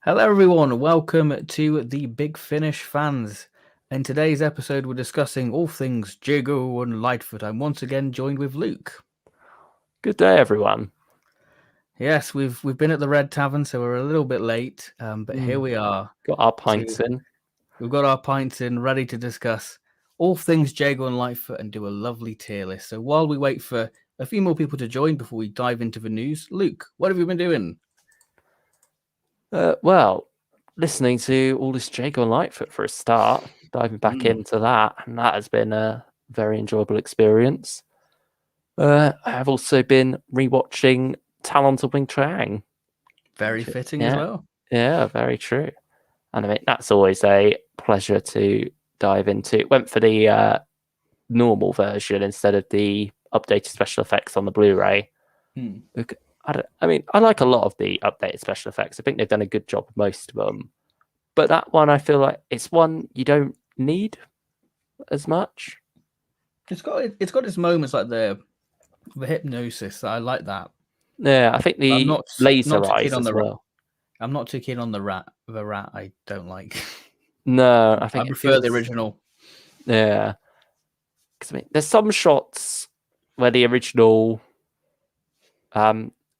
Hello, everyone. Welcome to the Big Finish fans. In today's episode, we're discussing all things Jago and Lightfoot. I'm once again joined with Luke. Good day, everyone. Yes, we've been at the Red Tavern, so we're a little bit late, but here we are. Got our pints in. We've got our pints in, ready to discuss all things Jago and Lightfoot and do a lovely tier list. So while we wait for a few more people to join before we dive into the news, Luke, what have you been doing? Well, listening to all this Jago Lightfoot for a start, diving back into that, and that has been a very enjoyable experience. I have also been rewatching Talons of Wing Chang. Very fitting as well. Yeah, very true. And I mean, that's always a pleasure to dive into. Went for the normal version instead of the updated special effects on the Blu-ray. I like a lot of the updated special effects. I think they've done a good job with most of them. But that one, I feel like it's one you don't need as much. It's got its moments like the hypnosis. I like that. Yeah, I think the laser eyes as well. I'm not too keen on the rat. The rat I don't like. No, I think I prefer the original. Yeah. Because I mean, there's some shots where the original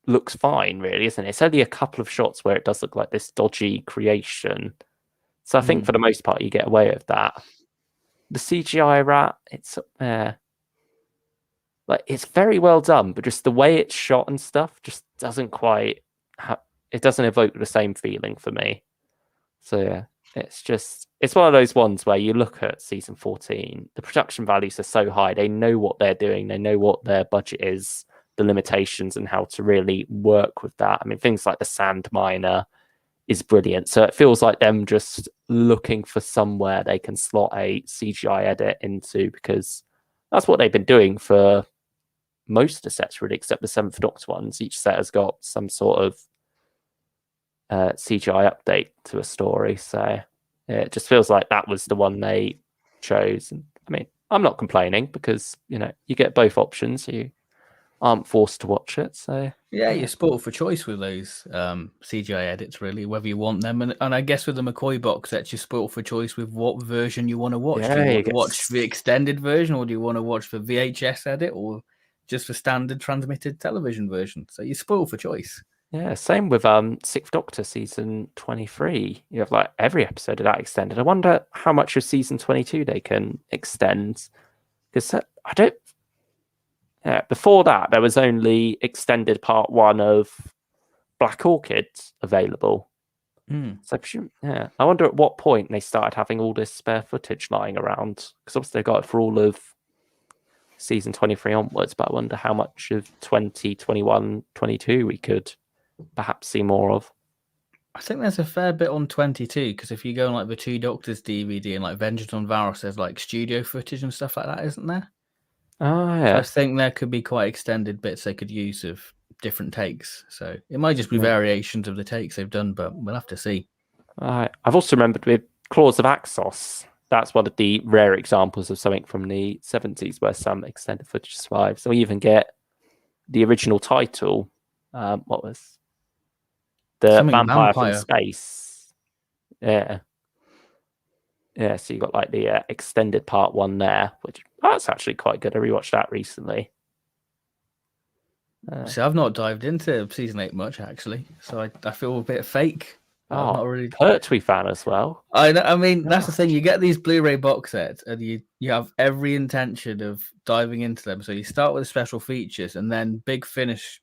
looks fine, really, isn't it? It's only a couple of shots where it does look like this dodgy creation. So I think for the most part, you get away with that. The CGI rat, it's like it's very well done, but just the way it's shot and stuff just doesn't quite. It doesn't evoke the same feeling for me. So yeah, it's one of those ones where you look at season 14, the production values are so high. They know what they're doing. They know what their budget is, the limitations, and how to really work with that. I mean, things like the sand miner is brilliant. So it feels like them just looking for somewhere they can slot a CGI edit into, because that's what they've been doing for most of the sets, really, except the Seventh Doctor ones. Each set has got some sort of CGI update to a story. So yeah, it just feels like that was the one they chose. And I mean, I'm not complaining because, you get both options. You aren't forced to watch it. So yeah, you're spoiled for choice with those CGI edits, really, whether you want them. And I guess with the McCoy box sets, you're spoiled for choice with what version you want to watch. Yeah, do you want to watch the extended version, or do you want to watch the VHS edit, or just the standard transmitted television version? So you're spoiled for choice. Yeah, same with Sixth Doctor season 23. You have like every episode of that extended. I wonder how much of season 22 they can extend, because I don't. Yeah, before that there was only extended part 1 of Black Orchid available. So yeah, I wonder at what point they started having all this spare footage lying around, because obviously they got it for all of season 23 onwards. But I wonder how much of 20, 21, 22 we could perhaps see more of. I think there's a fair bit on 22, because if you go on like the Two Doctors DVD and like Vengeance on Varos, there's like studio footage and stuff like that, isn't there? Oh yeah. So I think there could be quite extended bits they could use of different takes. So it might just be variations of the takes they've done, but we'll have to see. I've also remembered with Claws of Axos, that's one of the rare examples of something from the 70s where some extended footage survives. So we even get the original title. What was the Vampire from Space? Yeah. Yeah, so you got like the extended part 1 there, which that's actually quite good. I rewatched that recently. See, I've not dived into season 8 much, actually, so I feel a bit fake. I'm not really Pertwee fan as well. I mean, that's the thing. You get these Blu-ray box sets, and you have every intention of diving into them. So you start with the special features, and then Big Finish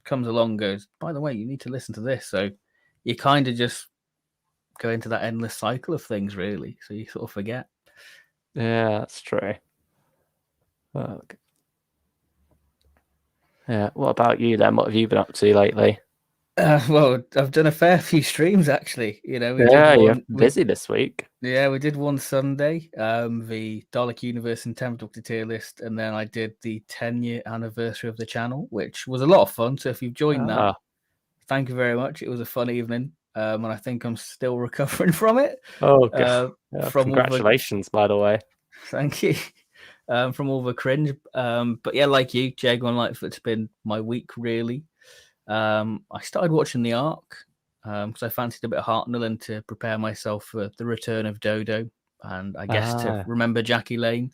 comes along and goes, by the way, you need to listen to this. So you kind of just go into that endless cycle of things, really. So you sort of forget. Yeah, that's true. Okay. Yeah. What about you then? What have you been up to lately? Well, I've done a fair few streams, actually. You're busy this week. Yeah, we did one Sunday, the Dalek Universe and 10th Doctor tier list, and then I did the 10-year anniversary of the channel, which was a lot of fun. So if you've joined that, thank you very much. It was a fun evening, and I think I'm still recovering from it. Oh, good. Congratulations, by the way. Thank you. From all the cringe. But yeah, like you, Jago Lightfoot's been my week, really. I started watching The Ark. because I fancied a bit of Hartnell and to prepare myself for the return of Dodo, and I guess to remember Jackie Lane.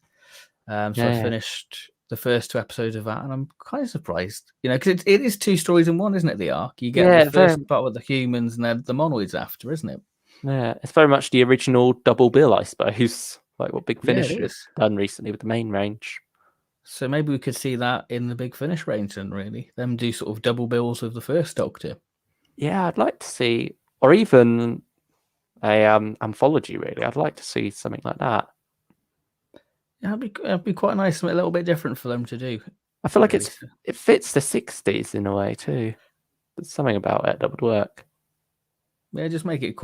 So I finished the first 2 episodes of that, and I'm kind of surprised, because it is 2 stories in one, isn't it? The arc you get the first part with the humans, and then the monoids after, isn't it? Yeah, it's very much the original double bill, I suppose. Like what Big Finish has done recently with the main range. So maybe we could see that in the Big Finish range, then, really. Them do sort of double bills of the first Doctor. Yeah, I'd like to see, or even a anthology, really. I'd like to see something like that. Yeah, it'd be quite nice, something a little bit different for them to do. I feel like it fits the 60s in a way, too. There's something about it that would work. Yeah, just make it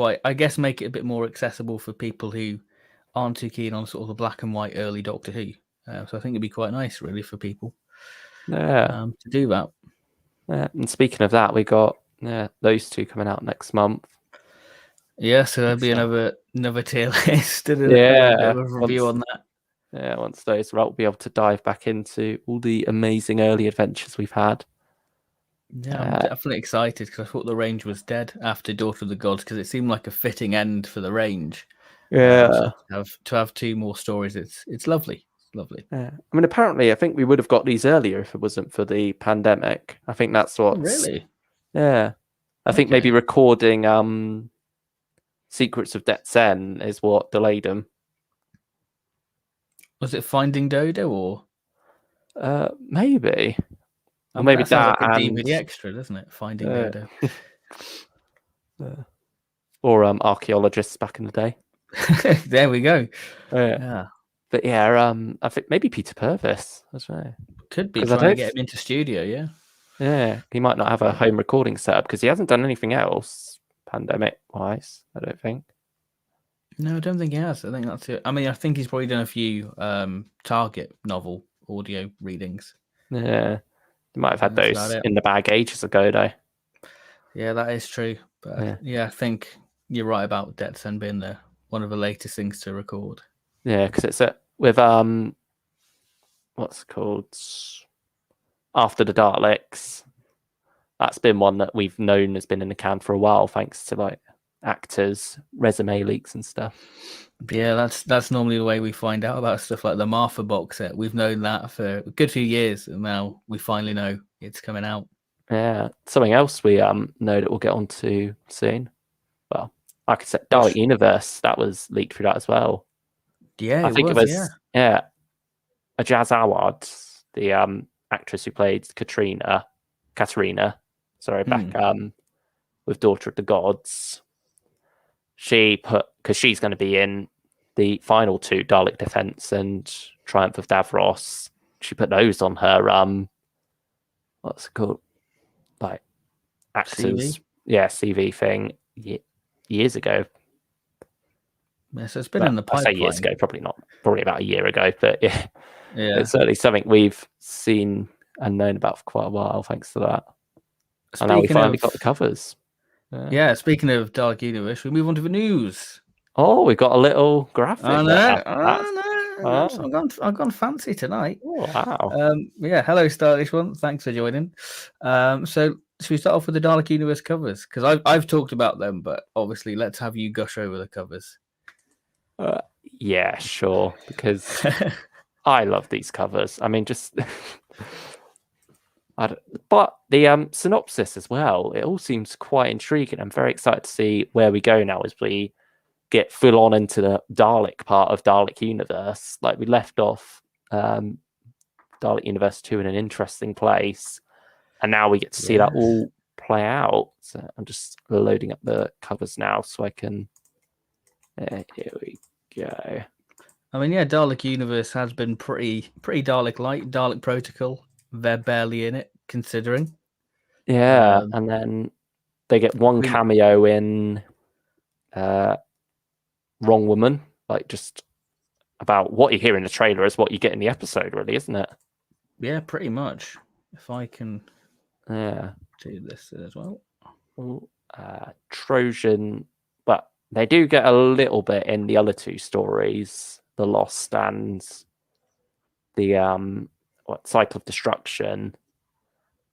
make it a bit more accessible for people who aren't too keen on sort of the black and white early Doctor Who. So I think it'd be quite nice, really, for people to do that. Yeah, and speaking of that, we got those 2 coming out next month. Yeah, so there'll be another tier list and a review on that. Yeah, once those are out, we'll be able to dive back into all the amazing early adventures we've had. Yeah, I'm definitely excited because I thought the range was dead after Daughter of the Gods, because it seemed like a fitting end for the range. Yeah, so to have 2 more stories, it's lovely. It's lovely. Yeah, I mean, apparently, I think we would have got these earlier if it wasn't for the pandemic. I think that's what. Really? Yeah, I think maybe recording Secrets of Death's End is what delayed them. Was it Finding Dodo or? Maybe. Or maybe that like a and DVD extra, doesn't it? Finding Dodo. Or archaeologists back in the day. There we go. Yeah. But yeah, I think maybe Peter Purvis. That's right. Could be trying to get him into studio, yeah. Yeah, he might not have a home recording setup because he hasn't done anything else pandemic-wise, I don't think. No, I don't think he has. I think that's it. I mean, I think he's probably done a few Target novel audio readings. Yeah. He might have had those in the bag ages ago, though. Yeah, that is true. But yeah, I think you're right about Death's End being one of the latest things to record. Yeah, because it's with what's it called? After the Daleks. That's been one that we've known has been in the can for a while, thanks to like actors, resume leaks and stuff. Yeah, that's normally the way we find out about stuff like the Martha box set. We've known that for a good few years, and now we finally know it's coming out. Yeah, something else we know that we'll get on to soon. Well, I could say Dalek Universe, that was leaked through that as well. Yeah, I think it was Ajaz Awad, the actress who played Katrina, back with Daughter of the Gods. She put, because she's going to be in the final 2, Dalek Defense and Triumph of Davros. She put those on her what's it called, like actors, CV thing years ago. Yeah, so it's been in the pipeline. I say years ago, probably about a year ago, but yeah, it's certainly something we've seen and known about for quite a while, thanks to that. And now we finally got the covers. Yeah, speaking of Dalek Universe, we move on to the news. Oh, we got a little graphic. I know. I've gone fancy tonight. Oh, wow. Yeah, hello, Stylish One. Thanks for joining. So should we start off with the Dalek Universe covers? Because I've talked about them, but obviously let's have you gush over the covers. Yeah, sure. Because I love these covers. I mean, just... But the synopsis as well, it all seems quite intriguing. I'm very excited to see where we go now as we get full on into the Dalek part of Dalek Universe. Like we left off Dalek Universe 2 in an interesting place, and now we get to see that all play out. So I'm just loading up the covers now so I can... here we go. I mean, yeah, Dalek Universe has been pretty Dalek-like. Dalek Protocol, they're barely in it, considering. Yeah, and then they get one cameo in Wrong Woman, like just about what you hear in the trailer is what you get in the episode, really, isn't it? Yeah, pretty much. If I can do this as well. Trojan, but they do get a little bit in the other 2 stories, The Lost and the Cycle of Destruction.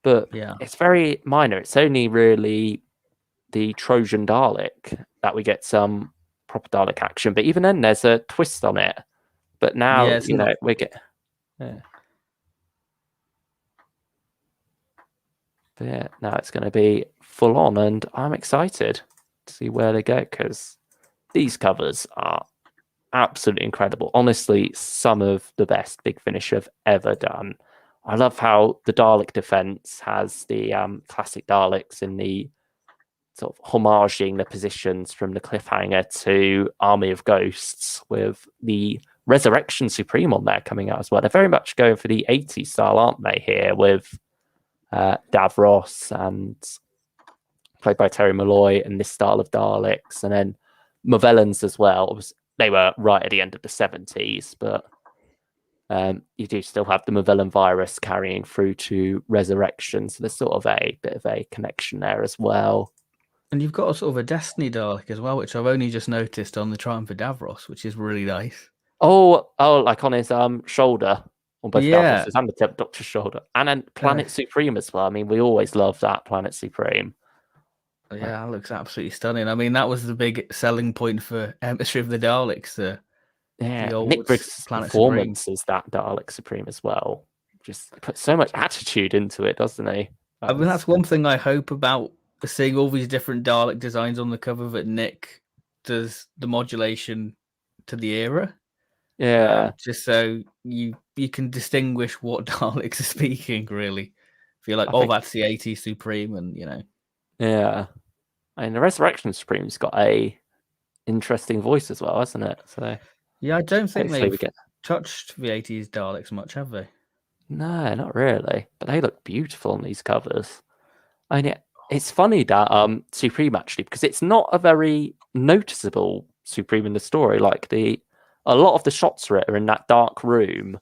But it's very minor. It's only really the Trojan Dalek that we get some proper Dalek action. But even then, there's a twist on it. But now, Yeah, it's not- we get. Yeah. But yeah, now it's going to be full on, and I'm excited to see where they go because these covers are absolutely incredible. Honestly, some of the best Big Finish have ever done. I love how the Dalek defense has the classic Daleks in the sort of homaging the positions from the cliffhanger to Army of Ghosts with the Resurrection Supreme on there coming out as well. They're very much going for the 80s style, aren't they, here with Davros and played by Terry Malloy and this style of Daleks, and then Movellans as well. They were right at the end of the 70s, but you do still have the Movellan virus carrying through to Resurrection, so there's sort of a bit of a connection there as well. And you've got a sort of a Destiny Dalek as well, which I've only just noticed on the Triumph of Davros, which is really nice. Oh, like on his shoulder, on both Yeah. Davros and the Tenth Doctor's shoulder, and then Planet Supreme as well. I mean, we always love that Planet Supreme. Yeah, that looks absolutely stunning. I mean, that was the big selling point for Emissary of the Daleks. The old Nick Briggs' Planet performance as that Dalek Supreme as well. Just puts so much attitude into it, doesn't he? I mean, that's one thing I hope about seeing all these different Dalek designs on the cover, that Nick does the modulation to the era. Yeah. Just so you can distinguish what Daleks are speaking, really. If you're like, that's the 80s Supreme, and Yeah. I mean, the Resurrection Supreme's got a interesting voice as well, hasn't it? So yeah, I don't think they've touched the 80s Daleks much, have they? No, not really. But they look beautiful on these covers. I mean, it's funny that Supreme actually, because it's not a very noticeable Supreme in the story. Like a lot of the shots are in that dark room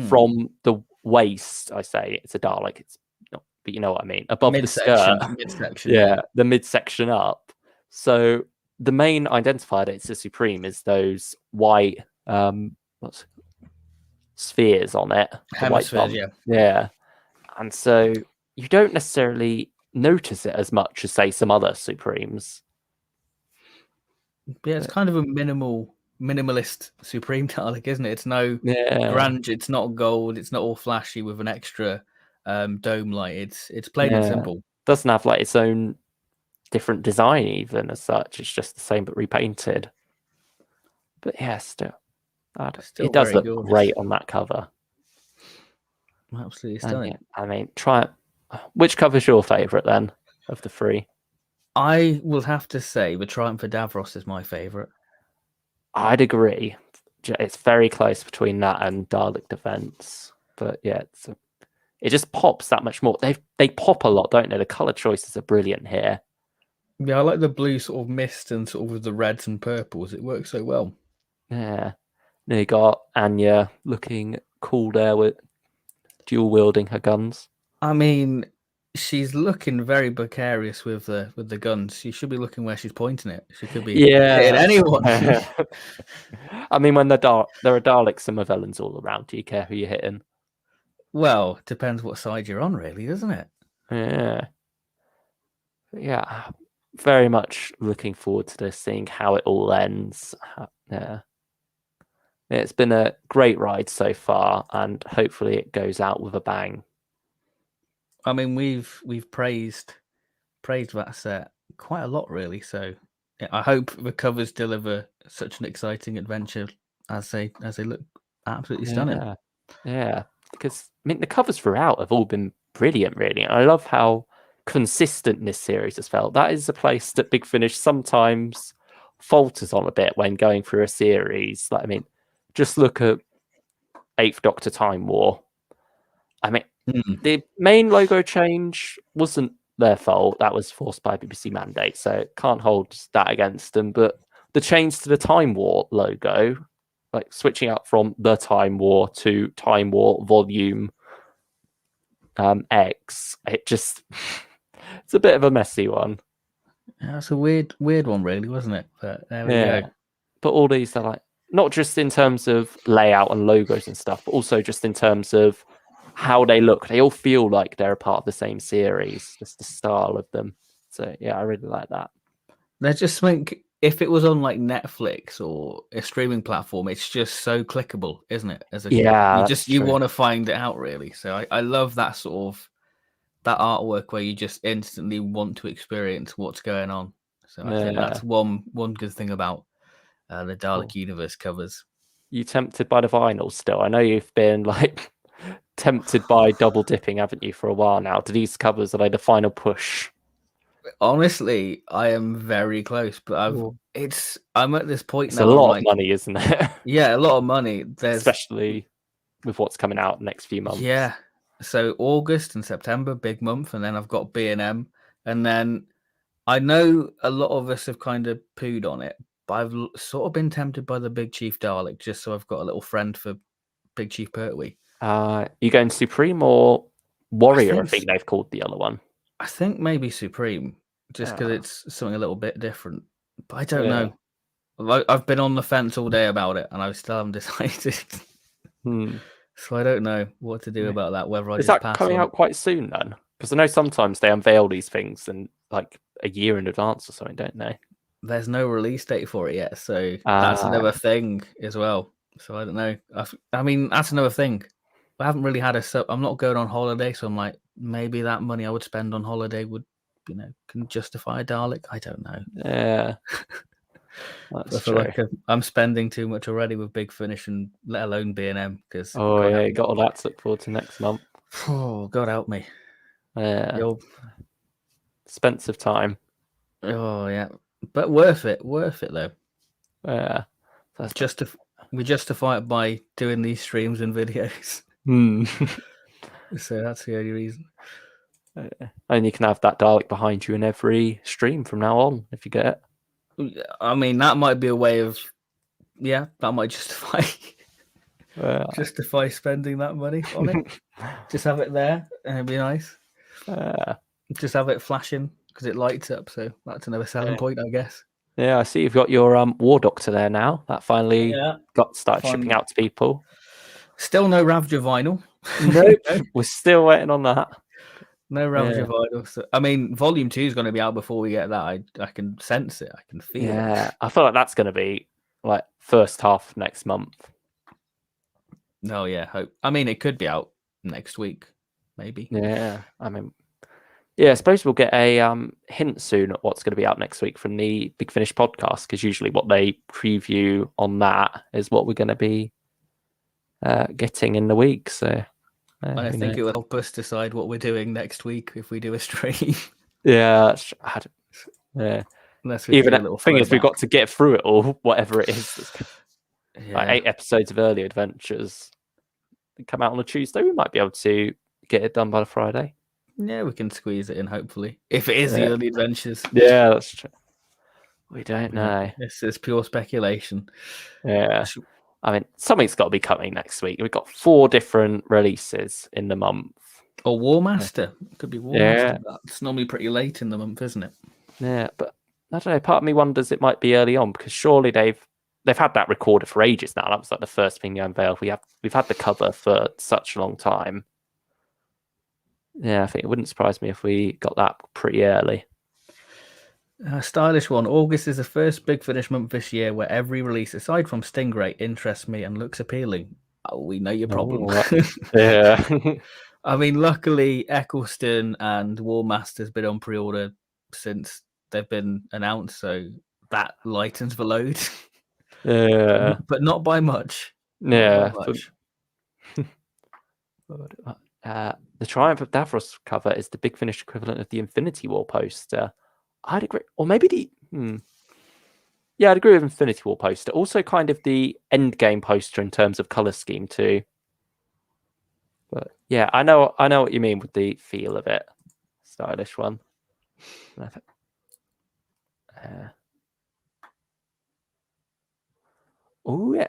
from the waist. I say it's a Dalek. It's not, but you know what I mean. Above the skirt, midsection. Yeah, the midsection up. So the main identifier that it's a Supreme is those white spheres on it. Hemispheres, yeah. And so you don't necessarily notice it as much as, say, some other Supremes. Yeah, it's kind of a minimalist Supreme Dalek, isn't it? It's no grunge, it's not gold, it's not all flashy with an extra dome light. It's plain and simple. Doesn't have like its own different design even as such. It's just the same but repainted. But yeah, still it does look gorgeous. Great on that cover. Absolutely stunning. I mean, which cover's your favourite then of the three? I will have to say the Triumph of Davros is my favourite. I'd agree. It's very close between that and Dalek Defense. But yeah, it just pops that much more. They pop a lot, don't they? The colour choices are brilliant here. Yeah, I like the blue sort of mist and sort of with the reds and purples. It works so well. Yeah. Then you got Anya looking cool there with dual wielding her guns. I mean, she's looking very precarious with the guns. She should be looking where she's pointing it. She could be hitting anyone. I mean, when there are Daleks and Movellans all around, do you care who you're hitting? Well, depends what side you're on, really, doesn't it? Yeah. Very much looking forward to this, seeing how it all ends. Yeah. It's been a great ride so far, and hopefully it goes out with a bang. I mean, we've praised that set quite a lot, really. So yeah, I hope the covers deliver such an exciting adventure as they look absolutely stunning. Yeah, because I mean the covers throughout have all been brilliant, really. I love how consistent this series has felt. That is a place that Big Finish sometimes falters on a bit when going through a series. Like, I mean, just look at Eighth Doctor Time War. I mean, the main logo change wasn't their fault. That was forced by BBC mandate, so can't hold that against them. But the change to the Time War logo, like switching out from the Time War to Time War Volume X, it's a bit of a messy one. Yeah, it's a weird one, really, wasn't it? But there we go. But all these are like, not just in terms of layout and logos and stuff, but also just in terms of how they look. They all feel like they're a part of the same series, just the style of them. So yeah, I really like that. There's just something. If it was on like Netflix or a streaming platform, it's just so clickable, isn't it? You want to find it out really. So I love that sort of that artwork where you just instantly want to experience what's going on. So I think that's one good thing about the Dalek Universe covers. You tempted by the vinyl still? I know you've been like tempted by double dipping, haven't you, for a while now? Do these covers are they the final push? Honestly, I am very close, but I'm at this point it's now. It's a lot of money, isn't it? Yeah, a lot of money. Especially with what's coming out next few months. Yeah. So August and September, big month, and then I've got B&M, and then I know a lot of us have kind of pooed on it, but I've sort of been tempted by the Big Chief Dalek, just so I've got a little friend for Big Chief Pertwee. You going Supreme or Warrior? I think they've called the other one. I think maybe Supreme, just because it's something a little bit different. But I don't know. I've been on the fence all day about it, and I still haven't decided. So I don't know what to do about that. Whether I is just that coming out quite soon then? Because I know sometimes they unveil these things and like a year in advance or something, don't they? There's no release date for it yet, so that's another thing as well. So I don't know. I mean, that's another thing. I haven't really had I'm not going on holiday, so I'm like, maybe that money I would spend on holiday would, can justify a Dalek. I don't know. Yeah. I feel like I'm spending too much already with Big Finish and let alone B&M because you got all that to look forward to next month. Oh, God help me. Yeah. Expensive time. Oh yeah, but worth it though. Yeah. We justify it by doing these streams and videos. So that's the only reason. And you can have that Dalek behind you in every stream from now on if you get it. I mean, that might be a way of, that might justify spending that money on it. Just have it there, and it'd be nice. Just have it flashing because it lights up. So that's another selling point, I guess. Yeah, I see you've got your War Doctor there now. That finally started shipping out to people. Still no Ravager vinyl. Nope, we're still waiting on that. No Ravager vinyl. So, I mean, Volume 2 is going to be out before we get that. I can sense it. I can feel it. Yeah, I feel like that's going to be like first half next month. No, hope. I mean, it could be out next week, maybe. Yeah, I mean, I suppose we'll get a hint soon at what's going to be out next week from the Big Finish podcast, because usually what they preview on that is what we're going to be getting in the week. So I think it will help us decide what we're doing next week if we do a stream. Yeah. Even the thing is, we've got to get through it all, whatever it is. Like 8 episodes of Early Adventures come out on a Tuesday. We might be able to get it done by the Friday. Yeah, we can squeeze it in, hopefully. If it is the Early Adventures. Yeah, that's true. We don't know. This is pure speculation. Yeah. I mean, something's got to be coming next week. We've got 4 different releases in the month. Or War Master. It could be War Master. That's normally pretty late in the month, isn't it? Yeah, but I don't know. Part of me wonders it might be early on, because surely they've had that recorded for ages now. That was like the first thing you unveiled. We've had the cover for such a long time. Yeah, I think it wouldn't surprise me if we got that pretty early. A stylish one. August is the first Big Finish month this year where every release, aside from Stingray, interests me and looks appealing. Oh, we know your problem. Yeah. I mean, luckily, Eccleston and War Master's been on pre-order since they've been announced, so that lightens the load. Yeah. But not by much. Yeah. The Triumph of Davros cover is the Big Finish equivalent of the Infinity War poster. I'd agree. Or maybe I'd agree with Infinity War poster. Also kind of the Endgame poster in terms of colour scheme too. But yeah, I know what you mean with the feel of it. Stylish one. Oh yeah.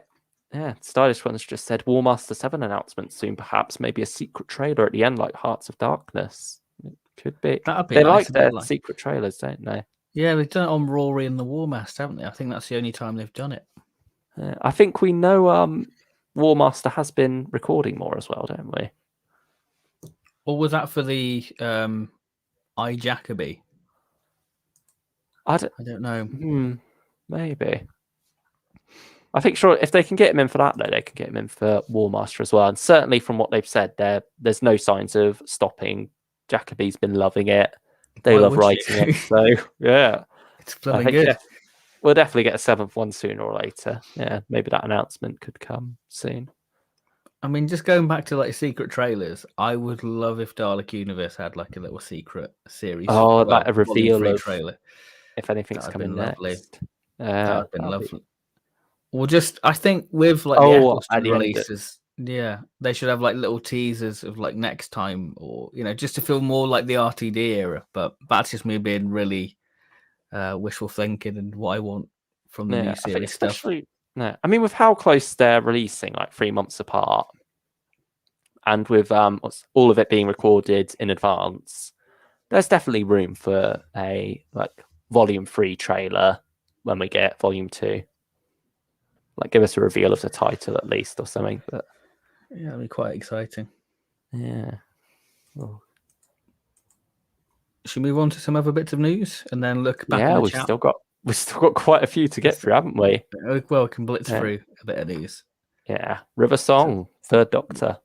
Yeah, Stylish One's just said War Master 7 announcement soon, perhaps. Maybe a secret trailer at the end, like Hearts of Darkness. It could be. That'd be they nice, like their secret trailers, don't they? Yeah, they've done it on Rory and the War Master, haven't they? I think that's the only time they've done it. I think we know War Master has been recording more as well, don't we? Or was that for the I Jacoby? I don't know. Maybe. I think sure if they can get him in for that, though, they can get him in for War Master as well. And certainly from what they've said, there's no signs of stopping. Jacoby's been loving it. They Why love would writing you? it. So yeah, It's I blooming think good. we'll definitely get a 7th one sooner or later. Yeah, maybe that announcement could come soon. I mean, just going back to like secret trailers, I would love if Dalek Universe had like a little secret series. Oh, Well, like a volume reveal 3 of trailer. if anything's That'd coming been lovely. next. That would have been that'd be- lovely. Or just, I think with like the Oh, at Eccleston the end. releases, yeah, they should have like little teasers of like next time, or just to feel more like the RTD era. But that's just me being really wishful thinking and what I want from the Yeah, new I think series stuff. especially. No, I mean with how close they're releasing, like 3 months apart, and with all of it being recorded in advance, there's definitely room for a like volume 3 trailer when we get volume 2. Like give us a reveal of the title at least or something. But Yeah, that'd be quite exciting. yeah. Oh. Should we move on to some other bits of news and then look back Yeah, in the we've chat? still got quite a few to get through, haven't we? Well, we can blitz Yeah. through a bit of news. Yeah. River Song, Third Doctor.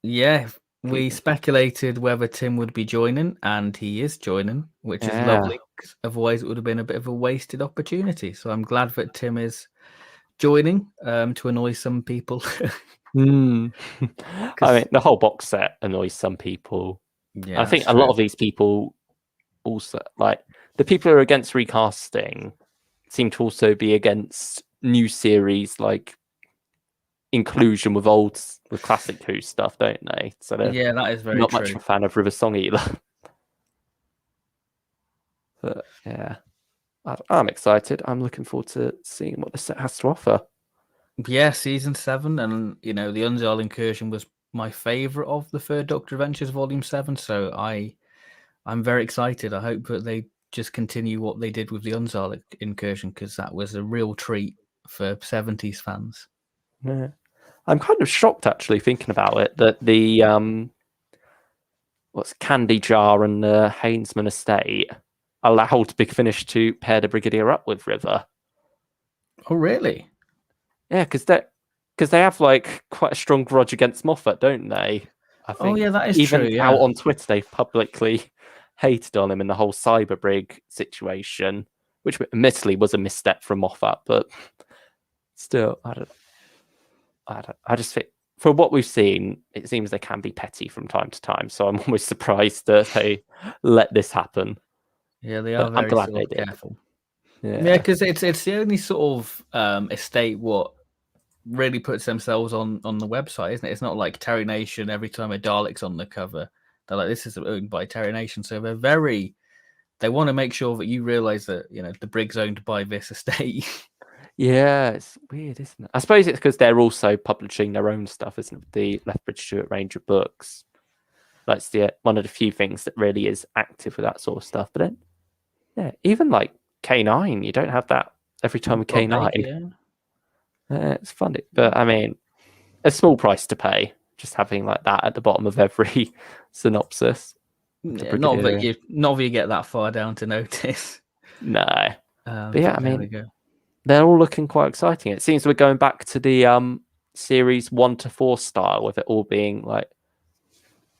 Yeah, we speculated whether Tim would be joining, and he is joining, which is lovely. 'Cause otherwise, it would have been a bit of a wasted opportunity. So I'm glad that Tim is joining to annoy some people. I mean, the whole box set annoys some people. Yeah, I think that's a lot true. of these people also, like the people who are against recasting, seem to also be against new series like inclusion with classic Who stuff, don't they? So they're Yeah, that is very not true. much of a fan of River Song either. But yeah, I'm excited. I'm looking forward to seeing what the set has to offer. Yeah, season 7, and the Unzal incursion was my favorite of the Third Doctor Adventures Volume 7. So I'm very excited. I hope that they just continue what they did with the Unzal incursion, because that was a real treat for 70s fans. Yeah. I'm kind of shocked actually thinking about it that the Candy Jar and the Hainesman estate allowed Big Finish to pair the Brigadier up with River. Oh, really? Yeah, because they have like quite a strong grudge against Moffat, don't they? I think. Yeah, that is even true. Yeah. out on Twitter, they've publicly hated on him in the whole Cyberbrig situation, which admittedly was a misstep from Moffat, but still, I just think for what we've seen, it seems they can be petty from time to time. So I'm almost surprised that they let this happen. Yeah, they are very glad they did. careful. Yeah, because it's the only sort of estate what really puts themselves on the website, isn't it? It's not like Terry Nation. Every time a Dalek's on the cover, they're like, this is owned by Terry Nation. So they want to make sure that you realize that the Brig's owned by this estate. yeah, it's weird, isn't it? I suppose it's because they're also publishing their own stuff, isn't it? The Lethbridge Stewart range of books. That's one of the few things that really is active with that sort of stuff. But then, yeah, even like K9, you don't have that every time with K9. It's funny, but I mean, a small price to pay just having like that at the bottom of every synopsis. Yeah, not that you get that far down to notice. No, but yeah, I mean, go. They're all looking quite exciting. It seems we're going back to the series 1 to 4 style, with it all being like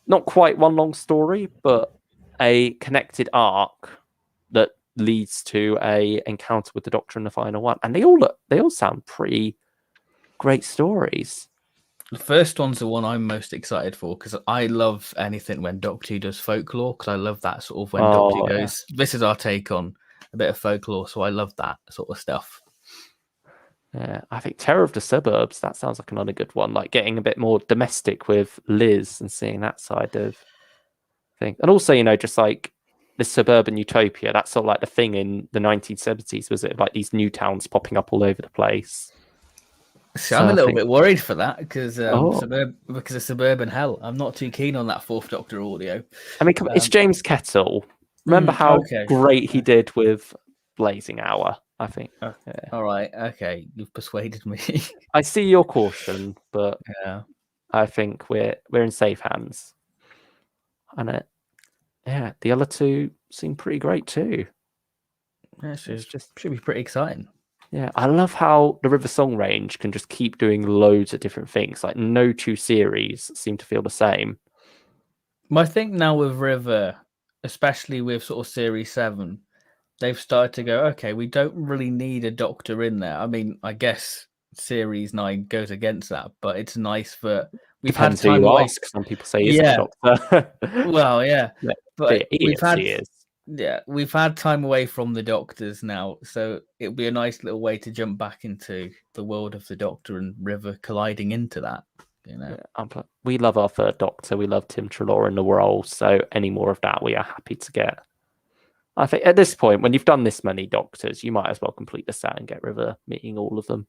not quite one long story, but a connected arc that leads to a encounter with the Doctor in the final one. And they all sound pretty great stories. The first one's the one I'm most excited for, because I love anything when Doctor Who does folklore, because I love that sort of when Doctor Who goes, this is our take on a bit of folklore, so I love that sort of stuff. Yeah, I think Terror of the Suburbs, that sounds like another good one, like getting a bit more domestic with Liz and seeing that side of thing. And also, just like this suburban utopia, that's sort of like the thing in the 1970s, was it like these new towns popping up all over the place? So I'm a little bit worried for that, because of suburban hell. I'm not too keen on that Fourth Doctor audio. I mean, it's James Kettle. Remember how great he did with Blazing Hour, I think. All right. Okay. You've persuaded me. I see your caution, but yeah, I think we're in safe hands. And the other two seem pretty great too. Yeah, It's just should be pretty exciting. yeah. I love how the River Song range can just keep doing loads of different things. Like no two series seem to feel the same. I think now with River, especially with sort of Series 7, they've started to go, okay, we don't really need a Doctor in there. I mean, I guess Series 9 goes against that, but it's nice that we've Depends had who time you away. ask. Some people say he isn't a Yeah, doctor. well, yeah, But but he is. He is. we've had time away from the Doctors now, so it'll be a nice little way to jump back into the world of the Doctor and River colliding into that. You know, We love our third Doctor. We love Tim Treloar in the role. So any more of that, we are happy to get. I think at this point, when you've done this many Doctors, you might as well complete the set and get River meeting all of them.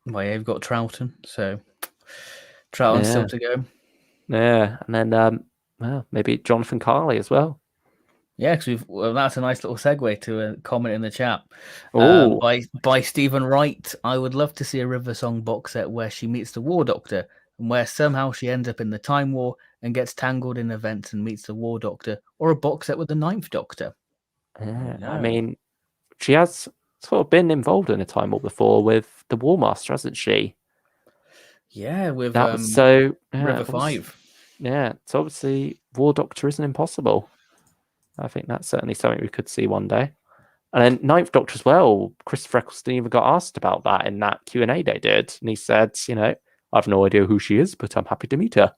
well, yeah, you've got Troughton, so Troughton's still to go. Yeah, and then well, maybe Jonathan Carley as well. Yeah, because that's a nice little segue to a comment in the chat Oh, by Stephen Wright. I would love to see a River Song box set where she meets the War Doctor and where somehow she ends up in the Time War and gets tangled in events and meets the War Doctor, or a box set with the Ninth Doctor. yeah. I mean, she has sort of been involved in a Time War before with the War Master, hasn't she? Yeah, with that was so River 5. Yeah, so obviously War Doctor isn't impossible. I think that's certainly something we could see one day. And then Ninth Doctor as well. Christopher Eccleston even got asked about that in that Q&A they did. And he said, I have no idea who she is, but I'm happy to meet her.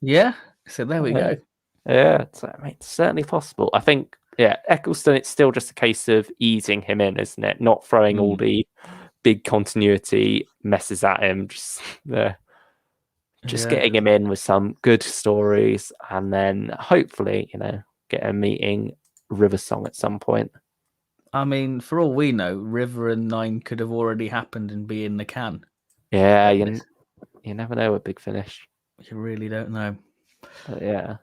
Yeah, so there we go. Yeah, it's certainly possible. I think, Eccleston, it's still just a case of easing him in, isn't it? Not throwing all the big continuity messes at him. Just getting him in with some good stories, and then hopefully, get a meeting River Song at some point. I mean, for all we know, River and 9 could have already happened and be in the can. Yeah, you never know with Big Finish. You really don't know. But yeah.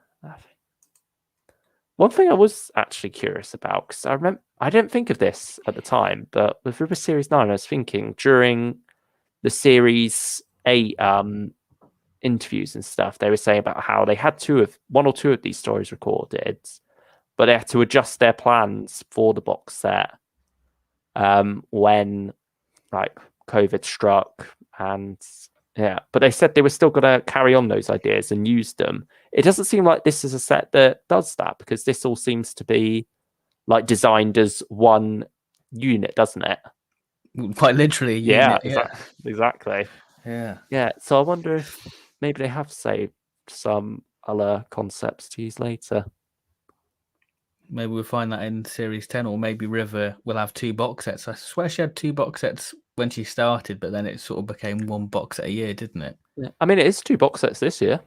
One thing I was actually curious about, because I didn't think of this at the time, but with River Series 9, I was thinking during the Series 8 interviews and stuff, they were saying about how they had one or two of these stories recorded, but they had to adjust their plans for the box set when COVID struck, and but they said they were still going to carry on those ideas and use them. It doesn't seem like this is a set that does that, because this all seems to be designed as one unit, doesn't it? Quite literally a unit. Exactly. Yeah, so I wonder if maybe they have saved some other concepts to use later. Maybe we'll find that in Series 10, or maybe River will have 2 box sets. I swear she had 2 box sets when she started, but then it sort of became 1 box set a year, didn't it? Yeah. I mean, it is 2 box sets this year.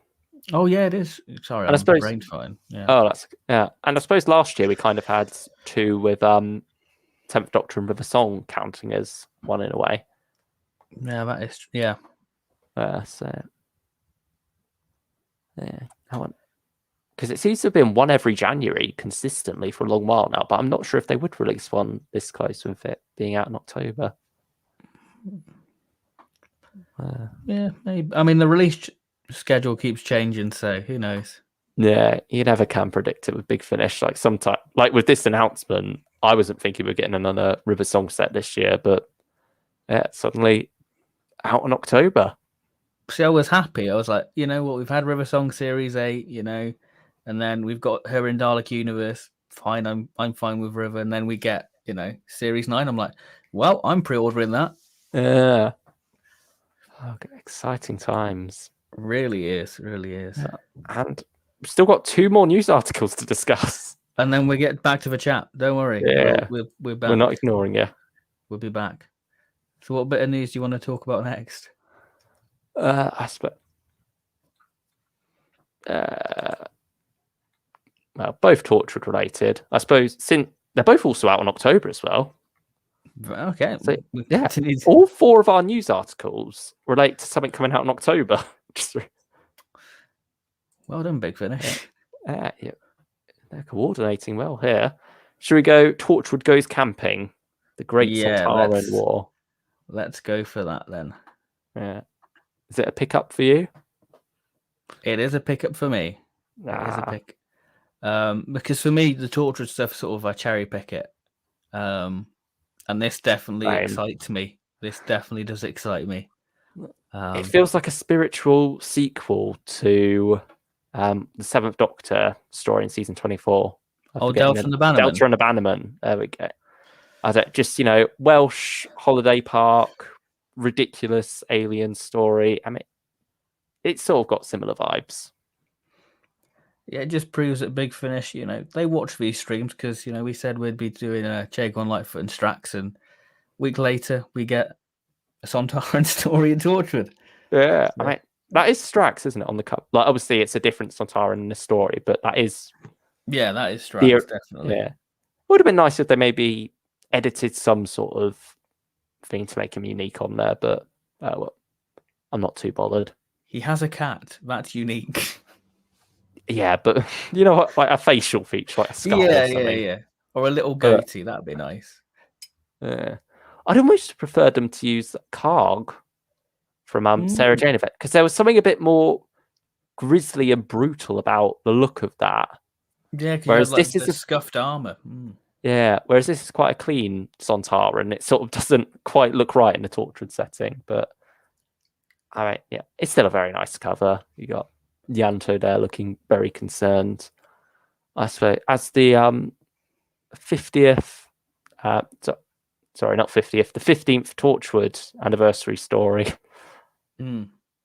Oh, yeah, it is. Sorry, and I suppose, brain's fine. Yeah. Oh, and I suppose last year we kind of had 2 with 10th Doctor and River Song counting as one in a way. Yeah, that is. Because it seems to have been one every January consistently for a long while now, but I'm not sure if they would release one this close with it being out in October. Yeah, maybe. I mean, the release schedule keeps changing, so who knows? Yeah, you never can predict it with Big Finish. Sometimes, with this announcement, I wasn't thinking we're getting another River Song set this year, but suddenly out in October. See, I was happy. I was like, you know what? We've had River Song Series 8, and then we've got her in Dalek Universe. Fine, I'm fine with River. And then we get, Series 9. I'm like, well, I'm pre-ordering that. Yeah. Okay, exciting times. Really is. And we've still got 2 more news articles to discuss. And then we get back to the chat. Don't worry. Yeah. We're back. We're not ignoring you. We'll be back. So what bit of news do you want to talk about next? I suppose. Well, both Torchwood related. I suppose since they're both also out in October as well. Okay. So, all 4 of our news articles relate to something coming out in October. Well done, Big Finish. Yeah. They're coordinating well here. Should we go Torchwood Goes Camping? The Great Sontaran War. Let's go for that then. Yeah. Is it a pickup for you? It is a pickup for me. It is a pick. Because for me, the Torchwood stuff sort of I cherry pick it. and this definitely Same. excites me. This definitely does excite me. It feels like a spiritual sequel to the Seventh Doctor story in season 24. Delta and the Bannerman. Delta and the Bannerman. There we go. I don't just Welsh holiday park, ridiculous alien story. I mean, it's sort of got similar vibes. Yeah, it just proves that Big Finish, they watch these streams because we said we'd be doing a Jago Lightfoot and Strax, and a week later we get a Sontaran story in Torchwood. Yeah, so. I mean, that is Strax, isn't it, on the cup? Like, obviously, it's a different Sontaran in the story, but that is. Yeah, that is Strax, definitely. Yeah, would have been nice if they maybe edited some sort of thing to make him unique on there, but well, I'm not too bothered. He has a cat. That's unique. Yeah, but you know what? Like a facial feature, like a skull or something. Yeah. Or a little goatee. That'd be nice. Yeah. I'd almost prefer them to use Karg from Sarah Jane Effect, because there was something a bit more grisly and brutal about the look of that. Yeah, whereas this is a scuffed armor. Yeah, whereas this is quite a clean Sontaran, and it sort of doesn't quite look right in the Torchwood setting. But all right, yeah, it's still a very nice cover. You got Yanto there looking very concerned. I suppose as the 50th, sorry, not 50th, the 15th Torchwood anniversary story.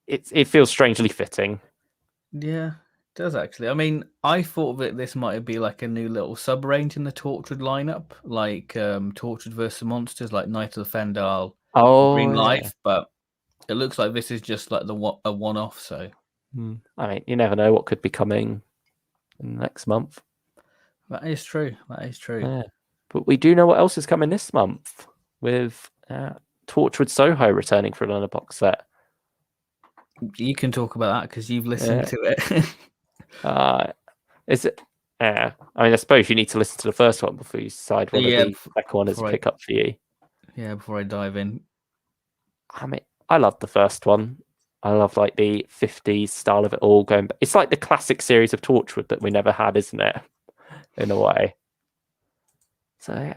It feels strangely fitting. Yeah, it does actually. I mean, I thought that this might be like a new little sub-range in the Torchwood lineup, like Torchwood vs. Monsters, like Night of the Fendal, Green Life, but it looks like this is just like a one-off, so... I mean, you never know what could be coming next month. That is true. Yeah. But we do know what else is coming this month, with Torchwood Soho returning for another box set. You can talk about that because you've listened to it. Is it? Yeah. I mean, I suppose you need to listen to the first one before you decide whether the second one is a pickup for you. Yeah, before I dive in. I mean, I love the first one. I love like the 50s style of it all going back. It's like the classic series of Torchwood that we never had, isn't it? In a way. So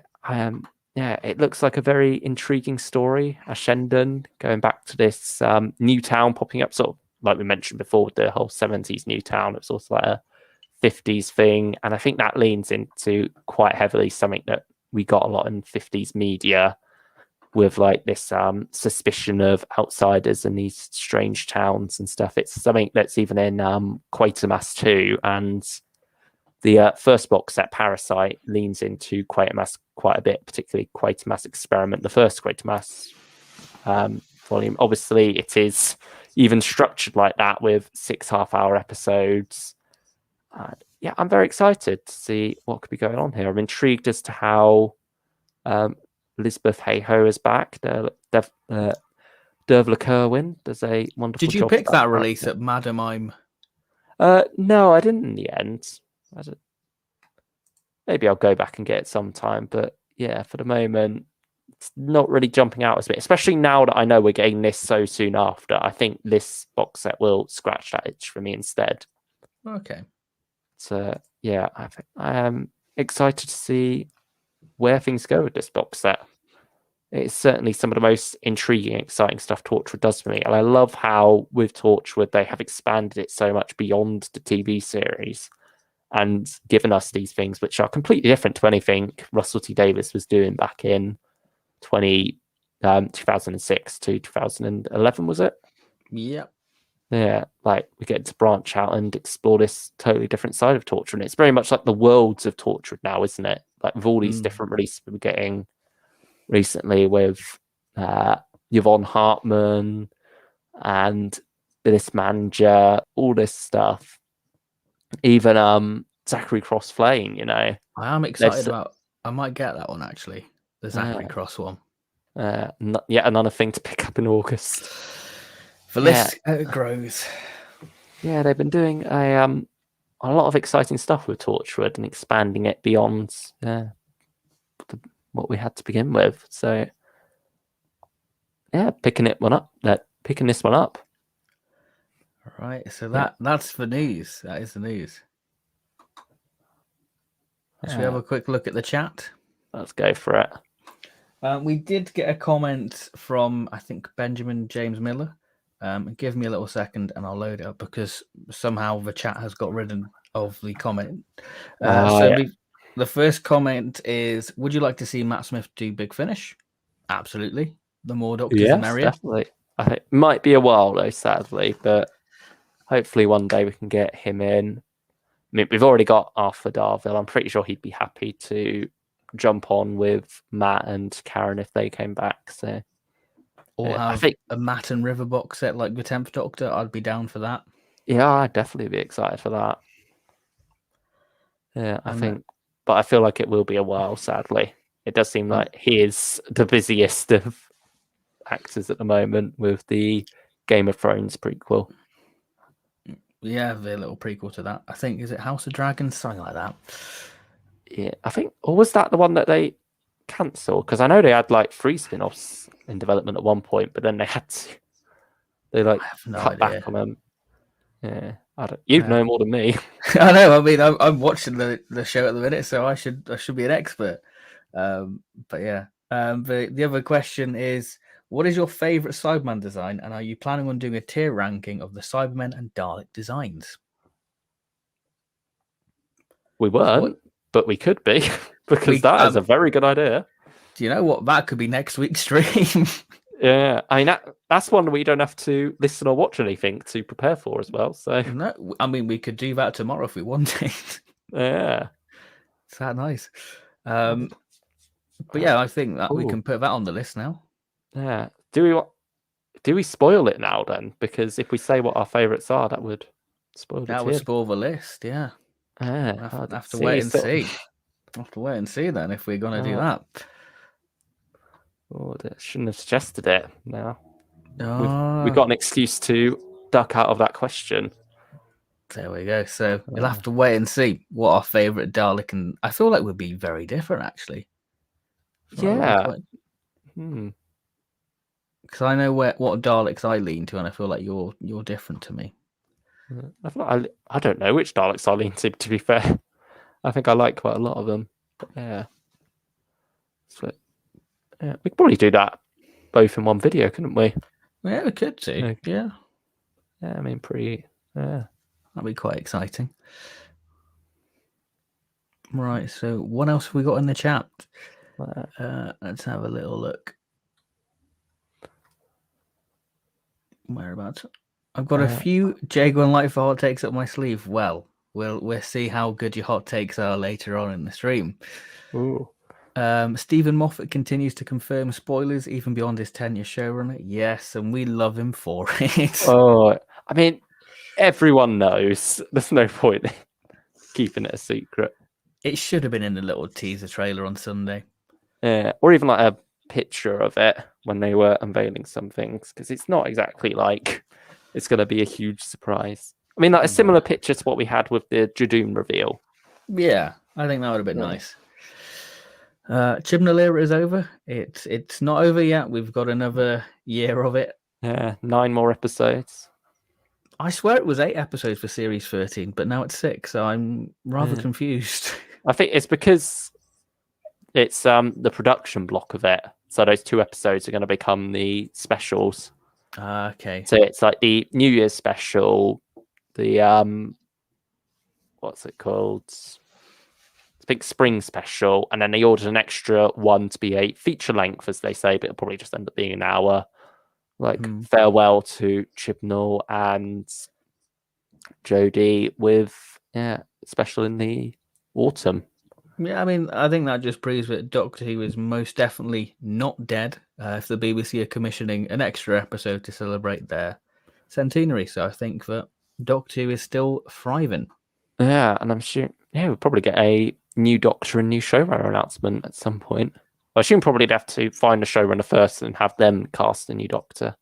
it looks like a very intriguing story. Ascendon going back to this new town popping up, sort of like we mentioned before with the whole 70s new town. It's also like a 50s thing, and I think that leans into quite heavily something that we got a lot in 50s media, with like this suspicion of outsiders in these strange towns and stuff. It's something that's even in Quatermass 2, and the first box set, Parasite, leans into Quatermass quite a bit, particularly Quatermass Experiment, the first Quatermass volume. Obviously, it is even structured like that with 6 half-hour episodes. Yeah, I'm very excited to see what could be going on here. I'm intrigued as to how Elizabeth Hayho is back. Dervla Kerwin does a wonderful job. Did you pick that release at Madam I'm? No, I didn't in the end. Maybe I'll go back and get it sometime. But yeah, for the moment, it's not really jumping out as me, especially now that I know we're getting this so soon after. I think this box set will scratch that itch for me instead. Okay. So yeah, I am excited to see where things go with this box set. It's certainly some of the most intriguing, exciting stuff Torchwood does for me. And I love how with Torchwood, they have expanded it so much beyond the TV series and given us these things which are completely different to anything Russell T Davies was doing back in 2006 to 2011, was it? Yep. Yeah, like we get to branch out and explore this totally different side of Torchwood. And it's very much like the worlds of Torchwood now, isn't it? Like with all these different releases we're getting recently with Yvonne Hartman and Billis Manager, all this stuff. Even Zachary Cross Flame, you know. I am excited about. I might get that one actually. The Zachary Cross one. Yet another thing to pick up in August. The list grows. Yeah, they've been doing a lot of exciting stuff with Torchwood and expanding it beyond what we had to begin with. So yeah, picking this one up. All right, so that's the news. That is the news. Should we have a quick look at the chat? let's go for it. We did get a comment from, I think, Benjamin James Miller. Give me a little second and I'll load it up because somehow the chat has got rid of the comment. The first comment is, would you like to see Matt Smith do Big Finish? Absolutely. The more Doctors, the merrier. Definitely. I think it might be a while though, sadly, but hopefully one day we can get him in. I mean, we've already got Arthur Darvill. I'm pretty sure he'd be happy to jump on with Matt and Karen if they came back. So, or have I think a Matt and River box set like the 10th Doctor. I'd be down for that. Yeah, I'd definitely be excited for that. Yeah, I think, but I feel like it will be a while. Sadly, it does seem like he is the busiest of actors at the moment with the Game of Thrones prequel. Yeah, the little prequel to that. I think, is it House of Dragons? Something like that. Yeah, I think, or was that the one that they cancelled? Because I know they had like 3 spin-offs in development at one point, but then they had to, cut back on them. Yeah, you'd know more than me. I know. I mean, I'm watching the show at the minute, so I should be an expert. But yeah, the other question is, what is your favorite Cyberman design, and are you planning on doing a tier ranking of the Cybermen and Dalek designs? We weren't, but we could be because that is a very good idea. Do you know what? That could be next week's stream. Yeah, I mean that's one we don't have to listen or watch anything to prepare for as well. So no, I mean we could do that tomorrow if we wanted. Yeah, it's that nice. But yeah, I think that we can put that on the list now. Yeah. Do we spoil it now then? Because if we say what our favourites are, that would spoil the would spoil the list. Yeah. Have to wait and see. Have to wait and see then if we're going to do that. Oh, I shouldn't have suggested it now. We've got an excuse to duck out of that question. There we go. So you'll have to wait and see what our favourite Dalek, and I feel like would be very different actually. Yeah. Because I know what Daleks I lean to, and I feel like you're different to me. I don't know which Daleks I lean to be fair. I think I like quite a lot of them. But yeah. So, yeah, we could probably do that both in one video, couldn't we? Yeah, we could do. Yeah. Yeah, I mean, that'd be quite exciting. Right, so what else have we got in the chat? Let's have a little look. Whereabouts? I've got a few Jago and Lightfoot hot takes up my sleeve. Well, we'll see how good your hot takes are later on in the stream. Ooh. Stephen Moffat continues to confirm spoilers even beyond his tenure showrunner. Yes, and we love him for it. Oh, I mean, everyone knows. There's no point keeping it a secret. It should have been in the little teaser trailer on Sunday. Yeah, or even like a picture of it when they were unveiling some things, because it's not exactly like it's going to be a huge surprise. I mean, like a similar picture to what we had with the Jadoon reveal. Yeah, I think that would have been nice. Chibnall era is over. It's not over yet. We've got another year of it. Yeah, 9 more episodes. I swear it was 8 episodes for series 13, but now it's 6, so I'm rather confused. I think it's because it's the production block of it. So those 2 episodes are going to become the specials. Okay. So it's like the New Year's special, the what's it called? Big spring special, and then they ordered an extra one to be a feature length, as they say, but it'll probably just end up being an hour. Like farewell to Chibnall and Jodie with special in the autumn. Yeah, I mean, I think that just proves that Doctor Who is most definitely not dead. If the BBC are commissioning an extra episode to celebrate their centenary, so I think that Doctor Who is still thriving. Yeah, and I'm sure we'll probably get a new Doctor and new showrunner announcement at some point. I assume probably they'd have to find a showrunner first and have them cast a new Doctor.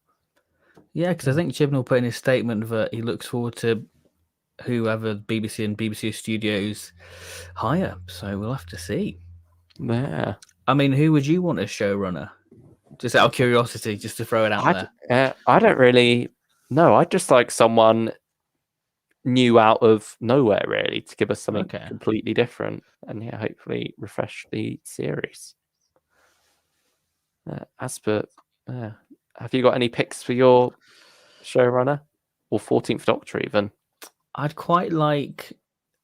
Yeah, because I think Chibnall put in his statement that he looks forward to whoever BBC and BBC Studios hire. So we'll have to see. Yeah. I mean, who would you want as showrunner? Just out of curiosity, just to throw it out there. I don't really know. I'd just like someone new out of nowhere, really, to give us something Okay. completely different, and hopefully refresh the series. As for, have you got any picks for your showrunner or 14th Doctor even? I'd quite like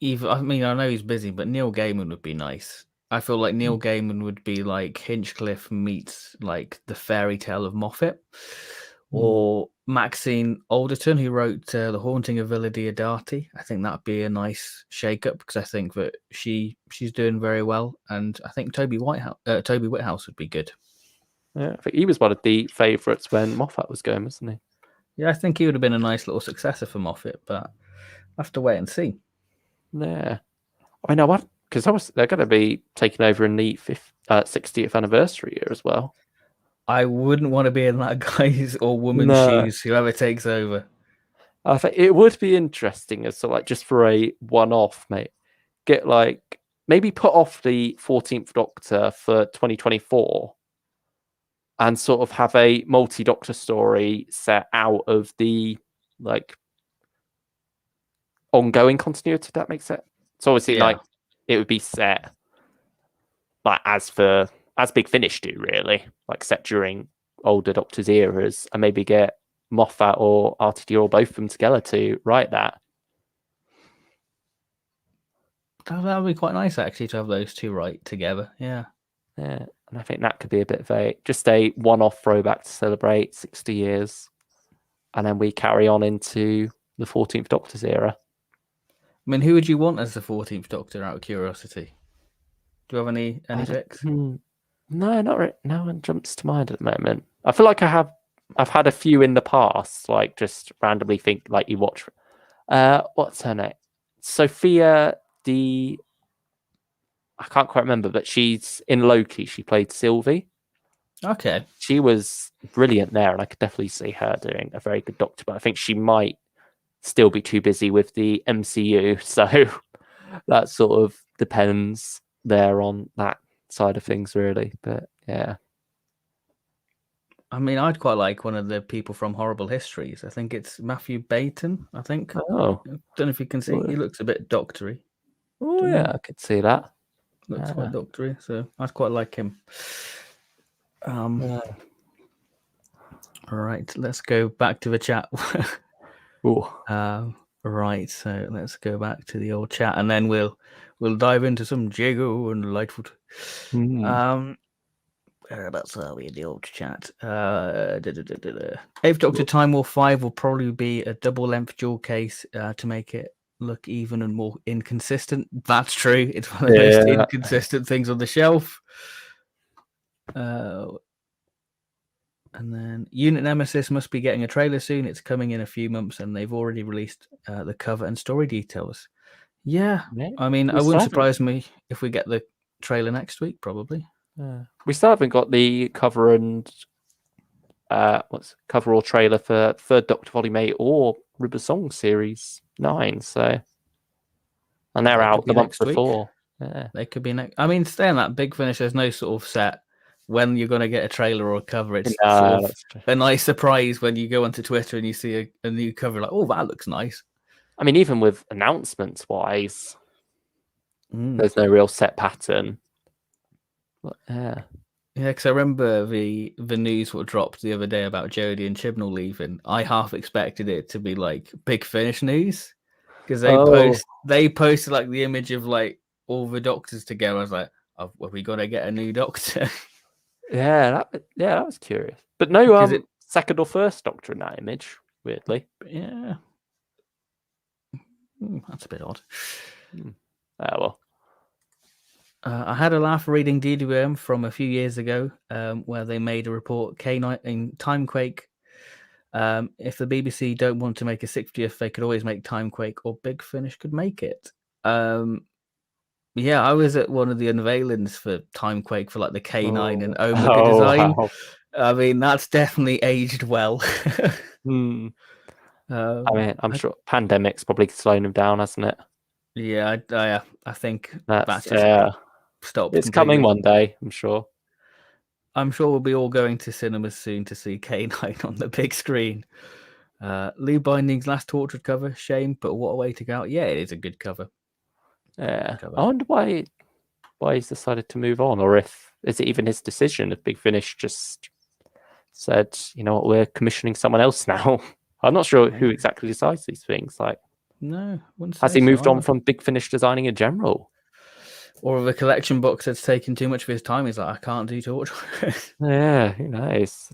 I mean, I know he's busy, but Neil Gaiman would be nice. I feel like Neil Gaiman would be like Hinchcliffe meets like the fairy tale of Moffat, or Maxine Alderton, who wrote The Haunting of Villa Diodati. I think that'd be a nice shake-up because I think that she's doing very well, and I think Toby Whithouse would be good. Yeah, I think he was one of the favourites when Moffat was going, wasn't he? Yeah, I think he would have been a nice little successor for Moffat, but I'll have to wait and see. Yeah, I know what, because they're going to be taking over in the 60th anniversary year as well. I wouldn't want to be in that guy's or woman's shoes, whoever takes over. I think it would be interesting as to like just for a one-off, mate. Get like maybe put off the 14th Doctor for 2024 and sort of have a multi-Doctor story set out of the like ongoing continuity. If that makes sense. So obviously, like it would be set like as Big Finish do, really, like set during older Doctor's eras, and maybe get Moffat or RTD or both of them together to write that. That would be quite nice, actually, to have those two write together. Yeah. Yeah, and I think that could be a bit of just a one-off throwback to celebrate 60 years, and then we carry on into the 14th Doctor's era. I mean, who would you want as the 14th Doctor, out of curiosity? Do you have any picks? No, not really. No one jumps to mind at the moment. I feel like I've had a few in the past, like just randomly think like you watch. What's her name? Sophia D. I can't quite remember, but she's in Loki. She played Sylvie. Okay. She was brilliant there, and I could definitely see her doing a very good Doctor. But I think she might still be too busy with the MCU, so that sort of depends there on that side of things, really. But yeah. I mean, I'd quite like one of the people from Horrible Histories. I think it's Matthew Baton, I think. Oh. I don't know if you can see. He looks a bit doctory. Oh, yeah, I could see that. Looks quite doctory, so I'd quite like him. All right, let's go back to the chat. Right, so let's go back to the old chat, and then we'll dive into some Jago and Lightfoot. That's how we in the old chat. 8th Doctor Time War 5 will probably be a double-length dual case to make it look even and more inconsistent. That's true. It's one of the most inconsistent things on the shelf. And then Unit Nemesis must be getting a trailer soon. It's coming in a few months, and they've already released the cover and story details. Yeah. I mean, it wouldn't surprise me if we get the trailer next week, probably. We still haven't got the cover and cover or trailer for Third Doctor Volume 8 or River Song Series 9, so and they're out the month before. Yeah. They could be next. I mean, staying that Big Finish, there's no sort of set when you're going to get a trailer or a cover. It's sort of a nice surprise when you go onto Twitter and you see a new cover, like, oh, that looks nice. I mean, even with announcements wise, there's no real set pattern. But, yeah, because I remember the news what dropped the other day about Jodie and Chibnall leaving. I half expected it to be like Big Finish news because they posted like the image of like all the Doctors together. I was like, are we gonna get a new Doctor? Yeah, that was curious, but no second or first Doctor in that image. Weirdly, yeah, that's a bit odd. Well. I had a laugh reading DWM from a few years ago where they made a report, K9 in Timequake. If the BBC don't want to make a 60th, they could always make Timequake, or Big Finish could make it. Yeah, I was at one of the unveilings for Timequake for like the K9 and Omega design. Wow. I mean, that's definitely aged well. I mean, I'm sure pandemic's probably slowing them down, hasn't it? Yeah, I think that's stopped. It's coming one day, I'm sure. I'm sure we'll be all going to cinemas soon to see K9 on the big screen. Lee Binding's last Torchwood cover, shame, but what a way to go. Yeah, it is a good cover. Yeah, Cover. I wonder why he's decided to move on, or if is it even his decision? If Big Finish just said, you know what, we're commissioning someone else now. I'm not sure who exactly decides these things. Like, no, has he moved on from Big Finish designing in general? Or of a collection box that's taken too much of his time. He's like, I can't do Torchwood. Yeah, who knows?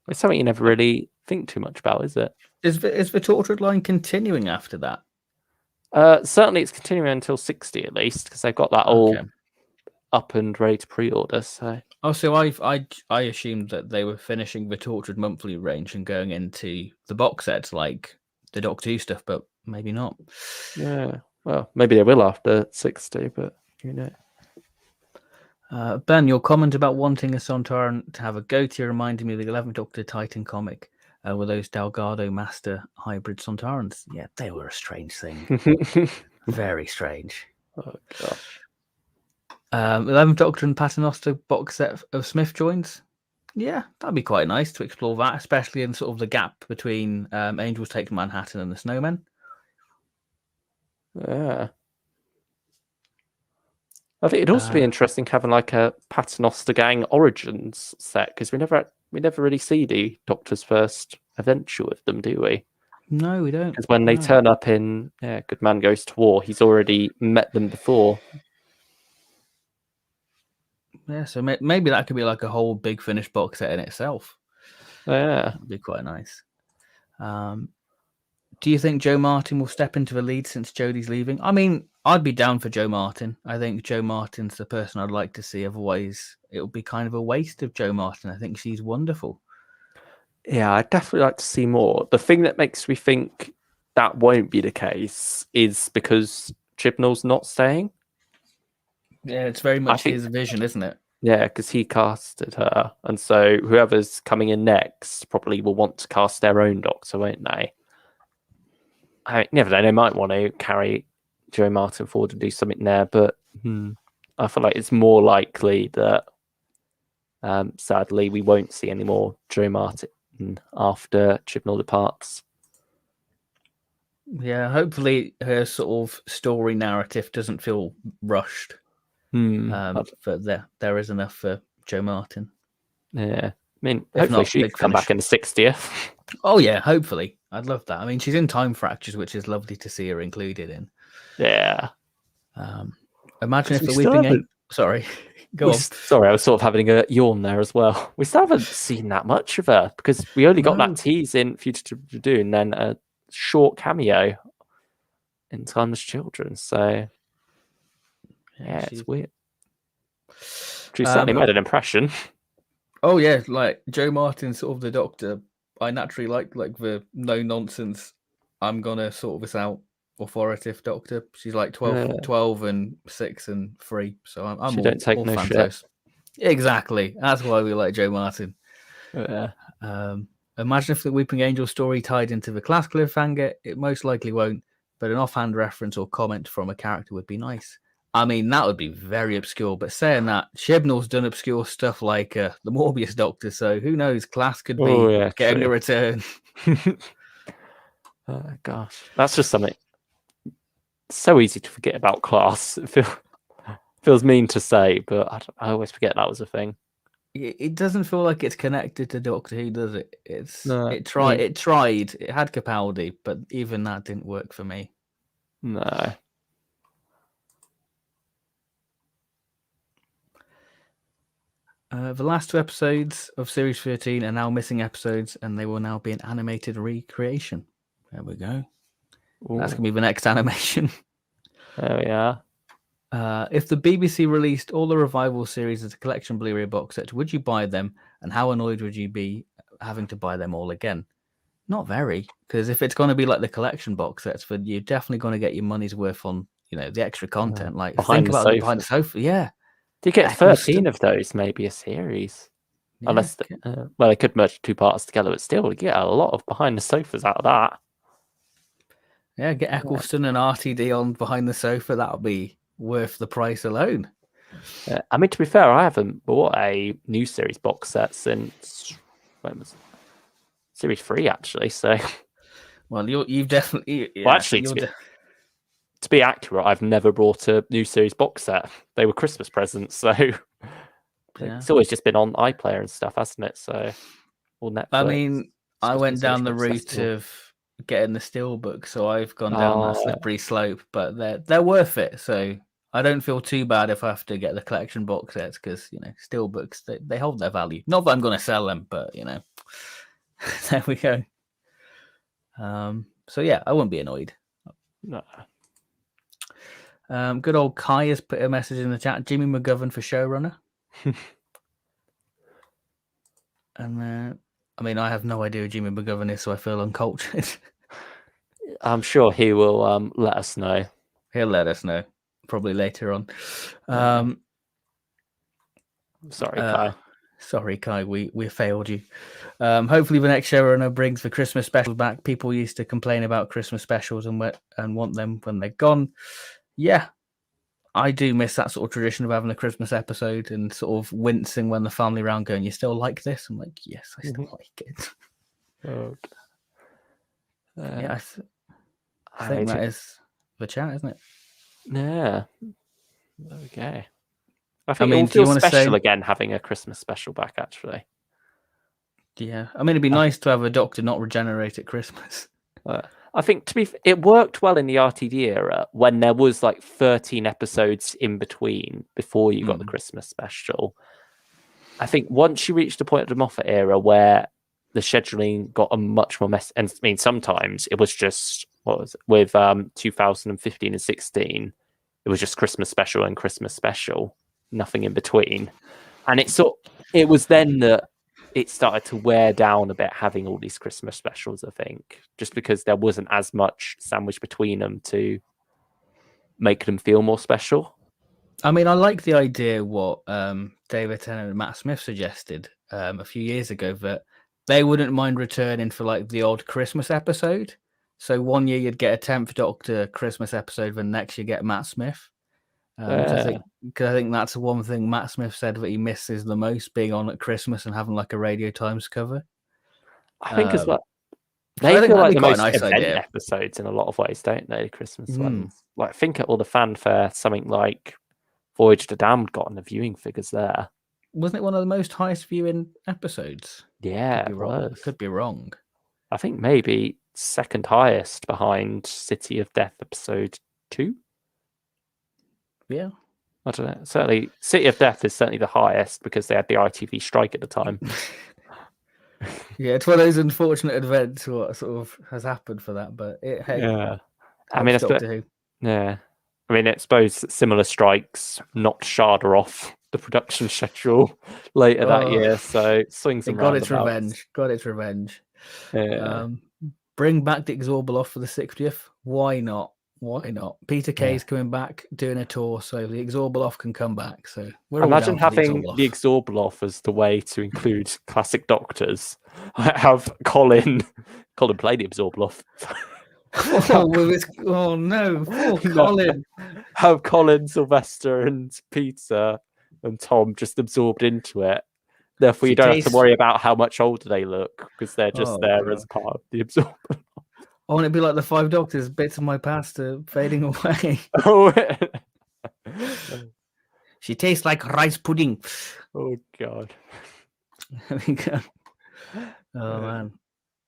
It's something you never really think too much about, is it? Is the Torchwood line continuing after that? Certainly, it's continuing until 60 at least, because they've got that all up and ready to pre-order. So, I assumed that they were finishing the Torchwood monthly range and going into the box sets like the Doctor Who stuff, but maybe not. Yeah, well, maybe they will after 60, but you know. Ben, your comment about wanting a Sontaran to have a goatee reminded me of the 11th Doctor Titan comic with those Delgado Master hybrid Sontarans. Yeah, they were a strange thing. Very strange. Oh, gosh. 11th Doctor and Paternoster box set of Smith joins. Yeah, that'd be quite nice to explore that, especially in sort of the gap between Angels Take Manhattan and the Snowmen. Yeah. I think it'd also be interesting having like a Paternoster Gang Origins set, because we never really see the Doctor's first adventure with them, do we? No, we don't. Because when they turn up in Good Man Goes to War, he's already met them before. Yeah, so maybe that could be like a whole Big Finish box set in itself. Yeah, that'd be quite nice. Do you think Joe Martin will step into the lead since Jodie's leaving? I mean, I'd be down for Joe Martin. I think Joe Martin's the person I'd like to see. Otherwise, it would be kind of a waste of Joe Martin. I think she's wonderful. Yeah, I'd definitely like to see more. The thing that makes me think that won't be the case is because Chibnall's not staying. Yeah, it's very much his vision, isn't it? Yeah, because he casted her. And so whoever's coming in next probably will want to cast their own Doctor, won't they? I never know. They might want to carry Joe Martin forward and do something there, but I feel like it's more likely that, sadly, we won't see any more Joe Martin after Chibnall departs. Yeah, hopefully her sort of story narrative doesn't feel rushed. But there is enough for Joe Martin. Yeah, I mean, hopefully she can come back in the 60th. Oh yeah, hopefully. I'd love that. I mean, she's in Time Fractures, which is lovely to see her included in. Yeah. Imagine if the Weeping Angel... Sorry, go on. Sorry, I was sort of having a yawn there as well. We still haven't seen that much of her because we only got that tease in Future to Do and then a short cameo in Timeless Children. So, yeah, it's weird. She certainly made an impression. Oh yeah, like Joe Martin, sort of the Doctor. I naturally like the no nonsense. I'm gonna sort this out authoritative Doctor. She's like 12 and 6 and 3. So I'm she don't take no shit. Exactly. That's why we like Joe Martin. Yeah. Imagine if the Weeping Angel story tied into the class cliffhanger. It most likely won't, but an offhand reference or comment from a character would be nice. I mean, that would be very obscure, but saying that, Chibnall's done obscure stuff like the Morbius Doctor, so who knows, Class could be getting a return. Oh, gosh. That's just something so easy to forget about Class. It feels mean to say, but I always forget that was a thing. It doesn't feel like it's connected to Doctor Who, does it? It tried. It had Capaldi, but even that didn't work for me. No. The last 2 episodes of Series 13 are now missing episodes, and they will now be an animated recreation. There we go. Ooh. That's going to be the next animation. There we are. If the BBC released all the revival series as a collection Blu-ray box set, would you buy them? And how annoyed would you be having to buy them all again? Not very, because if it's going to be like the collection box sets, then you're definitely going to get your money's worth on, the extra content. Like think about it behind the sofa. Yeah. Do you get 13 of those, maybe a series? Yeah, unless, they could merge 2 parts together, but still, you get a lot of behind the sofas out of that. Yeah, get Eccleston and RTD on behind the sofa. That'll be worth the price alone. I mean, to be fair, I haven't bought a new series box set since when was it? Series 3, actually. So Well, you've definitely. Yeah, Well, actually, to be accurate, I've never brought a new series box set. They were Christmas presents, so it's always just been on iPlayer and stuff, hasn't it? So, or Netflix. I mean, I went down the route of getting the steelbook, so I've gone down that slippery slope. But they're worth it, so I don't feel too bad if I have to get the collection box sets because steelbooks they hold their value. Not that I'm going to sell them, but there we go. So yeah, I wouldn't be annoyed. No. Good old Kai has put a message in the chat. Jimmy McGovern for showrunner. And I mean, I have no idea who Jimmy McGovern is, so I feel uncultured. I'm sure he will let us know. He'll let us know probably later on. Sorry, Kai. Sorry, Kai, we failed you. Hopefully the next showrunner brings the Christmas specials back. People used to complain about Christmas specials and want them when they're gone. Yeah, I do miss that sort of tradition of having a Christmas episode and sort of wincing when the family round going, you still like this? I'm like, yes, I still like it. Okay. Yeah, I think that is the chat, isn't it? Yeah. There we go. I think it feels special again having a Christmas special back, actually. Yeah. I mean, it'd be nice to have a Doctor not regenerate at Christmas. I think it worked well in the RTD era when there was like 13 episodes in between before you got the Christmas special. I think once you reached the point of the Moffat era where the scheduling got a much more mess, and I mean, sometimes it was just, with 2015 and 16, it was just Christmas special and Christmas special, nothing in between. And it was then that it started to wear down a bit having all these Christmas specials, I think, just because there wasn't as much sandwich between them to make them feel more special. I mean, I like the idea what David Tennant and Matt Smith suggested a few years ago, that they wouldn't mind returning for like the odd Christmas episode. So one year you'd get a 10th Doctor Christmas episode, then next you get Matt Smith. I think that's one thing Matt Smith said that he misses the most, being on at Christmas and having like a Radio Times cover. I think as well. They feel like the most event episodes in a lot of ways, don't they? The Christmas ones. Like, think at all the fanfare. Something like Voyage to Damned got on the viewing figures there. Wasn't it one of the most highest viewing episodes? Yeah, Could be wrong. I think maybe second highest behind City of Death episode 2. Yeah. I don't know. Certainly, City of Death is certainly the highest because they had the ITV strike at the time. Yeah, it's one of those unfortunate events what sort of has happened for that, but I mean, I suppose similar strikes knocked Sharda off the production schedule later that year, so swings and roundabouts. Got its revenge. Yeah. Bring back the Absorbaloff for the 60th. Why not? Peter Kay's coming back doing a tour, so the Absorbaloff can come back. So imagine having the Absorbaloff as the way to include classic Doctors. Have Colin play the Absorbaloff. Oh no, poor Colin. Have Colin, Sylvester, and Peter and Tom just absorbed into it. Therefore, you don't have to worry about how much older they look because they're just there as part of the Absorbaloff. I want it to be like the Five Doctors, bits of my past are fading away. She tastes like rice pudding. Oh, God. There we go. Oh, man.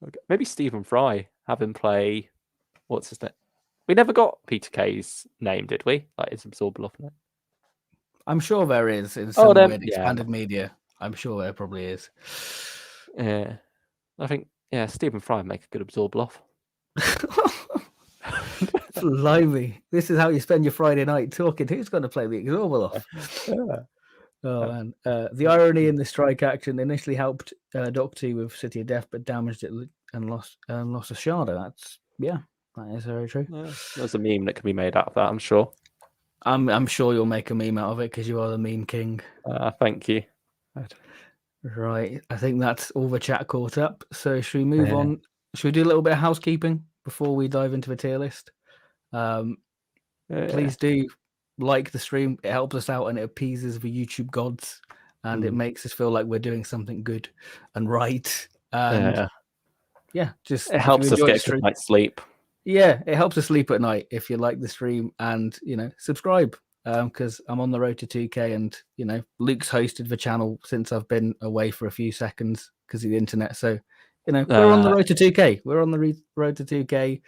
Okay. Maybe Stephen Fry, have him play, what's his name? We never got Peter Kay's name, did we? Like his Absorbaloff name. I'm sure there is in some weird expanded media. I'm sure there probably is. Yeah. I think, Stephen Fry would make a good Absorbaloff. Blimey. This is how you spend your Friday night talking. Who's going to play the Absorbaloff? Oh, man. The irony in the strike action initially helped Doctor Who with City of Death, but damaged it and lost a Sharda. That is very true. Yeah, there's a meme that can be made out of that, I'm sure. I'm sure you'll make a meme out of it because you are the meme king. Thank you. Right. I think that's all the chat caught up. So should we move on? Should we do a little bit of housekeeping before we dive into the tier list? Please do like the stream. It helps us out and it appeases the YouTube gods and it makes us feel like we're doing something good and right. And yeah, just It if you helps us enjoy the get a stream, good night's sleep. yeah, it helps us sleep at night if you like the stream, and subscribe, because I'm on the road to 2K, and Luke's hosted the channel since I've been away for a few seconds because of the internet. So we're on the road to 2K. We're on the road to 2K,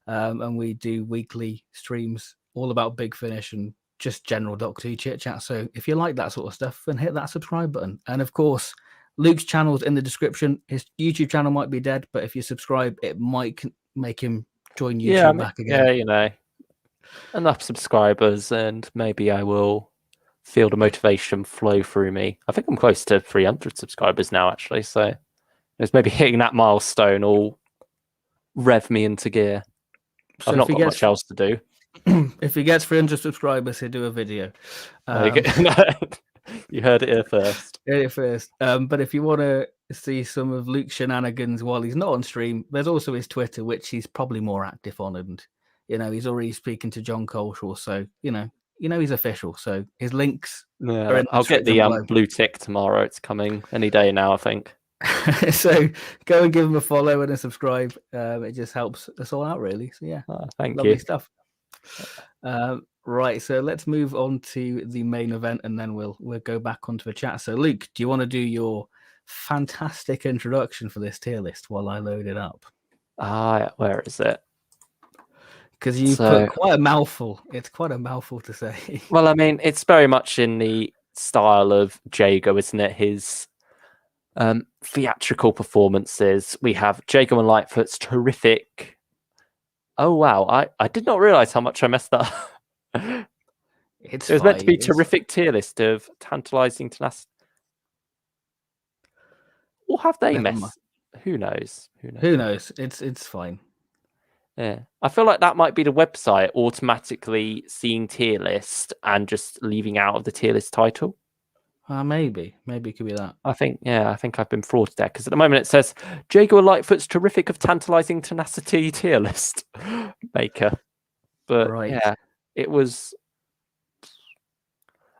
and we do weekly streams all about Big Finish and just general Doctor Who chit chat. So if you like that sort of stuff, then hit that subscribe button. And of course, Luke's channel's in the description. His YouTube channel might be dead, but if you subscribe, it might make him join YouTube back again. Yeah, enough subscribers, and maybe I will feel the motivation flow through me. I think I'm close to 300 subscribers now, actually. So it's maybe hitting that milestone will rev me into gear. So I've not got much else to do. If he gets 300 subscribers, he'll do a video. You heard it here first. But if you want to see some of Luke's shenanigans while he's not on stream, there's also his Twitter, which he's probably more active on, and he's already speaking to John Coleshaw, so he's official. So his links. Yeah, I'll get the blue tick tomorrow. It's coming any day now, I think. So go and give him a follow and a subscribe. It just helps us all out, really. So yeah, thank lovely you. Stuff. Right, so let's move on to the main event, and then we'll go back onto the chat. So Luke, do you want to do your fantastic introduction for this tier list while I load it up? Where is it? Because you put quite a mouthful. It's quite a mouthful to say. Well, I mean, it's very much in the style of Jago, isn't it? His theatrical performances. We have Jago and Lightfoot's terrific. Oh wow! I did not realize how much I messed up. It was meant to be terrific tier list of tantalizing tenacity. Or have they messed? Who knows? Who knows? It's fine. Yeah, I feel like that might be the website automatically seeing tier list and just leaving out of the tier list title. Maybe it could be that. I think I've been frauded there, because at the moment it says Jago Lightfoot's terrific of tantalizing tenacity tier list maker. But yeah, it was.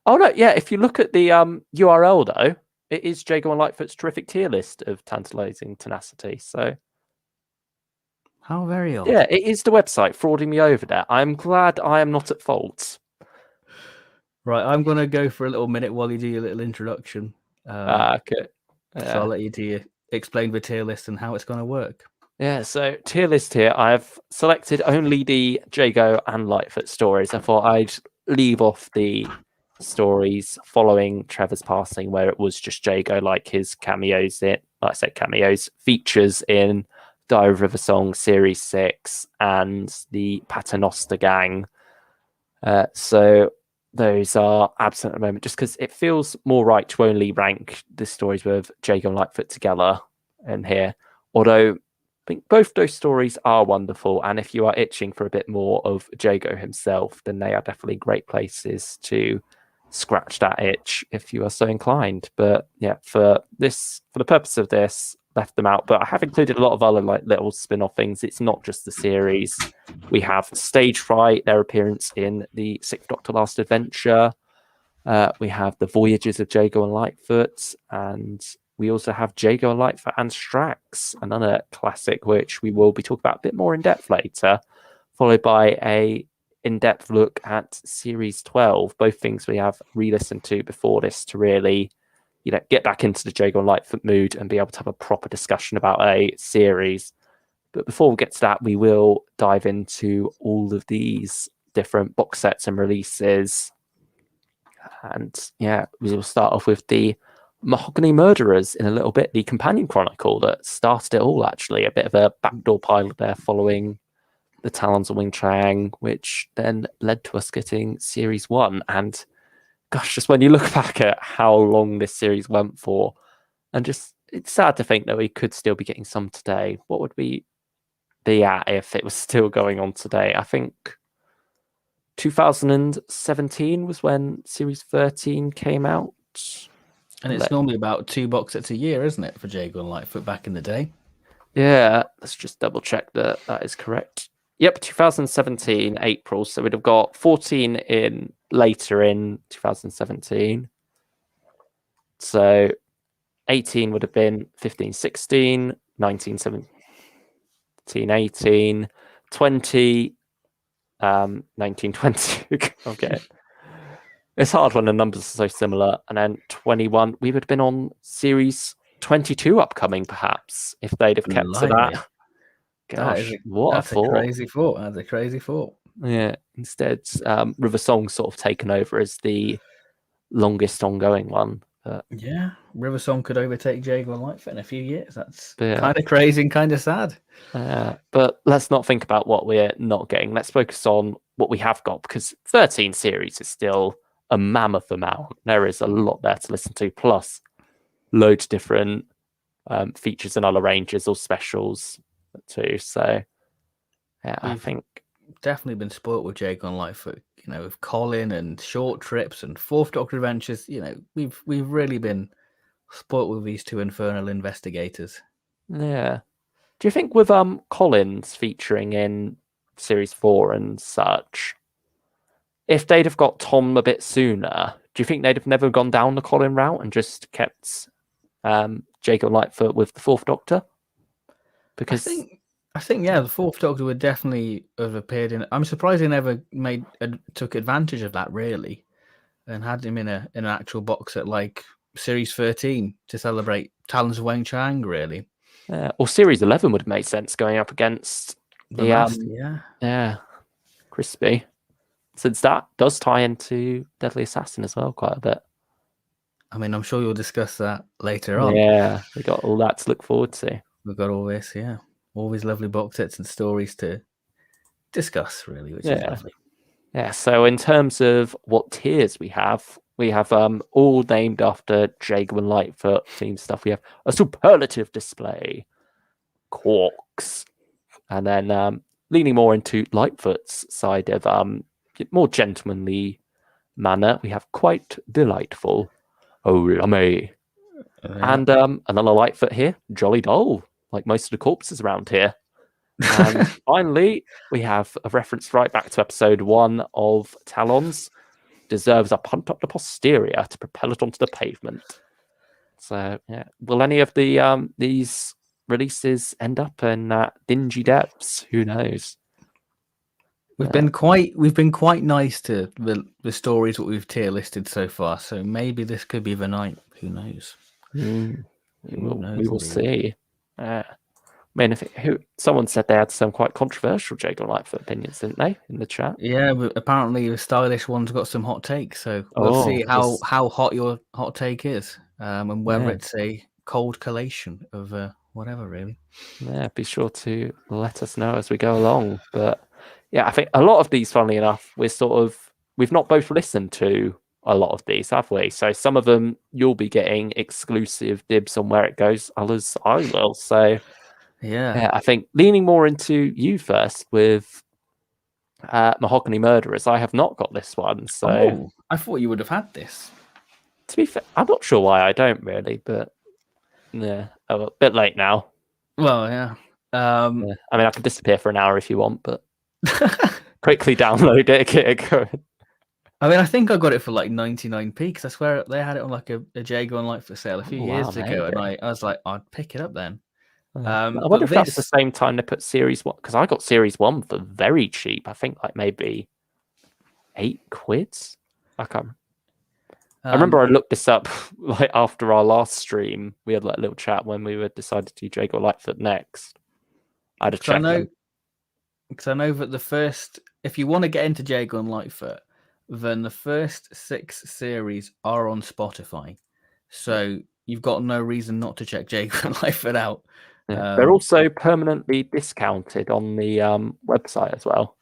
Oh no, yeah. If you look at the URL though, it is Jago and Lightfoot's terrific tier list of tantalizing tenacity. So how very odd. Yeah, it is the website frauding me over there. I'm glad I am not at fault. Right, I'm going to go for a little minute while you do your little introduction. Okay. So I'll let you explain the tier list and how it's going to work. Yeah, so tier list here, I've selected only the Jago and Lightfoot stories. I thought I'd leave off the stories following Trevor's passing, where it was just Jago, like his cameos features in Diary of River Song Series 6 and the Paternoster Gang. So those are absent at the moment, just because it feels more right to only rank the stories with Jago and Lightfoot together in here. Although I think both those stories are wonderful, and if you are itching for a bit more of Jago himself, then they are definitely great places to scratch that itch if you are so inclined. But yeah, for the purpose of this, left them out. But I have included a lot of other little spin-off things. It's not just the series. We have Stage Fright, their appearance in the Sixth Doctor Last Adventure. We have The Voyages of Jago and Lightfoot, and we also have Jago and Lightfoot and Strax, another classic which we will be talking about a bit more in depth later, followed by a in-depth look at Series 12, both things we have re-listened to before this to really get back into the Jago and Lightfoot mood and be able to have a proper discussion about a series. But before we get to that, we will dive into all of these different box sets and releases. And yeah, we will start off with the Mahogany Murderers in a little bit, the companion chronicle that started it all, actually. A bit of a backdoor pilot there following the Talons of Wing Chang, which then led to us getting Series 1. And gosh, just when you look back at how long this series went for, and just it's sad to think that we could still be getting some today. What would we be at if it was still going on today? I think 2017 was when Series 13 came out. And it's normally about 2 box sets a year, isn't it, for Jago and Lightfoot back in the day? Yeah, let's just double check that is correct. Yep, 2017, April. So we'd have got 14 later in 2017. So 18 would have been 15, 16, 19, 17. 1918, 20, 1920. Okay. It's hard when the numbers are so similar. And then 21, we would have been on series 22 upcoming, perhaps, if they'd have kept to Blimey. that. Gosh, what that's a thought. crazy thought. That's a crazy thought. Yeah. Instead, River Song's sort of taken over as the longest ongoing one. But yeah, River Song could overtake Jago Lightfoot in a few years. That's Yeah. kind of crazy and kind of sad. But let's not think about what we're not getting. Let's focus on what we have got, because 13 series is still a mammoth amount. There is a lot there to listen to, plus loads of different features and other ranges or specials too. So yeah, I think definitely been spoilt with Jago Lightfoot. You know, with Colin and short trips and Fourth Doctor adventures. You know, we've really been spoilt with these two infernal investigators. Yeah. Do you think with Collins featuring in series 4 and such, if they'd have got Tom a bit sooner, do you think they'd have never gone down the Colin route and just kept Jago Lightfoot with the Fourth Doctor? Because I think yeah, the Fourth Doctor would definitely have appeared in. I'm surprised they never took advantage of that really, and had him in an actual box set like series 13 to celebrate Talons of Weng Chiang really. Or series 11 would have made sense going up against the Master, yeah, Crispy, since that does tie into Deadly Assassin as well quite a bit. I mean, I'm sure you'll discuss that later on. Yeah, we got all that to look forward to. We've got all this, all these lovely box sets and stories to discuss, really, which is lovely. Yeah, so in terms of what tiers we have all named after Jago and Lightfoot themed stuff. We have a superlative display, Quarks, and then leaning more into Lightfoot's side of more gentlemanly manner, we have Quite Delightful, Oh Lummy, and another Lightfoot here, Jolly Dull, like most of the corpses around here. And finally, we have a reference right back to episode 1 of Talons. Deserves a punt up the posterior to propel it onto the pavement. So, yeah, will any of the these releases end up in dingy depths? Who knows? We've been quite nice to the stories that we've tier listed so far. So maybe this could be the night. Who knows? We will see. I mean, someone said they had some quite controversial Jago Lightfoot opinions, didn't they, in the chat? Yeah, but apparently the stylish one's got some hot takes, so we'll see how hot your hot take is, and whether it's a cold collation of whatever, really. Yeah, be sure to let us know as we go along. But yeah, I think a lot of these, funnily enough, we've not both listened to a lot of these, have we? So some of them you'll be getting exclusive dibs on where it goes, others I will. So yeah, I think leaning more into you first with Mahogany Murderers. I have not got this one, so I thought you would have had this. To be fair, I'm not sure why I don't really, but yeah, a bit late now. Well, yeah. I mean, I can disappear for an hour if you want, but quickly download it, get it going. I mean, I think I got it for like 99p because I swear they had it on like a Jago and Lightfoot sale a few years ago, and I was like, I'd pick it up then. I wonder if that was the same time they put series 1, because I got series 1 for very cheap. I think like maybe £8. I can't. I remember I looked this up like after our last stream. We had like a little chat when we were decided to do Jago Lightfoot next. I had to check. Because I know that the first, if you want to get into Jago and Lightfoot, then the first 6 series are on Spotify. So you've got no reason not to check Jago and Lightfoot out. Yeah. They're also permanently discounted on the website as well.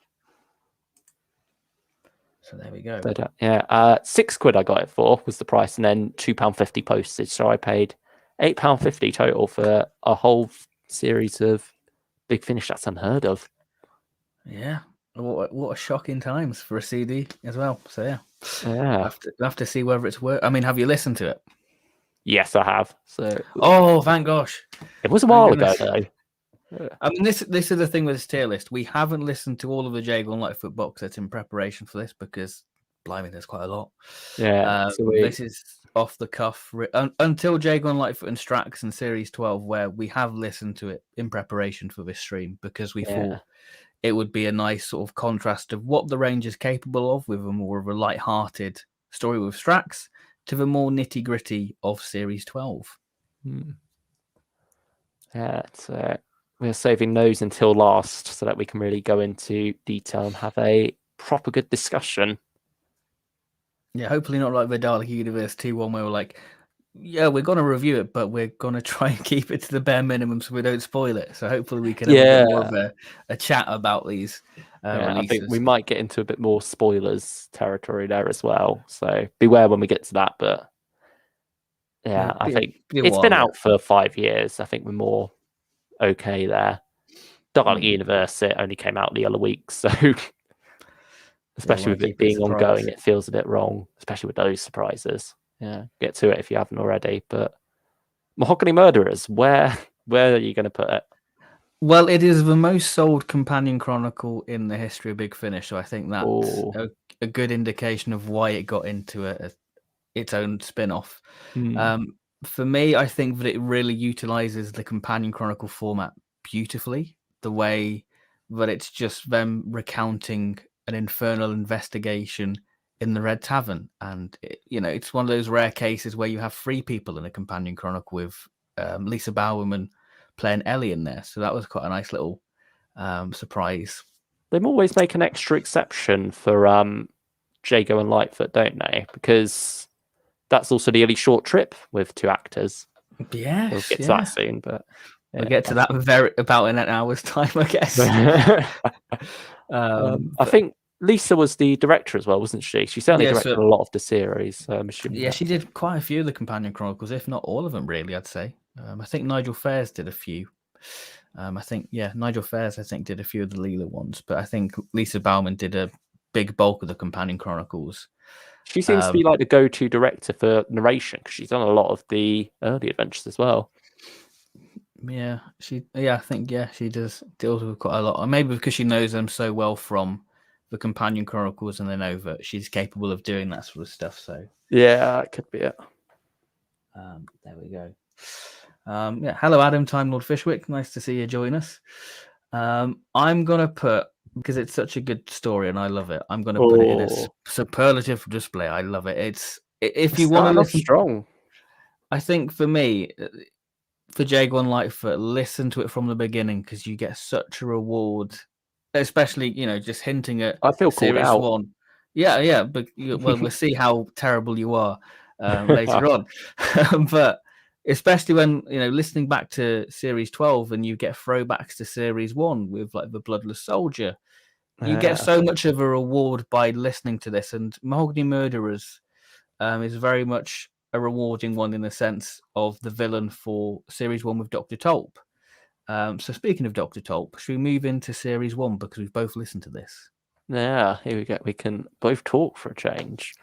So there we go. Yeah, £6 I got it for was the price, and then £2.50 postage. So I paid £8.50 total for a whole series of Big Finish. That's unheard of. Yeah, what a shocking times for a CD as well. So yeah, we'll have to see whether it's worth. I mean, have you listened to it? Yes, I have. So thank gosh, it was a while ago though. Yeah. I mean, this is the thing with this tier list. We haven't listened to all of the Jago and Lightfoot box sets in preparation for this because blimey, there's quite a lot. Yeah. This is off the cuff until Jago and Lightfoot and Strax in Series 12, where we have listened to it in preparation for this stream because we thought it would be a nice sort of contrast of what the range is capable of with a more of a light-hearted story with Strax to the more nitty-gritty of Series 12. Yeah, so we're saving those until last so that we can really go into detail and have a proper good discussion. Yeah, hopefully not like the Dalek Universe 2-1 where we're like, yeah, we're going to review it, but we're going to try and keep it to the bare minimum so we don't spoil it. So hopefully we can have a bit more of a chat about these releases. I think we might get into a bit more spoilers territory there as well. So beware when we get to that. But yeah, I think it's been out for 5 years. I think we're more okay there. Dalek Universe, it only came out the other week. So especially with it being ongoing, it feels a bit wrong, especially with those surprises. Yeah, get to it if you haven't already. But Mahogany Murderers, where are you going to put it? Well, it is the most sold companion chronicle in the history of Big Finish, so I think that's a good indication of why it got into its own spin-off. For me, I think that it really utilizes the companion chronicle format beautifully. The way that it's just them recounting an infernal investigation in the Red Tavern, and it's one of those rare cases where you have 3 people in a companion chronicle with Lisa Bowerman playing Ellie in there, so that was quite a nice little surprise. They always make an extra exception for Jago and Lightfoot, don't they? Because that's also the Ellie short trip with 2 actors. Yes, we'll get to that soon, but we'll get to that about in an hour's time, I guess. I think Lisa was the director as well, wasn't she? She certainly directed a lot of the series. She did quite a few of the companion chronicles, if not all of them, really, I'd say. I think Nigel Fairs did a few. Nigel Fairs, did a few of the Leela ones, but I think Lisa Bowerman did a big bulk of the companion chronicles. She seems to be like the go-to director for narration because she's done a lot of the early adventures as well. She does deals with quite a lot. Maybe because she knows them so well from the companion chronicles, and they know that she's capable of doing that sort of stuff. So yeah, it could be it. There we go. Hello, Adam, Time Lord Fishwick. Nice to see you join us. I'm gonna put, because it's such a good story and I love it, I'm gonna put it in a superlative display. I love it. If you want to listen strong, I think for me, for Jago and Lightfoot, listen to it from the beginning because you get such a reward, especially just hinting at I feel called Series out. 1. But we'll see how terrible you are later on. But especially when listening back to Series 12 and you get throwbacks to Series 1 with like the Bloodless Soldier, you get so much of a reward by listening to this. And Mahogany Murderers is very much a rewarding one in the sense of the villain for Series 1 with Dr. Tolp. So speaking of Dr. Tolp, should we move into Series 1 because we've both listened to this? Yeah, here we go. We can both talk for a change.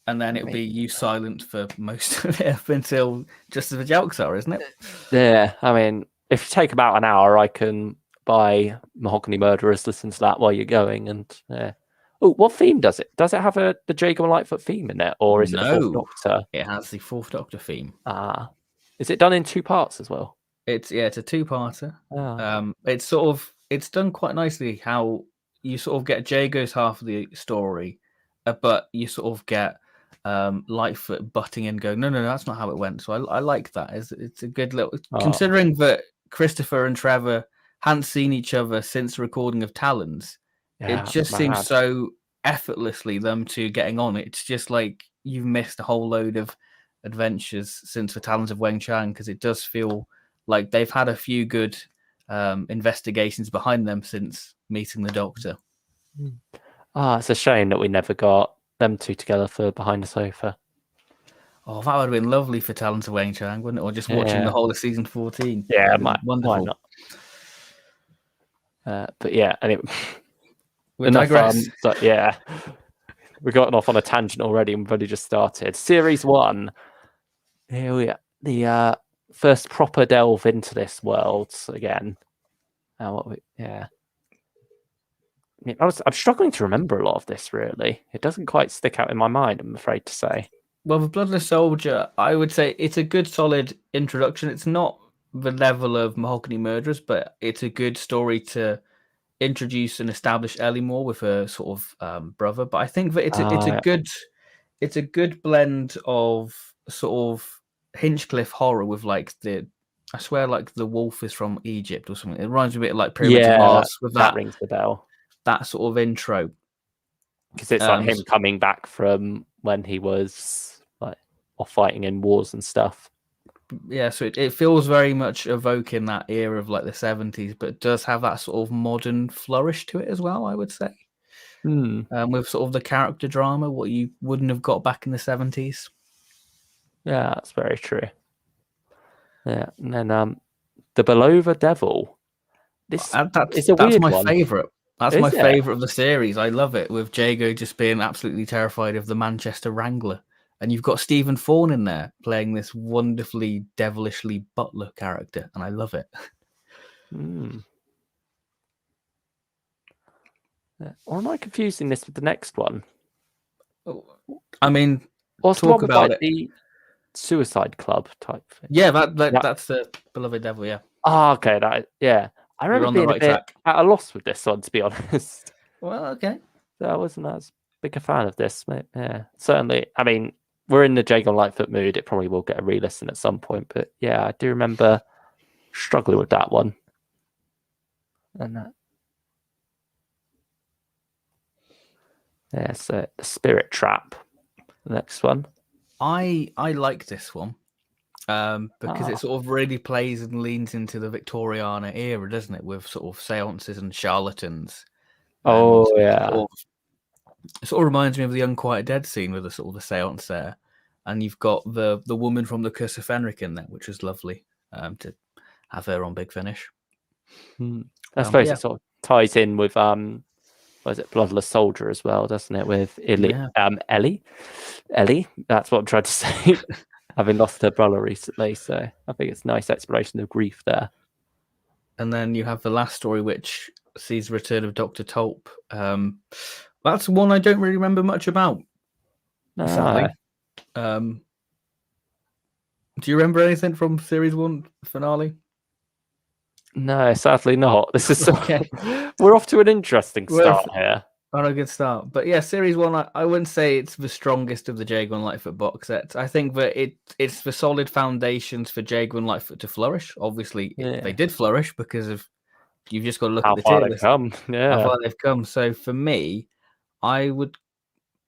And then it'll be you silent for most of it up until just as the jokes are, isn't it? Yeah, I mean, if you take about an hour, I can buy Mahogany Murderers, listen to that while you're going, and oh, what theme does it? Does it have the Jago and Lightfoot theme in it, or is it the Fourth Doctor? It has the Fourth Doctor theme. Is it done in 2 parts as well? It's a 2-parter. It's done quite nicely how you sort of get Jago's half of the story, but you sort of get Lightfoot butting in, going, no, that's not how it went. So I like that. It's a good little, considering that Christopher and Trevor hadn't seen each other since the recording of Talons. It just seems so effortlessly them two getting on. It's just like you've missed a whole load of adventures since the Talons of Weng Chang, because it does feel like they've had a few good investigations behind them since meeting the Doctor. It's a shame that we never got them two together for Behind the Sofa. Oh, that would have been lovely for Talons of Weng Chang, wouldn't it? Or just watching the whole of season 14. Yeah, wonderful. Why not? But yeah, anyway, we digress. We've gotten off on a tangent already, and we've only just started. Series 1. Here we are. The first proper delve into this world again. I'm struggling to remember a lot of this. Really, it doesn't quite stick out in my mind. I'm afraid to say. Well, the Bloodless Soldier, I would say it's a good, solid introduction. It's not the level of Mahogany Murderers, but it's a good story to introduce and establish Ellie more with her sort of brother. But I think that it's a good blend of sort of Hinchcliffe horror with like I swear like the wolf is from Egypt or something. It reminds me a bit like Pyramids of Mars with that rings the bell that sort of intro. because it's like him coming back from when he was like off fighting in wars and stuff. Yeah, so it feels very much evoking that era of like the 70s, but it does have that sort of modern flourish to it as well, I would say. With sort of the character drama, what you wouldn't have got back in the 70s. Yeah, that's very true. Yeah, and then the Below the Devil. This is a weird my one. favorite. That's Is my it? favorite of the series. I love it with Jago just being absolutely terrified of the Manchester Wrangler. And you've got Stephen Thorne in there playing this wonderfully devilishly butler character, and I love it. Yeah. Or am I confusing this with the next one? I mean, what's the one with like the Suicide Club type thing? Yeah, that's the Beloved Devil. Yeah. Oh, okay. I remember being a bit at a loss with this one, to be honest. Well, okay. I wasn't as big a fan of this. Yeah, certainly. I mean, we're in the Jago Lightfoot mood. It probably will get a re-listen at some point. But yeah, I do remember struggling with that one. And yeah, so the Spirit Trap, the next one. I like this one because it sort of really plays and leans into the Victoriana era, doesn't it? With sort of seances and charlatans. Oh, yeah. It sort of reminds me of the Unquiet Dead scene with the sort of the seance there. And you've got the woman from the Curse of Fenric in there, which is lovely to have her on Big Finish. I suppose it sort of ties in with was it Bloodless Soldier as well, doesn't it? With Ellie. That's what I'm trying to say. Having lost her brother recently, so I think it's a nice exploration of grief there. And then you have the last story, which sees the return of Dr. Tulp. That's one I don't really remember much about. Sadly. Do you remember anything from Series 1 finale? No, sadly not. This is okay. We're off to an interesting start here. On a good start. But yeah, Series 1, I wouldn't say it's the strongest of the Jago and Lightfoot box sets. I think that it's the solid foundations for Jago and Lightfoot to flourish. Obviously, they did flourish because of you've just got to look at the tier list. How far they've come. So for me, I would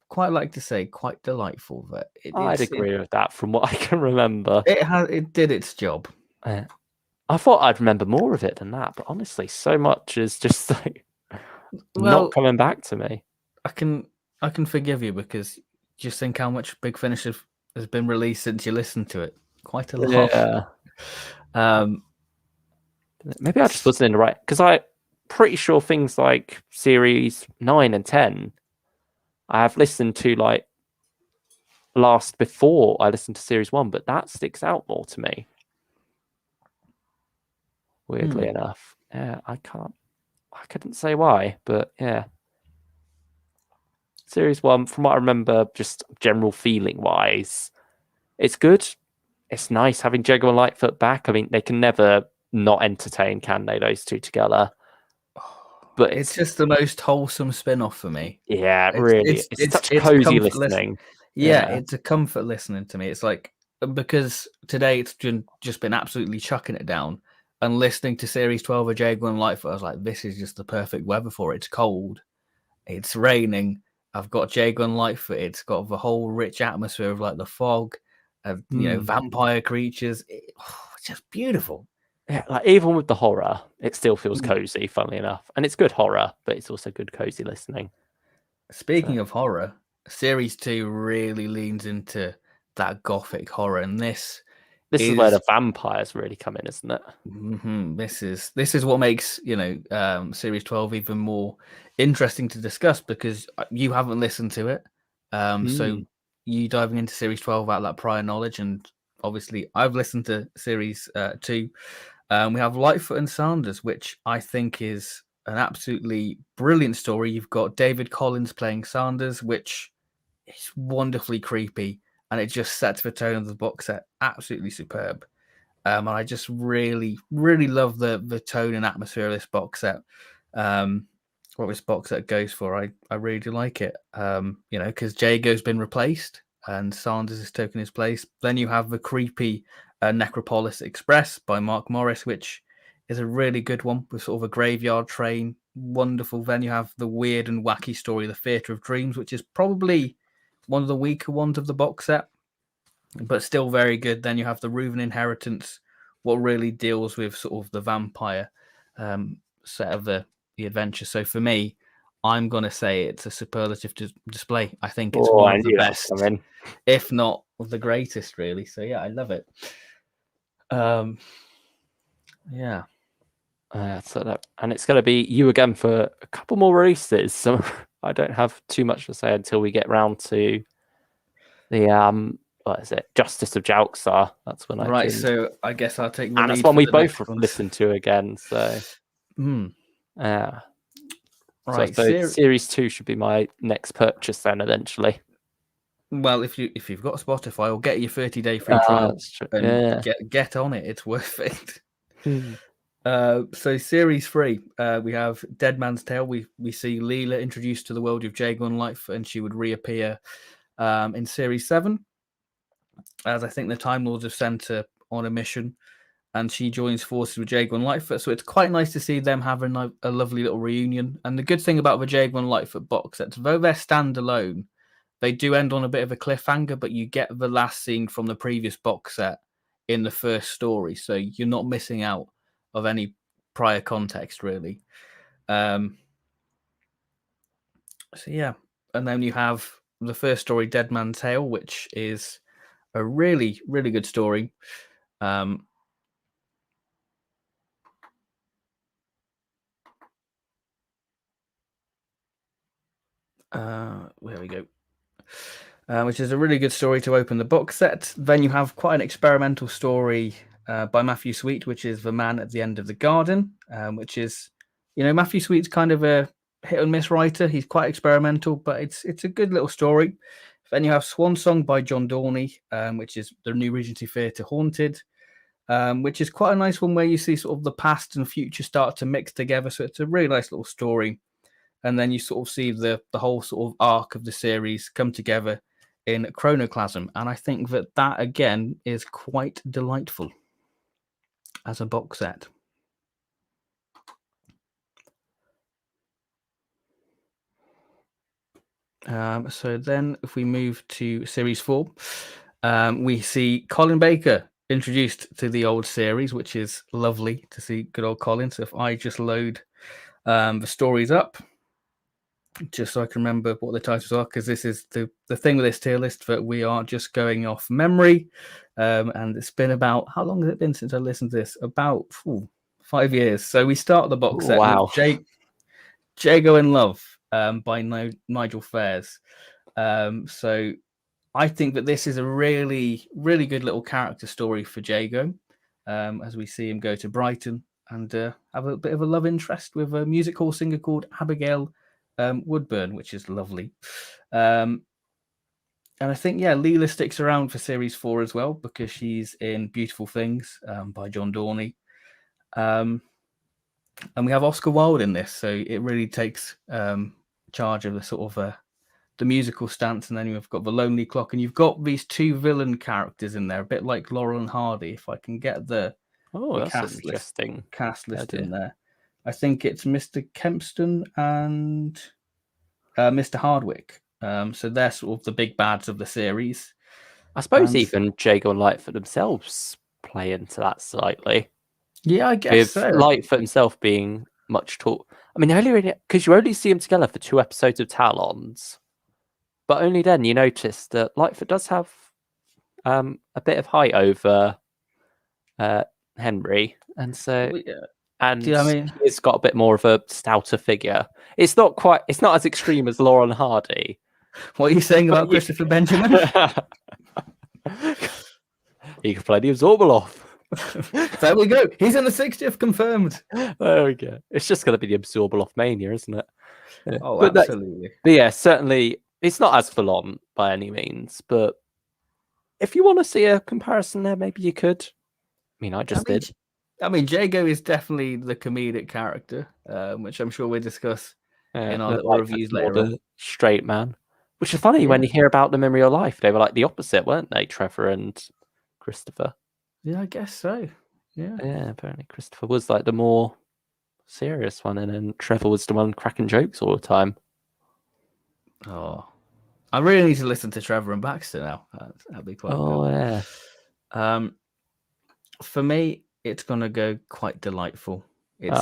quite like to say quite delightful. That I'd agree with that from what I can remember. It did its job. I thought I'd remember more of it than that, but honestly, so much is just like not coming back to me. I can forgive you because just think how much Big Finish has been released since you listened to it. Quite a lot. Yeah. Maybe I just wasn't in the right because I'm pretty sure things like Series 9 and 10 I have listened to like last before I listened to Series 1, but that sticks out more to me. Weirdly enough. Yeah, I couldn't say why, but yeah. Series 1, from what I remember, just general feeling wise, it's good. It's nice having Jago and Lightfoot back. I mean, they can never not entertain, can they, those two together? But it's just the most wholesome spin-off for me. Yeah, really. It's such cozy listening. Yeah, it's a comfort listening to me. It's like, because today it's just been absolutely chucking it down. And listening to Series 12 of Jago and Lightfoot, I was like, this is just the perfect weather for it. It's cold. It's raining. I've got Jago and Lightfoot. It's got the whole rich atmosphere of like the fog, vampire creatures. It's just beautiful. Yeah, like even with the horror, it still feels cozy, funnily enough. And it's good horror, but it's also good cozy listening. Speaking of horror, Series 2 really leans into that gothic horror, and this is where the vampires really come in, isn't it? Mm-hmm. This is what makes Series 12 even more interesting to discuss because you haven't listened to it. So you diving into Series 12 without that prior knowledge, and obviously I've listened to Series 2. We have Lightfoot and Sanders, which I think is an absolutely brilliant story. You've got David Collins playing Sanders, which is wonderfully creepy, and it just sets the tone of the box set. Absolutely superb. And I just really, really love the tone and atmosphere of this box set. What this box set goes for, I really do like it. Because Jago's been replaced and Sanders is taking his place. Then you have the creepy Necropolis Express by Mark Morris, which is a really good one with sort of a graveyard train. Wonderful. Then you have the weird and wacky story, The Theatre of Dreams, which is probably one of the weaker ones of the box set, but still very good. Then you have the Reuven Inheritance, what really deals with sort of the vampire set of the adventure. So for me, I'm going to say it's a superlative display. I think it's one of the best, if not the greatest, really. So yeah, I love it. Yeah. And it's going to be you again for a couple more releases. So I don't have too much to say until we get round to the what is it? Justice of Jauxar. That's when I can... So I guess I'll take. And that's one we both listened to again. So right. So Series 2 should be my next purchase then eventually. Well, if you've got Spotify, I'll get you 30-day free trial and get on it. It's worth it. So Series 3, we have Dead Man's Tale. We see Leela introduced to the world of Jago and Lightfoot, and she would reappear in Series 7, as I think the Time Lords have sent her on a mission, and she joins forces with Jago and Lightfoot. So it's quite nice to see them having a lovely little reunion. And the good thing about the Jago and Lightfoot box sets, though they're standalone, they do end on a bit of a cliffhanger, but you get the last scene from the previous box set in the first story, so you're not missing out of any prior context, really. So yeah, and then you have the first story, Dead Man's Tale, which is a really, really good story. There we go. Which is a really good story to open the box set. Then you have quite an experimental story by Matthew Sweet, which is The Man at the End of the Garden, which is, Matthew Sweet's kind of a hit and miss writer. He's quite experimental, but it's a good little story. Then you have Swan Song by John Dorney, which is the New Regency Theatre Haunted, which is quite a nice one where you see sort of the past and future start to mix together. So it's a really nice little story. And then you sort of see the whole sort of arc of the series come together in Chronoclasm. And I think that again is quite delightful as a box set. So then if we move to Series 4, we see Colin Baker introduced to the old series, which is lovely to see good old Colin. So if I just load the stories up, just so I can remember what the titles are, because this is the thing with this tier list that we are just going off memory. And it's been about, how long has it been since I listened to this? About 5 years. So we start the box set with Jago in Love by Nigel Fairs. So I think that this is a really, really good little character story for Jago, as we see him go to Brighton and have a bit of a love interest with a music hall singer called Abigail Woodburn, which is lovely. And I think, Leela sticks around for Series 4 as well, because she's in Beautiful Things by John Dorney. And we have Oscar Wilde in this, so it really takes charge of the sort of the musical stance. And then you've got The Lonely Clock, and you've got these two villain characters in there, a bit like Laurel and Hardy. If I can get the cast list in there. I think it's Mr. Kempston and Mr. Hardwick. So they're sort of the big bads of the series. I suppose even Jago and Lightfoot themselves play into that slightly. Yeah, I guess so. Lightfoot himself being much tall. I mean, because you only see him together for 2 episodes of Talons, but only then you notice that Lightfoot does have a bit of height over Henry, and so. And he's got a bit more of a stouter figure. It's not as extreme as Laurel and Hardy. What are you saying about Christopher Benjamin? He could play the Absorbaloff. There we go. He's in the 60th, confirmed. There we go. It's just going to be the Absorbaloff mania, isn't it? Yeah. Oh, But absolutely. but yeah, certainly it's not as full on by any means. But if you want to see a comparison there, maybe you could. I mean, I just did. I mean, Jago is definitely the comedic character, which I'm sure we'll discuss in our little reviews later on. Straight man. Which is funny when you hear about them in real life. They were like the opposite, weren't they? Trevor and Christopher. Yeah, I guess so. Yeah. Yeah, apparently Christopher was like the more serious one, and then Trevor was the one cracking jokes all the time. Oh, I really need to listen to Trevor and Baxter now. That'd be quite good. Yeah. For me, it's gonna go quite delightful. It's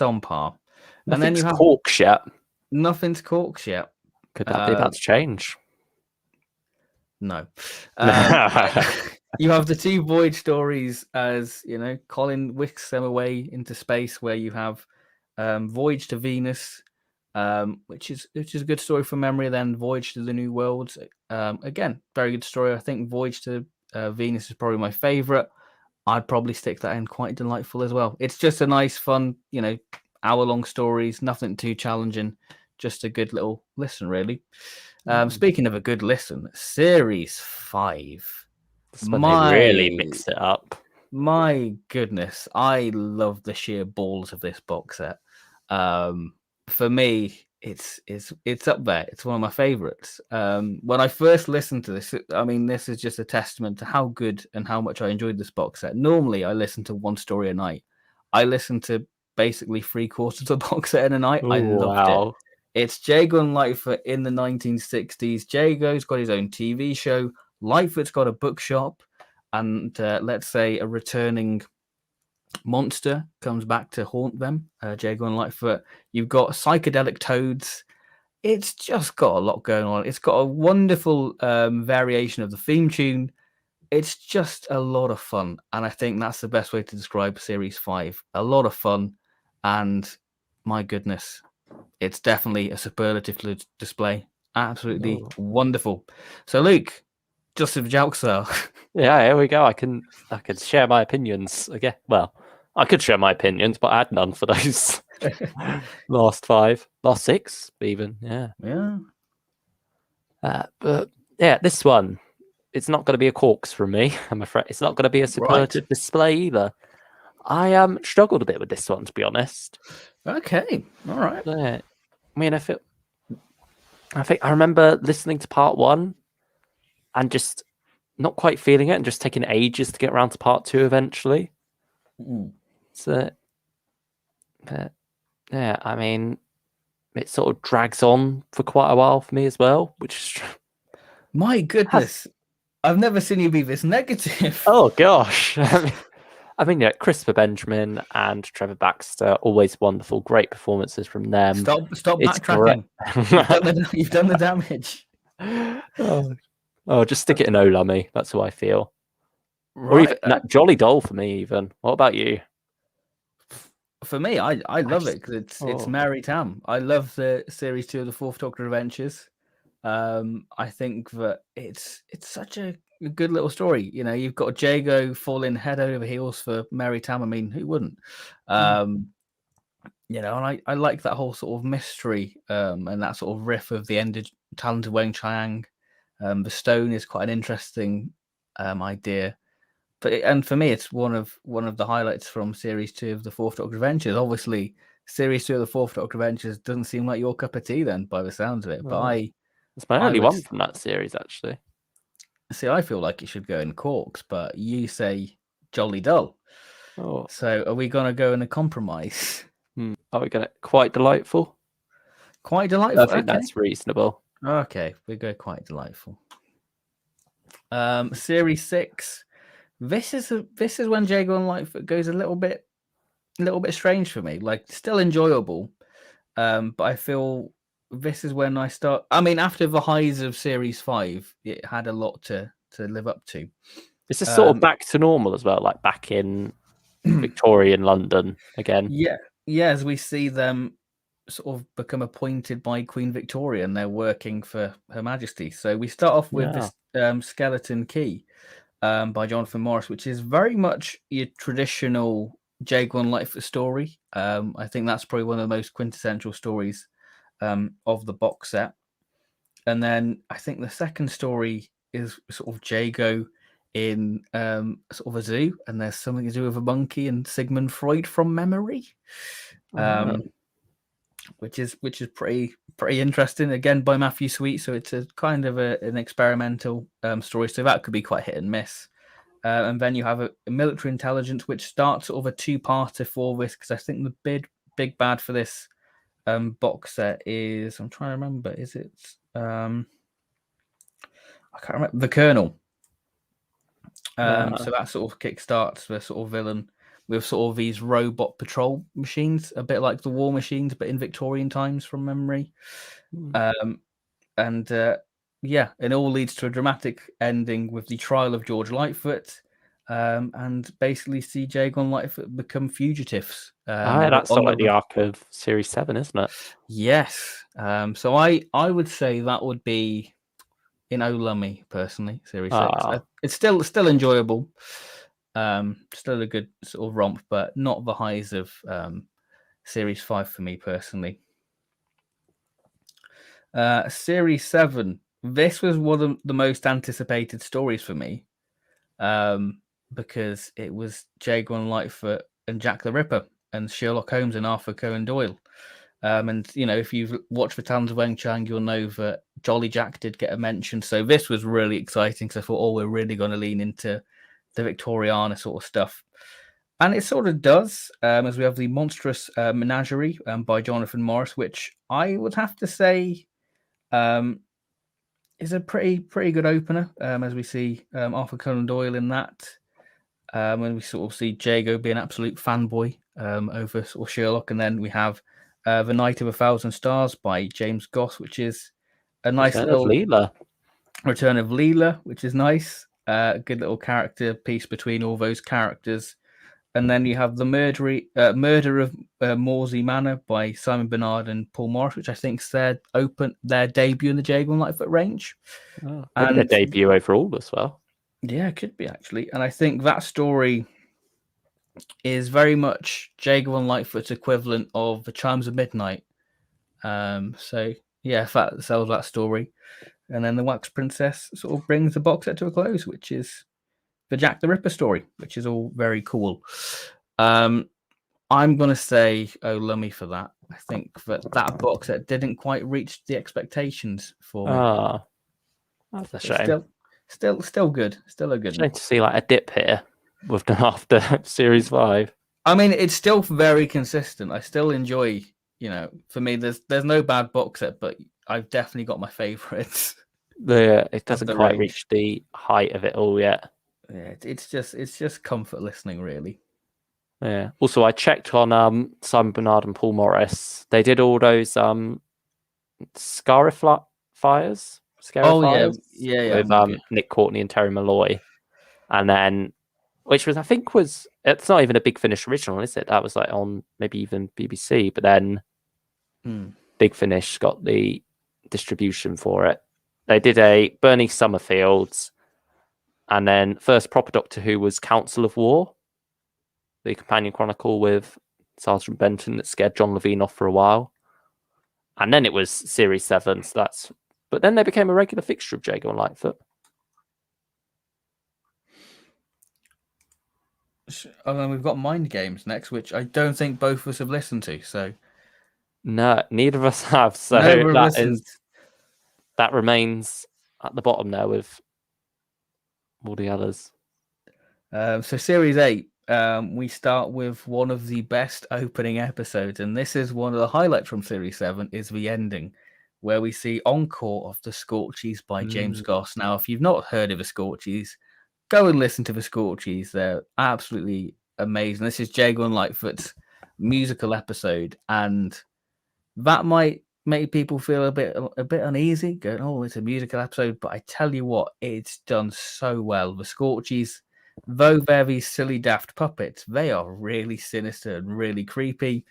on par. Nothing's and then you have Corks yet. Nothing's Corks yet. Could that be about to change? No. You have the two Voyage stories, as you know, Colin whisks them away into space, where you have Voyage to Venus, which is a good story from memory. Then Voyage to the New Worlds, again, very good story. I think Voyage to Venus is probably my favorite. I'd probably stick that in. Quite delightful as well. It's just a nice, fun, hour-long stories. Nothing too challenging. Just a good little listen, really. Speaking of a good listen, Series 5. They really mixed it up. My goodness, I love the sheer balls of this box set. For me, it's up there. It's one of my favorites. When I first listened to this, I mean, this is just a testament to how good and how much I enjoyed this box set. Normally, I listen to one story a night. I listen to basically 3/4 of the box set in a night. I loved it. It's Jago and Lightfoot in the 1960s. Jago's got his own TV show. Lightfoot's got a bookshop. And let's say a returning monster comes back to haunt them. Jago and Lightfoot. You've got psychedelic toads. It's just got a lot going on. It's got a wonderful variation of the theme tune. It's just a lot of fun. And I think that's the best way to describe Series 5. A lot of fun. And my goodness, it's definitely a superlative display. Absolutely wonderful. So, Luke, Joseph Jouxer. Yeah, here we go. I can share my opinions again. Well, I could share my opinions, but I had none for those last 6, even. Yeah. But yeah, this one, it's not going to be a corks from me. I'm afraid it's not going to be a superlative display either. I struggled a bit with this one, to be honest. Okay, all right. Yeah. I mean, I think I remember listening to part 1 and just not quite feeling it, and just taking ages to get around to part 2 eventually. So, yeah, I mean, it sort of drags on for quite a while for me as well, which is my goodness. I've never seen you be this negative. Oh gosh. I mean, yeah, Christopher Benjamin and Trevor Baxter, always wonderful, great performances from them. Stop backtracking. You've done the damage. Oh, just stick it in Olummy. That's how I feel. Right. Or even Jolly Doll for me. Even. What about you? For me, I love it because it's Mary Tam. I love the Series 2 of the Fourth Doctor Adventures. I think that it's such a good little story. You've got Jago falling head over heels for Mary Tam. I mean, who wouldn't? And I like that whole sort of mystery and that sort of riff of the ended talented Wang Chiang. The stone is quite an interesting idea, and for me, it's one of the highlights from Series 2 of the Fourth Doctor Adventures. Obviously, Series 2 of the Fourth Doctor Adventures doesn't seem like your cup of tea, then, by the sounds of it. But it's my only one from that series, actually. See, I feel like it should go in corks, but you say Jolly Dull. So, are we gonna go in a compromise? Are we gonna quite delightful? Quite delightful. I think that's reasonable. Okay, we go quite delightful. Series 6. This is when Jago and Lightfoot goes a little bit strange for me. Like, still enjoyable, but I feel this is when I start. I mean, after the highs of Series 5, it had a lot to live up to. Is this sort of back to normal as well, like back in Victorian London again? Yeah, as we see them sort of become appointed by Queen Victoria, and they're working for Her Majesty. So we start off with this skeleton key. by Jonathan Morris, which is very much your traditional Jago Lightfoot story. I think that's probably one of the most quintessential stories of the box set. And then I think the second story is sort of Jago in sort of a zoo, and there's something to do with a monkey and Sigmund Freud from memory, which is pretty interesting. Again, by Matthew Sweet, so it's a kind of an experimental story. So that could be quite hit and miss. And then you have a military intelligence, which starts sort of a two-parter for this, because I think the big bad for this box set is, I'm trying to remember, is it I can't remember, the Colonel. So that sort of kickstarts the sort of villain with sort of these robot patrol machines, a bit like the war machines, but in Victorian times from memory. And it all leads to a dramatic ending with the trial of George Lightfoot, and basically see Jago Lightfoot become fugitives. That's sort of like the arc of Series 7, isn't it? Yes. So I would say that would be in Olummy, personally, Series 6. It's still enjoyable. Still a good sort of romp, but not the highs of Series 5 for me, personally. Series 7. This was one of the most anticipated stories for me, because it was Jago Lightfoot and Jack the Ripper and Sherlock Holmes and Arthur Conan Doyle. And, if you've watched The Talons of Weng Chiang, you'll know that Jolly Jack did get a mention. So this was really exciting, because I thought, we're really going to lean into the Victoriana sort of stuff. And it sort of does, as we have the Monstrous Menagerie by Jonathan Morris, which I would have to say is a pretty good opener, as we see Arthur Conan Doyle in that. When we sort of see Jago be an absolute fanboy over sort of Sherlock. And then we have The Night of 1,000 Stars by James Goss, which is a nice little return of Leela, which is nice. Good little character piece between all those characters. And then you have The Murder of Morsey Manor by Simon Bernard and Paul Morris, which I think is their debut in the Jago Lightfoot range. And their debut overall as well. Yeah, it could be, actually. And I think that story is very much Jago Lightfoot's equivalent of The Chimes of Midnight. So, yeah, that sells that story. And then The Wax Princess sort of brings the box set to a close, which is the Jack the Ripper story, which is all very cool. I'm going to say Lummy for that. I think that box set didn't quite reach the expectations for me. That's a shame. Still good. Still a good shame to see like a dip here with them after Series 5. I mean, it's still very consistent. I still enjoy, for me, there's no bad box set, but I've definitely got my favorites. It doesn't quite reach the height of it all yet. Yeah, it's just comfort listening, really. Yeah. Also, I checked on Simon Bernard and Paul Morris. They did all those Scarifiers. Yeah. With Nick Courtney and Terry Malloy, and then which was, I think, it's not even a Big Finish original, is it? That was like on maybe even BBC, but then Big Finish got the distribution for it. They did a Bernie Summerfield's, and then first proper Doctor Who was Council of War, the companion chronicle with Sergeant Benton that scared John Levine off for a while, and then it was Series 7. So that's. But then they became a regular fixture of Jago and Lightfoot. And then we've got Mind Games next, which I don't think both of us have listened to. So no, neither of us have. So that remains at the bottom there with all the others. So Series 8, we start with one of the best opening episodes, and this is one of the highlights from Series 7 is the ending, where we see Encore of the Scorchies by James Goss. Now, if you've not heard of the Scorchies, go and listen to the Scorchies. They're absolutely amazing. This is Jago and Lightfoot's musical episode, and that might make people feel a bit uneasy, going, it's a musical episode, but I tell you what, it's done so well. The Scorchies, though they're these silly daft puppets, they are really sinister and really creepy.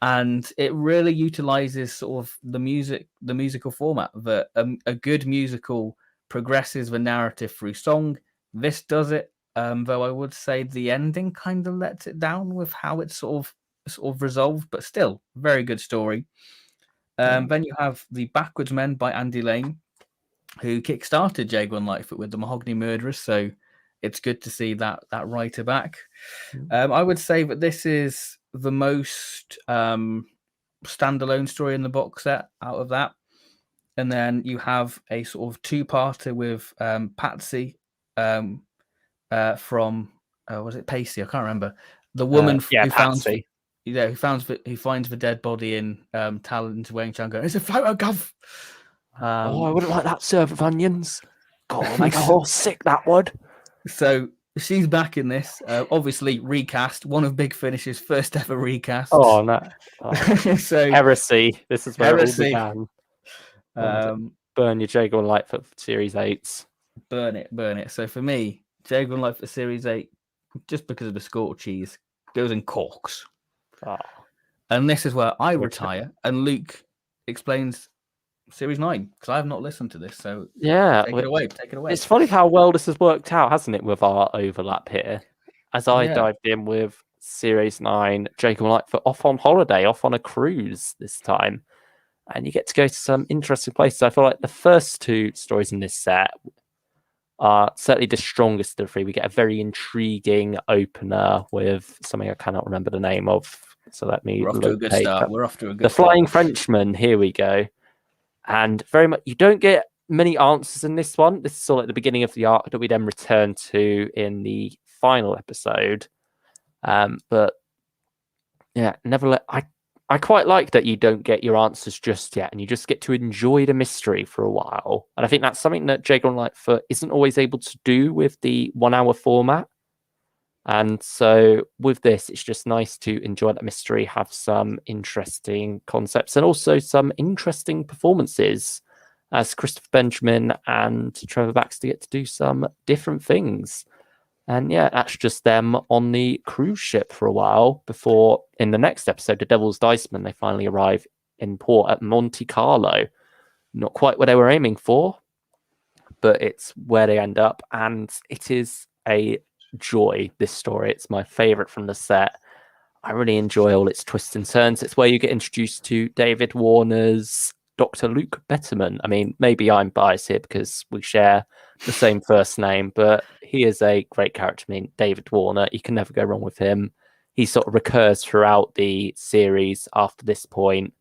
And it really utilizes sort of the musical format that a good musical progresses the narrative through song, this does it. Though I would say the ending kind of lets it down with how it's sort of resolved, but still, very good story. Then you have The Backwards Men by Andy Lane, who kickstarted Jago Lightfoot with the Mahogany Murderers. So it's good to see that writer back. I would say that this is the most standalone story in the box set out of that. And then you have a sort of two-parter with Patsy from was it Pacey? I can't remember. The woman who Patsy. who finds the dead body in Talon's Wang Chan going, "It's a photo, Gov." I wouldn't like that serve of onions. God, make a horse sick, that would. So she's back in this. Obviously recast, one of Big Finish's first ever recasts. Oh no! So heresy. This is where it all began. Burn your Jago Lightfoot Series 8s. Burn it. So for me, Jago Lightfoot Series 8, just because of the score cheese, goes in corks. Oh. And this is where I retire, and Luke explains Series 9, because I have not listened to this. So yeah, take it away. It's funny how well this has worked out, hasn't it, with our overlap here? As I dived in with Series 9, Jago Lightfoot off on holiday, off on a cruise this time. And you get to go to some interesting places. I feel like the first two stories in this set are certainly the strongest of the three. We get a very intriguing opener with something I cannot remember the name of. So let me We're off to a good start. The Flying Frenchman, here we go. And very much, you don't get many answers in this one. This is sort of at the beginning of the arc that we then return to in the final episode. But yeah, I quite like that you don't get your answers just yet, and you just get to enjoy the mystery for a while. And I think that's something that Jago Lightfoot isn't always able to do with the 1 hour format. And so with this, it's just nice to enjoy that mystery, have some interesting concepts, and also some interesting performances as Christopher Benjamin and Trevor Baxter get to do some different things. And yeah, that's just them on the cruise ship for a while before, in the next episode, the Devil's Diceman, they finally arrive in port at Monte Carlo. Not quite what they were aiming for, but it's where they end up. And it is a joy, this story. It's my favorite from the set. I really enjoy all its twists and turns. It's where you get introduced to David Warner's Dr. Luke Betterman. I mean, maybe I'm biased here because we share the same first name, but he is a great character. I mean, David Warner, you can never go wrong with him. He sort of recurs throughout the series after this point.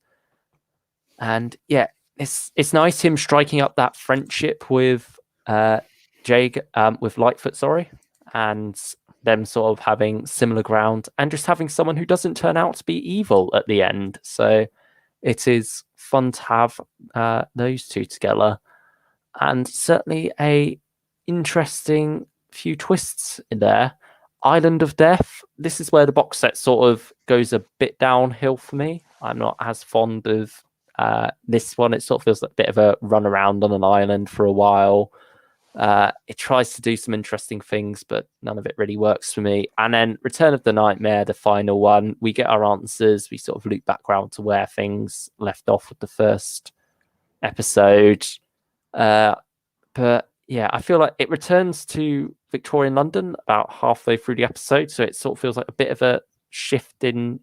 And yeah, it's nice him striking up that friendship with with Lightfoot, and them sort of having similar ground and just having someone who doesn't turn out to be evil at the end. So it is fun to have those two together, and certainly a interesting few twists in there. Island of Death. This is where the box set sort of goes a bit downhill for me. I'm not as fond of this one. It sort of feels like a bit of a run around on an island for a while. It tries to do some interesting things, but none of it really works for me. And then Return of the Nightmare, the final one, we get our answers. We sort of loop back around to where things left off with the first episode. But yeah, I feel like it returns to Victorian London about halfway through the episode. So it sort of feels like a bit of a shift in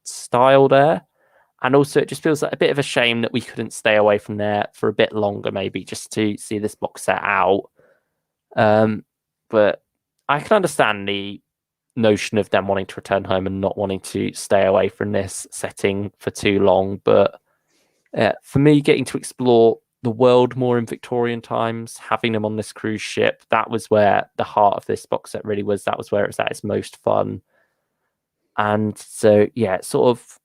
style there. And also, it just feels like a bit of a shame that we couldn't stay away from there for a bit longer, maybe, just to see this box set out. But I can understand the notion of them wanting to return home and not wanting to stay away from this setting for too long. But for me, getting to explore the world more in Victorian times, having them on this cruise ship, that was where the heart of this box set really was. That was where it was at its most fun. And so, yeah, it sort of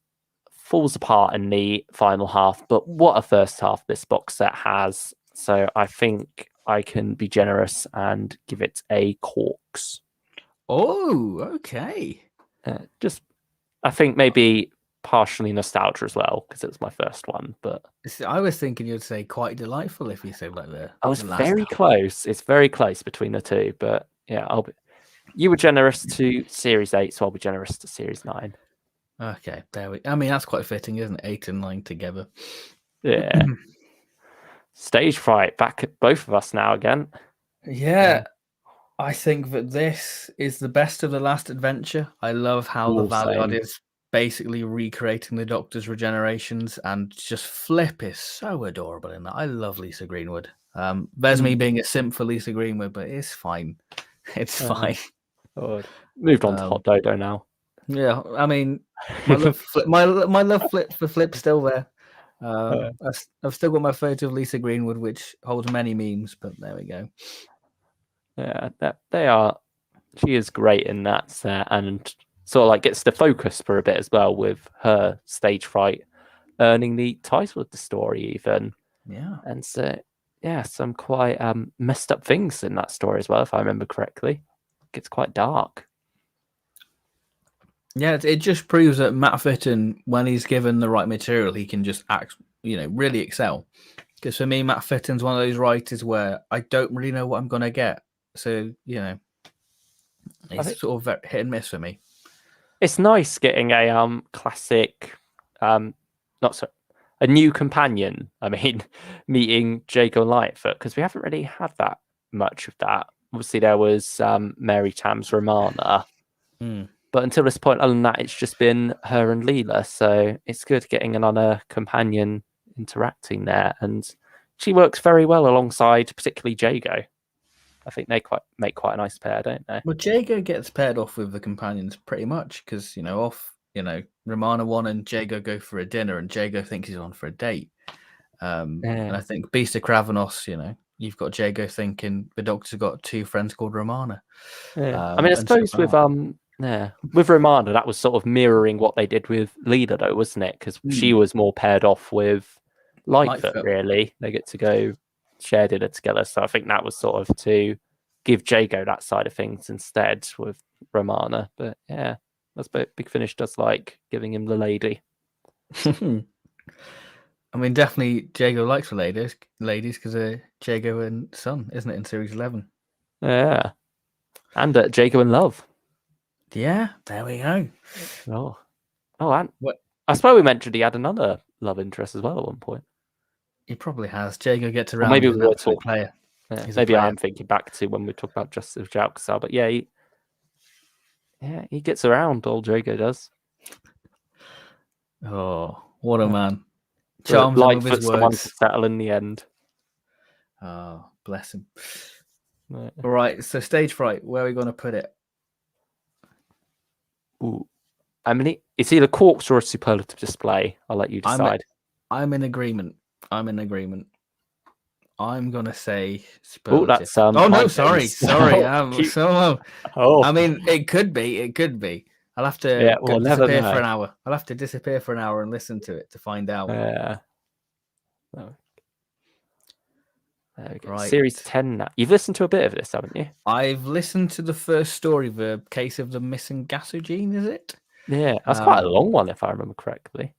falls apart in the final half, but what a first half this box set has. So I think I can be generous and give it a corks. Oh, okay. I think maybe partially nostalgia as well, because it was my first one. But I was thinking you'd say quite delightful if you said like the. I was very close. It's very close between the two, but yeah, you were generous to Series 8, so I'll be generous to Series 9. Okay, I mean, that's quite fitting, isn't it? 8 and 9 together. Yeah. Stage fright, back at both of us now again. Yeah, I think that this is the best of the last adventure. I love how the Valiant Same. is basically recreating the Doctor's regenerations, and just Flip is so adorable in that. I love Lisa Greenwood. There's me being a simp for Lisa Greenwood, but it's fine. It's fine. God. Moved on to Hot Dodo now. Yeah, I mean, my love, my love Flip for Flip's still there. I've still got my photo of Lisa Greenwood, which holds many memes. But there we go. Yeah, they are. She is great in that set, and sort of like gets the focus for a bit as well with her stage fright earning the title of the story even. Yeah, and so yeah, some quite messed up things in that story as well, if I remember correctly. It gets quite dark. Yeah, it just proves that Matt Fitton, when he's given the right material, he can just act, really excel. Because for me, Matt Fitton's one of those writers where I don't really know what I'm going to get. So, it's sort of hit and miss for me. It's nice getting a classic, a new companion. I mean, meeting Jago Lightfoot, because we haven't really had that much of that. Obviously, there was Mary Tam's Romana. But until this point, other than that, it's just been her and Leela. So it's good getting another companion interacting there. And she works very well alongside particularly Jago. I think they make quite a nice pair, don't they? Well, Jago gets paired off with the companions pretty much because, Romana 1 and Jago go for a dinner and Jago thinks he's on for a date. And I think Beast of Kravanos, you've got Jago thinking the Doctor's got two friends called Romana. Yeah. I mean, I suppose with Romana, that was sort of mirroring what they did with Leela, though, wasn't it? Because she was more paired off with Lightfoot, really. They get to go share dinner together. So I think that was sort of to give Jago that side of things instead with Romana. But yeah, that's what Big Finish does like giving him the lady. I mean, definitely Jago likes the ladies because Jago and Son, isn't it, in series 11? Yeah. And Jago and Love. Yeah, there we go. And I suppose we mentioned he had another love interest as well at one point. He probably has. Jago gets around. Maybe we were talking player. Yeah, maybe I'm thinking back to when we talked about Justice of Jalkazar, but he gets around. Old Jago does. Oh, what a man! Charms him with his the one to words. settle in the end. Oh, bless him. Right. All right, so stage fright. Where are we going to put it? Ooh, I mean, it's either corpse or a superlative display. I'll let you decide. I'm in agreement. I'm gonna say superlative. Oh, that's oh no, sorry. Oh, I mean, it could be. I'll have to disappear for an hour. I'll have to disappear for an hour and listen to it to find out. Yeah. Right. Series 10 now. You've listened to a bit of this, haven't you? I've listened to the first story, the case of the missing Gasogene, is it? Yeah, that's quite a long one, if I remember correctly.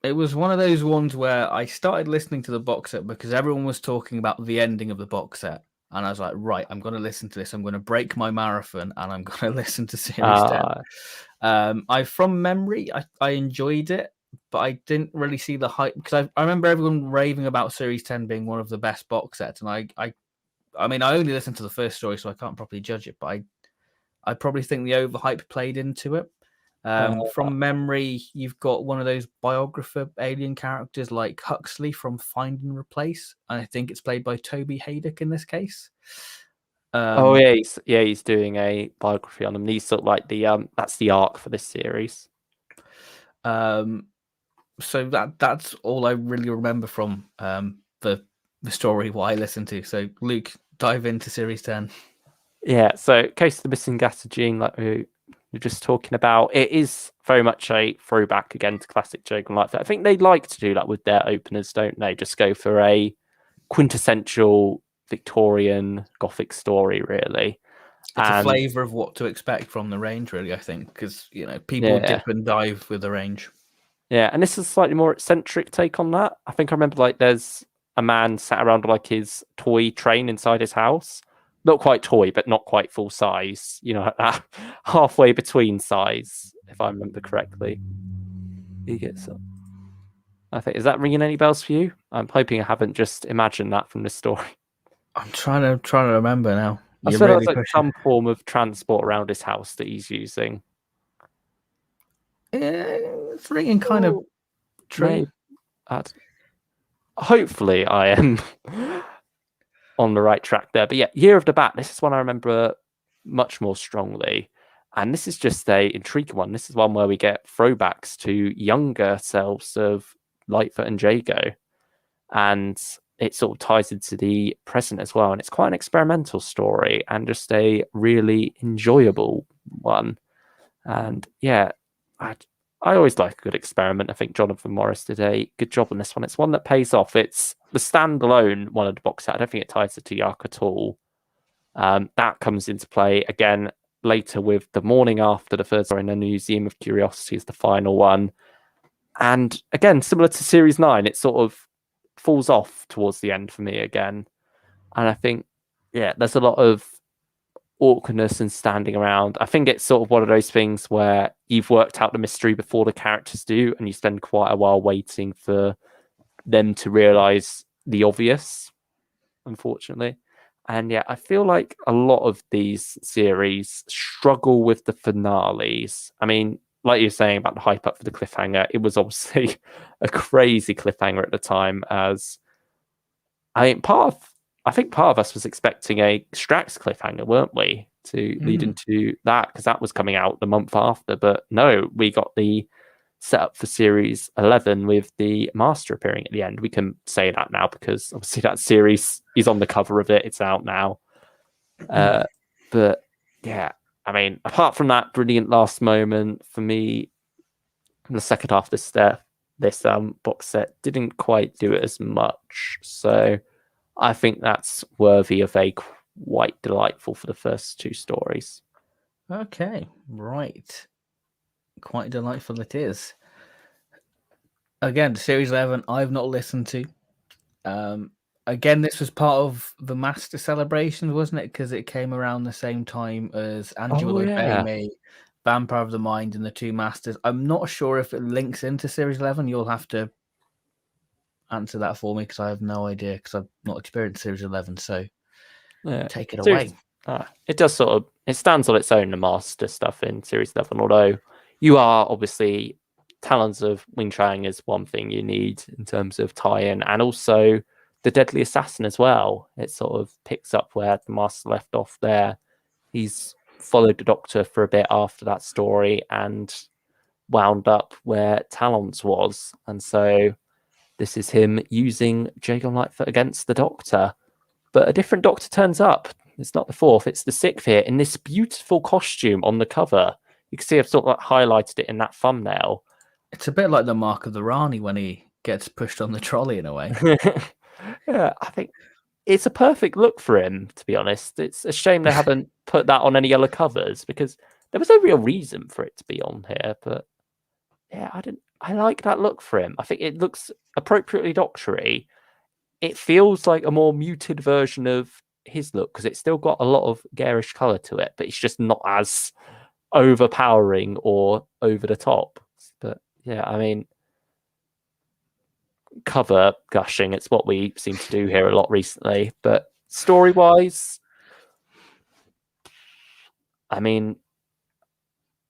It was one of those ones where I started listening to the box set because everyone was talking about the ending of the box set. And I was like, right, I'm going to listen to this. I'm going to break my marathon and I'm going to listen to Series 10. From memory, I enjoyed it, but I didn't really see the hype because I remember everyone raving about Series 10 being one of the best box sets. And I mean, I only listened to the first story, so I can't properly judge it, but I probably think the overhype played into it. From memory, you've got one of those biographer alien characters like Huxley from Find and Replace, and I think it's played by Toby Haydock in this case. He's doing a biography on him. He's sort of like that's the arc for this series. So that's all I really remember from the story what I listened to. So Luke, dive into Series 10. Yeah, so Case of the Missing Gasogene, like we were just talking about, it is very much a throwback again to classic Jago Lightfoot. I think they like to do that with their openers, don't they? Just go for a quintessential Victorian Gothic story, really. It's a flavour of what to expect from the range, really, I think, because people dip and dive with the range. Yeah, and this is a slightly more eccentric take on that. I think I remember there's a man sat around his toy train inside his house. Not quite toy, but not quite full size. Halfway between size, if I remember correctly. He gets up. I think, is that ringing any bells for you? I'm hoping I haven't just imagined that from this story. I'm trying to remember now. I You're feel that's really like pushing. some form of transport around his house that he's using. It's ringing kind of Oh, true. maybe. Hopefully, I am on the right track there. But yeah, Year of the Bat. This is one I remember much more strongly, and this is just a intriguing one. This is one where we get throwbacks to younger selves of Lightfoot and Jago, and it sort of ties into the present as well. And it's quite an experimental story and just a really enjoyable one. And yeah, I always like a good experiment. I think Jonathan Morris did a good job on this one. It's one that pays off. It's the standalone one of the box set. I don't think it ties to Yak at all. That comes into play again later with the morning after the third story in the Museum of Curiosity is the final one. And again, similar to Series 9, it sort of falls off towards the end for me again. And I think, yeah, there's a lot of awkwardness and standing around. I think it's sort of one of those things where you've worked out the mystery before the characters do, and you spend quite a while waiting for them to realize the obvious, unfortunately. And yeah, I feel like a lot of these series struggle with the finales. I mean, like you're saying about the hype up for the cliffhanger, it was obviously a crazy cliffhanger at the time. As I mean, I think part of us was expecting a Strax cliffhanger, weren't we, to lead into that because that was coming out the month after. But no, we got the setup for Series 11 with the Master appearing at the end. We can say that now because obviously that series is on the cover of it. It's out now. But yeah, I mean, apart from that brilliant last moment for me, the second half of this box set didn't quite do it as much. So I think that's worthy of a quite delightful for the first two stories. Okay, right. Quite delightful it is. Again, Series 11, I've not listened to. Again, this was part of the Master celebrations, wasn't it? Because it came around the same time as Angelo Fame, Vampire of the Mind, and the Two Masters. I'm not sure if it links into Series 11. You'll have to answer that for me because I have no idea because I've not experienced Series 11. So take it away. It does sort of, it stands on its own, the Master stuff in Series 11, although you are obviously, Talons of Wing Chang is one thing you need in terms of tie-in, and also the Deadly Assassin as well. It sort of picks up where the Master left off there. He's followed the Doctor for a bit after that story and wound up where Talons was. And so this is him using Jago Lightfoot against the Doctor. But a different Doctor turns up. It's not the fourth, it's the sixth here in this beautiful costume on the cover. You can see I've sort of like highlighted it in that thumbnail. It's a bit like the Mark of the Rani when he gets pushed on the trolley in a way. Yeah, I think it's a perfect look for him, to be honest. It's a shame they haven't put that on any other covers because there was no real reason for it to be on here. But yeah, I like that look for him. I think it looks appropriately doctory. It feels like a more muted version of his look because it's still got a lot of garish color to it, but it's just not as overpowering or over the top. But yeah, I mean, cover gushing, it's what we seem to do here a lot recently. But story wise, I mean,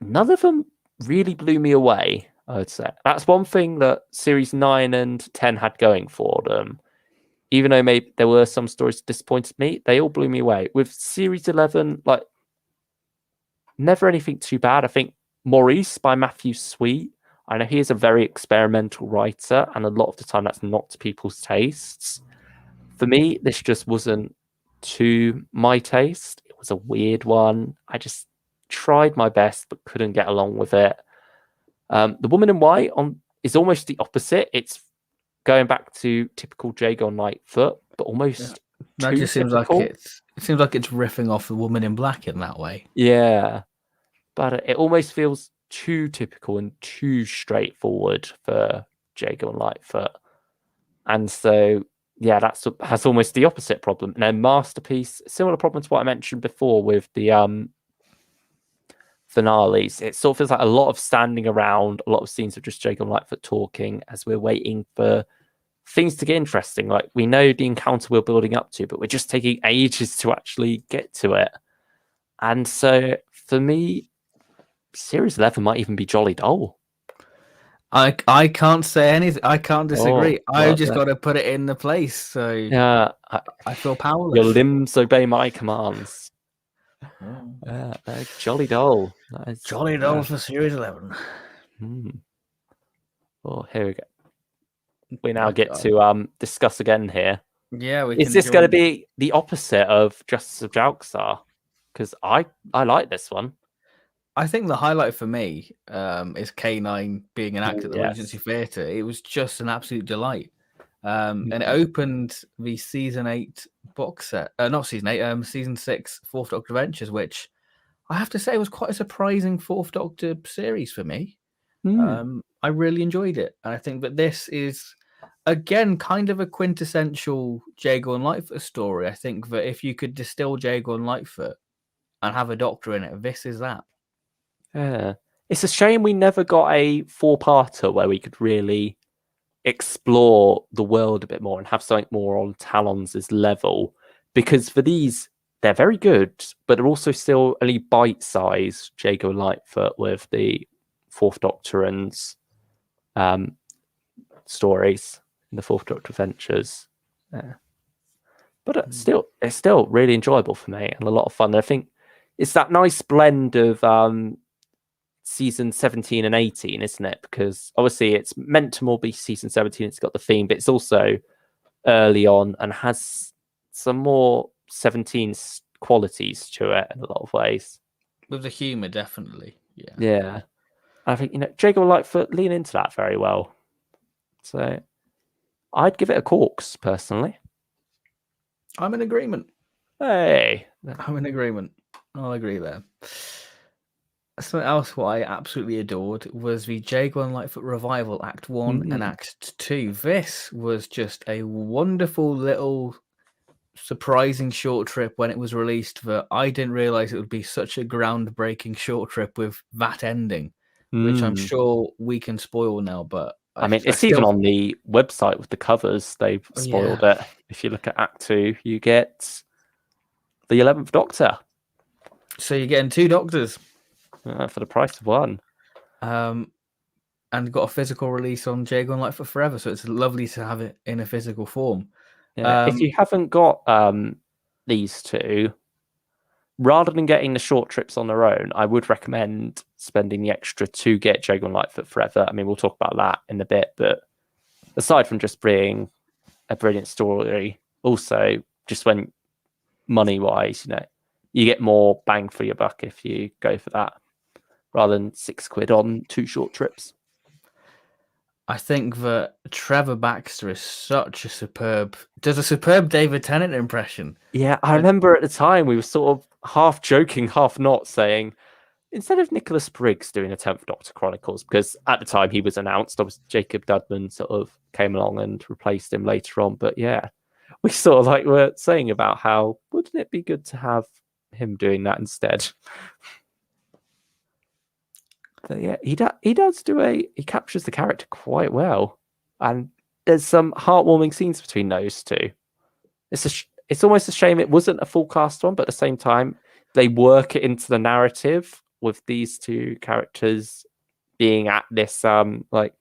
none of them really blew me away, I would say. That's one thing that Series 9 and 10 had going for them. Even though maybe there were some stories that disappointed me, they all blew me away. With Series 11, like, never anything too bad. I think Maurice by Matthew Sweet, I know he is a very experimental writer, and a lot of the time that's not to people's tastes. For me, this just wasn't to my taste. It was a weird one. I just tried my best, but couldn't get along with it. The Woman in White is almost the opposite. It's going back to typical Jago Lightfoot, but almost that just seems typical. like it seems like it's riffing off the Woman in Black in that way. Yeah, but it almost feels too typical and too straightforward for Jago Lightfoot, and so yeah, has almost the opposite problem. And then Masterpiece, similar problem to what I mentioned before with the finales. It sort of feels like a lot of standing around, a lot of scenes of just Jago Lightfoot talking as we're waiting for things to get interesting. Like, we know the encounter we're building up to, but we're just taking ages to actually get to it. And so, for me, Series 11 might even be jolly dull. I can't say anything. I can't disagree. I've just got to put it in the place. So yeah, I feel powerless. Your limbs obey my commands. Oh. Jolly dull. Jolly dull for Series 11. Well, here we go. We now get to discuss again here. Yeah, is this going to be the opposite of Justice of Jalxar? Because I like this one. I think the highlight for me is K9 being an act at the Regency Theatre. It was just an absolute delight. And it opened the season 8 box set. Not season 8, season 6 Fourth Doctor Adventures, which I have to say was quite a surprising Fourth Doctor series for me. I really enjoyed it. And I think that this is, again, kind of a quintessential Jago and Lightfoot story. I think that if you could distill Jago and Lightfoot and have a Doctor in it, this is that. Yeah. It's a shame we never got a 4-parter where we could really explore the world a bit more and have something more on Talons' level. Because for these, they're very good, but they're also still only bite-sized Jago and Lightfoot with the Fourth Doctor and stories in the Fourth Doctor Adventures. Yeah. But it's still really enjoyable for me and a lot of fun. And I think it's that nice blend of season 17 and 18, isn't it? Because obviously it's meant to more be season 17. It's got the theme, but it's also early on and has some more 17 qualities to it in a lot of ways. With the humour, definitely. Yeah. I think, Jago Lightfoot lean into that very well. So I'd give it a corks, personally. I'm in agreement. Hey. I'm in agreement. I'll agree there. Something else what I absolutely adored was the Jago and Lightfoot Revival Act 1 and Act 2. This was just a wonderful little surprising short trip when it was released that I didn't realise it would be such a groundbreaking short trip with that ending, which I'm sure we can spoil now, but I mean, it's even on the website with the covers. They've spoiled it. If you look at Act 2, you get the 11th Doctor. So you're getting 2 Doctors. For the price of one. And got a physical release on Jago and Lightfoot Forever, so it's lovely to have it in a physical form. Yeah, if you haven't got these two, rather than getting the short trips on their own, I would recommend spending the extra to get Jago and Lightfoot Forever. I mean, we'll talk about that in a bit, but aside from just being a brilliant story, also just when money-wise, you get more bang for your buck if you go for that, rather than £6 on 2 short trips. I think that Trevor Baxter is such a superb David Tennant impression. Yeah, I remember at the time we were sort of half joking, half not, saying instead of Nicholas Briggs doing a 10th Doctor Chronicles, because at the time he was announced, obviously Jacob Dudman sort of came along and replaced him later on. But yeah, we sort of were saying about how wouldn't it be good to have him doing that instead. But yeah, he captures the character quite well, and there's some heartwarming scenes between those two. It's almost a shame it wasn't a full cast one, but at the same time they work it into the narrative with these 2 characters being at this what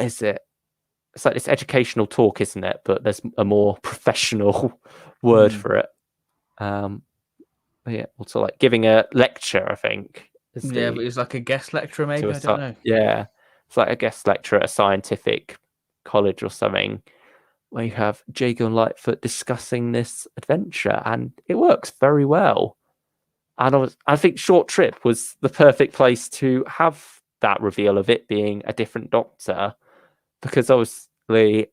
is it? It's like this educational talk, isn't it? But there's a more professional word for it. Yeah, also giving a lecture, I think. But it's like a guest lecturer, maybe. I don't know. Yeah, it's like a guest lecturer at a scientific college or something, where you have Jago and Lightfoot discussing this adventure, and it works very well. And I think Short Trip was the perfect place to have that reveal of it being a different Doctor, because obviously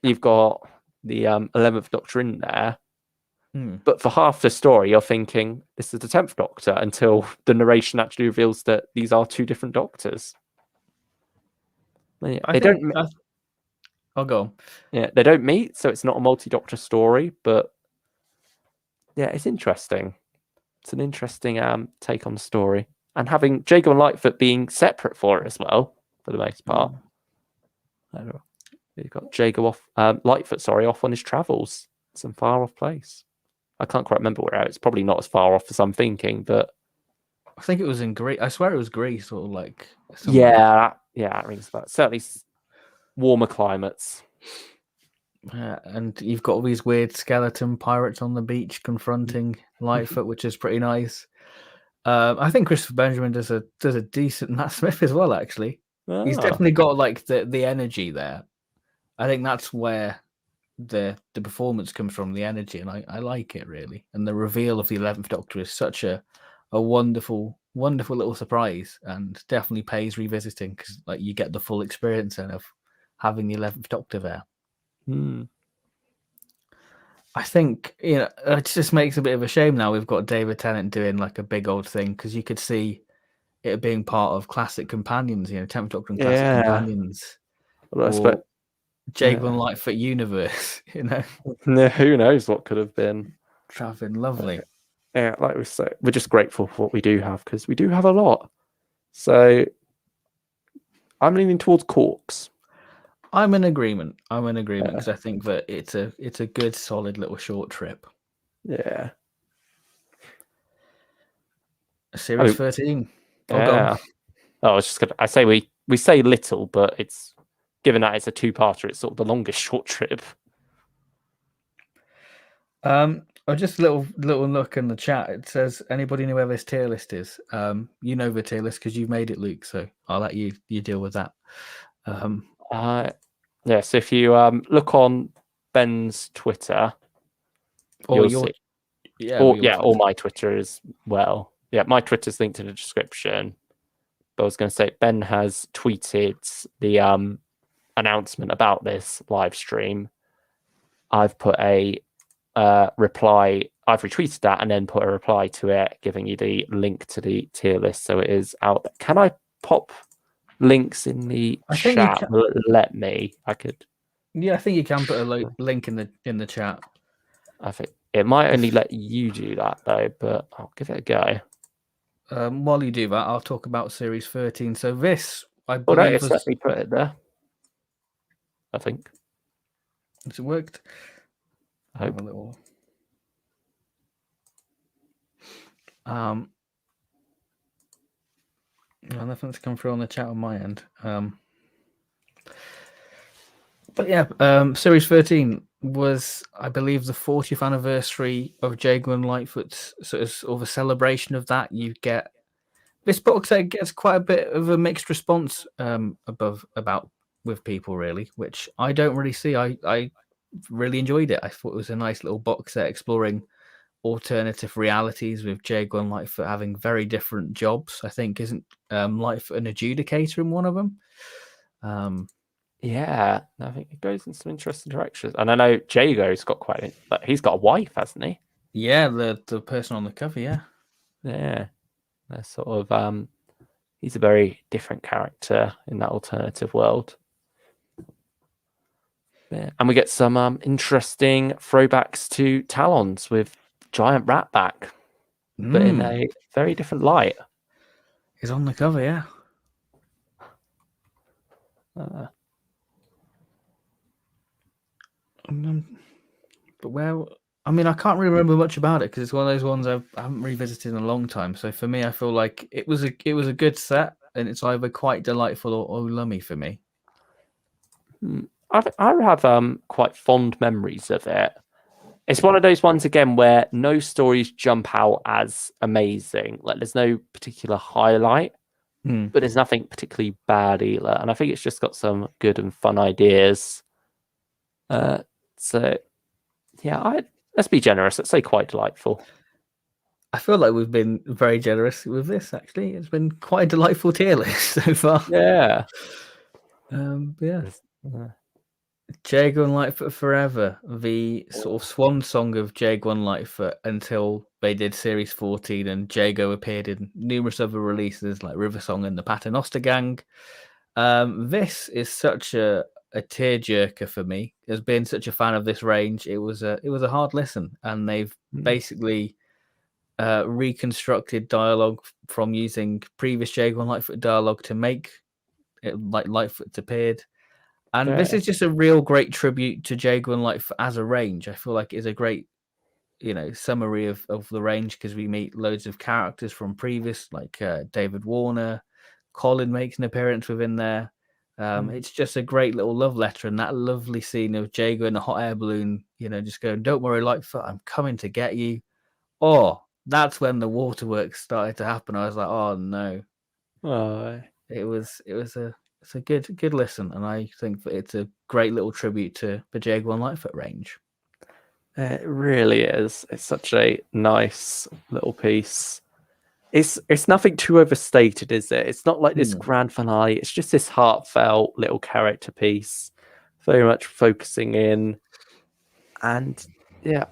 you've got the 11th Doctor in there. But for half the story, you're thinking this is the 10th Doctor until the narration actually reveals that these are 2 different Doctors. Yeah, I'll go. Yeah, they don't meet, so it's not a multi-Doctor story. But yeah, it's interesting. It's an interesting take on the story, and having Jago and Lightfoot being separate for it as well, for the most part. You've got Jago Lightfoot, off on his travels, some far off place. I can't quite remember where. It's probably not as far off as I'm thinking, but I think it was in Greece. I swear it was Greece or like somewhere. yeah, that rings about. Certainly warmer climates. And you've got all these weird skeleton pirates on the beach confronting Lightfoot, which is pretty nice. I think Christopher Benjamin does a decent Matt Smith as well. Actually, he's definitely got like the energy there. I think that's where the performance comes from, the energy, and I like it really. And the reveal of the 11th Doctor is such a wonderful little surprise, and definitely pays revisiting because like you get the full experience then of having the 11th Doctor there. I think it just makes a bit of a shame now we've got David Tennant doing like a big old thing, because you could see it being part of classic companions, 10th Doctor and classic companions, or Jago Lightfoot universe. Who knows what could have been. Traveling lovely. Yeah, like we say, we're just grateful for what we do have, because we do have a lot. So I'm leaning towards Corks. I'm in agreement because I think that it's a good solid little short trip. Yeah. Series 13. I was just gonna. I say we say little, but it's given that it's a two-parter, it's sort of the longest short trip. Just a little look in the chat. It says, anybody know where this tier list is? You know the tier list because you've made it, Luke. So I'll let you deal with that. So if you look on Ben's Twitter, or you'll see. Or my Twitter as well. Yeah, my Twitter's linked in the description. But I was going to say, Ben has tweeted the announcement about this live stream. I've put a reply. I've retweeted that and then put a reply to it, giving you the link to the tier list, so it is out there. Can I pop links in the chat? Will it let me? I could. Yeah, I think you can put a link in the chat. I think it might only let you do that though, but I'll give it a go. While you do that, I'll talk about Series 13. So this, I believe, was... let me put it there. I think. Has it worked? I hope. A little... nothing's come through on the chat on my end. But yeah, Series 13 was, I believe, the 40th anniversary of Jago and Lightfoot's sort of a celebration of that. You get this box set gets quite a bit of a mixed response with people, really, which I don't really see. I really enjoyed it. I thought it was a nice little box set exploring alternative realities with Jago and Lightfoot having very different jobs. I think isn't Lightfoot an adjudicator in one of them? Yeah, I think it goes in some interesting directions. And I know Jago's got he's got a wife, hasn't he? Yeah, the person on the cover, yeah. Yeah. They're sort of he's a very different character in that alternative world. Yeah. And we get some interesting throwbacks to Talons with giant rat back, but in a very different light. He's on the cover, yeah. But I can't really remember much about it because it's one of those ones I haven't revisited in a long time. So for me, I feel like it was a good set, and it's either quite delightful or lummy for me. I have quite fond memories of it. It's one of those ones again where no stories jump out as amazing. Like there's no particular highlight, but there's nothing particularly bad either. And I think it's just got some good and fun ideas. So yeah, let's be generous. Let's say quite delightful. I feel like we've been very generous with this. Actually, it's been quite a delightful tier list so far. Yeah. Yeah. Jago and Lightfoot Forever, the sort of swan song of Jago and Lightfoot until they did Series 14 and Jago appeared in numerous other releases like River Song and the Paternoster Gang. This is such a tearjerker for me. As being such a fan of this range, it was a hard listen, and they've basically reconstructed dialogue from using previous Jago and Lightfoot dialogue to make it like Lightfoot appeared. And this is just a real great tribute to Jago and Lightfoot as a range. I feel like it's a great, summary of the range, because we meet loads of characters from previous, like David Warner. Colin makes an appearance within there. It's just a great little love letter, and that lovely scene of Jago in a hot air balloon, just going, "Don't worry, Lightfoot, I'm coming to get you." Oh, that's when the waterworks started to happen. I was like, "Oh no!" It's a good listen, and I think that it's a great little tribute to the Jago and Lightfoot range. It really is. It's such a nice little piece. It's nothing too overstated, is it? It's not like this grand finale. It's just this heartfelt little character piece, very much focusing in. And yeah,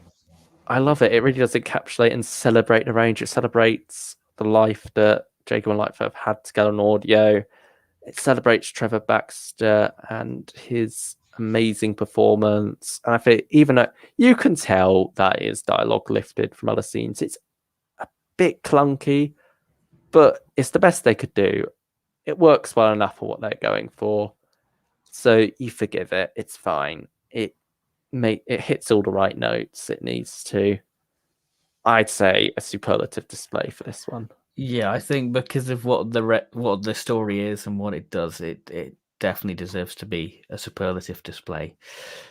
I love it. It really does encapsulate and celebrate the range. It celebrates the life that Jago and Lightfoot have had together on audio. It celebrates Trevor Baxter and his amazing performance. And I think even you can tell that is dialogue lifted from other scenes. It's a bit clunky, but it's the best they could do. It works well enough for what they're going for. So you forgive it. It's fine. It hits all the right notes it needs to. I'd say a superlative display for this one. Yeah, I think because of what the story is and what it does, it definitely deserves to be a superlative display.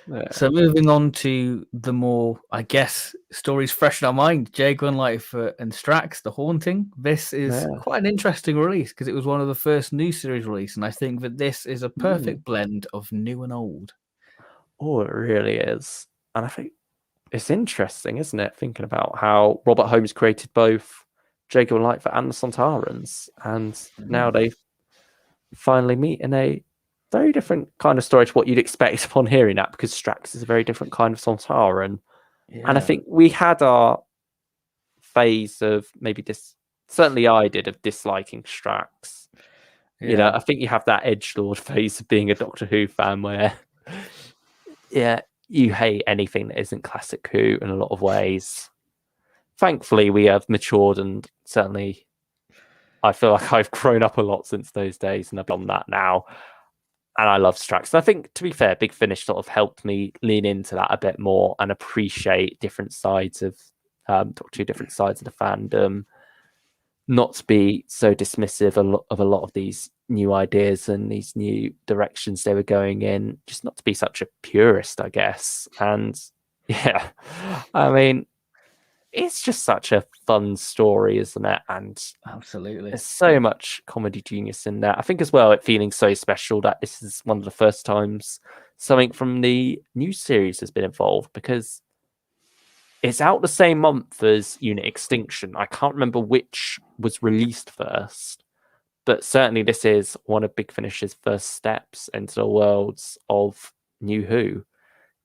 Yeah. So moving on to the more, I guess, stories fresh in our mind, Jago and Lightfoot and Strax, The Haunting. This is quite an interesting release because it was one of the first new series release, and I think that this is a perfect blend of new and old. Oh, it really is. And I think it's interesting, isn't it, thinking about how Robert Holmes created both Jago and Lightfoot and the Sontarans, and now they finally meet in a very different kind of story to what you'd expect upon hearing that, because Strax is a very different kind of Sontaran. And I think we had our phase of maybe certainly I did, of disliking Strax. I think you have that edgelord phase of being a Doctor Who fan where you hate anything that isn't classic Who in a lot of ways. Thankfully, we have matured, and certainly I feel like I've grown up a lot since those days, and I've done that now. And I love Strax. And I think, to be fair, Big Finish sort of helped me lean into that a bit more and appreciate different sides of different sides of the fandom, not to be so dismissive of a lot of these new ideas and these new directions they were going in, just not to be such a purist, I guess. And yeah, I mean, it's just such a fun story, isn't it? And absolutely, there's so much comedy genius in there. I think as well, it feeling so special that this is one of the first times something from the new series has been involved, because it's out the same month as Unit Extinction. I can't remember which was released first, but certainly this is one of Big Finish's first steps into the worlds of New Who.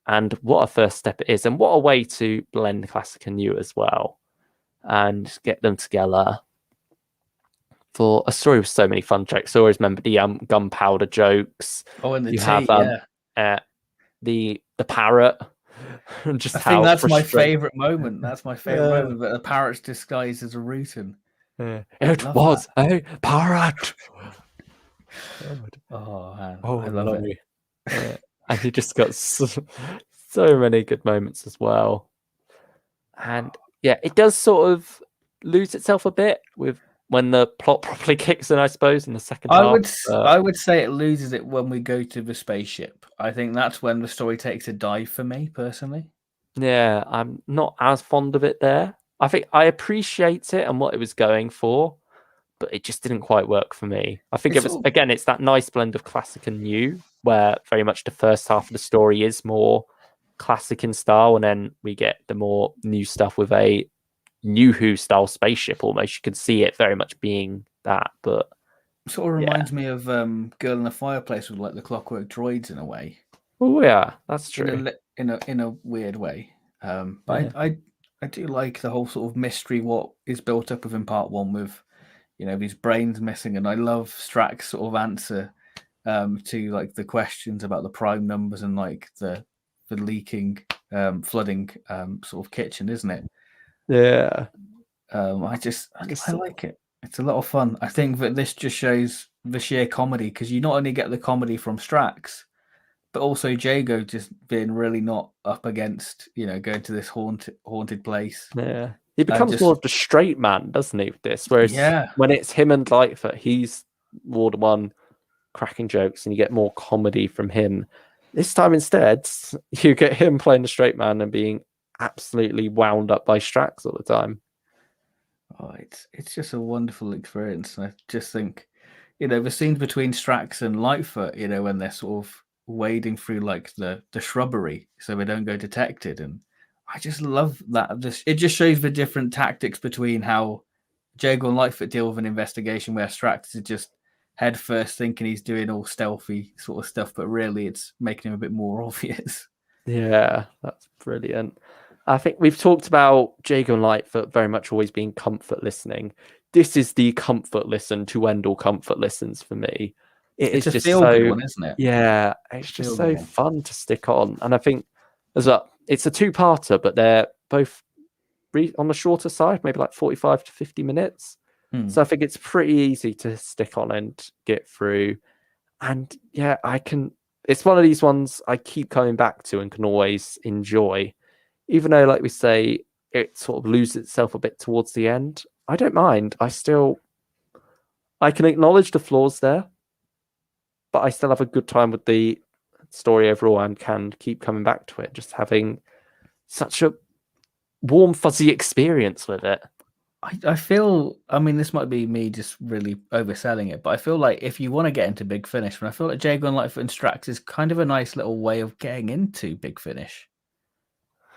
And what a first step it is, and what a way to blend classic and new as well, and get them together for a story with so many fun jokes. I always remember the gunpowder jokes. Oh, and the parrot. Just I think that's my favorite moment. That's my favorite moment. That the parrot's disguised as a Rutan. It was a parrot. Oh man, I love it. And he just got so many good moments as well. And yeah, it does sort of lose itself a bit when the plot properly kicks in, I suppose, in the second half. I would say it loses it when we go to the spaceship. I think that's when the story takes a dive for me, personally. Yeah, I'm not as fond of it there. I think I appreciate it and what it was going for, but it just didn't quite work for me. I think it's that nice blend of classic and new, where very much the first half of the story is more classic in style, and then we get the more new stuff with a New Who style spaceship almost. You can see it very much being that, but sort of reminds me of Girl in the Fireplace with like the clockwork droids in a way. Oh yeah, that's true. In a weird way. But I do like the whole sort of mystery what is built up within part one with these brains missing, and I love Strax's sort of answer to like the questions about the prime numbers and like the leaking flooding sort of kitchen, isn't it? Yeah. I like it. It's a lot of fun. I think that this just shows the sheer comedy, because you not only get the comedy from Strax, but also Jago just being really not up against, going to this haunted place. Yeah. He And becomes more just, of the straight man, doesn't he, with this? Whereas yeah, when it's him and Lightfoot, he's more the one cracking jokes and you get more comedy from him. This time instead, you get him playing the straight man and being absolutely wound up by Strax all the time. oh, it's just a wonderful experience. And I just think, the scenes between Strax and Lightfoot, when they're sort of wading through like the shrubbery so they don't go detected. And I just love that. It just shows the different tactics between how Jago and Lightfoot deal with an investigation where Strax is just head first thinking he's doing all stealthy sort of stuff, but really it's making him a bit more obvious. Yeah, that's brilliant. I think we've talked about Jago and Lightfoot very much always being comfort listening. This is the comfort listen to end all comfort listens for me. It's a Just feel-good so, one, isn't it? yeah, it's just Feel-good so one. fun to stick on. And I think as well, it's a two-parter, but they're both on the shorter side, maybe like 45 to 50 minutes. So I think it's pretty easy to stick on and get through. And yeah, it's one of these ones I keep coming back to and can always enjoy. Even though, like we say, it sort of loses itself a bit towards the end. I don't mind. I can acknowledge the flaws there, but I still have a good time with the story overall and can keep coming back to it. Just having such a warm, fuzzy experience with it. I feel, this might be me just really overselling it, but I feel like if you want to get into Big Finish, I feel like Jago and Lightfoot and Strax is kind of a nice little way of getting into Big Finish.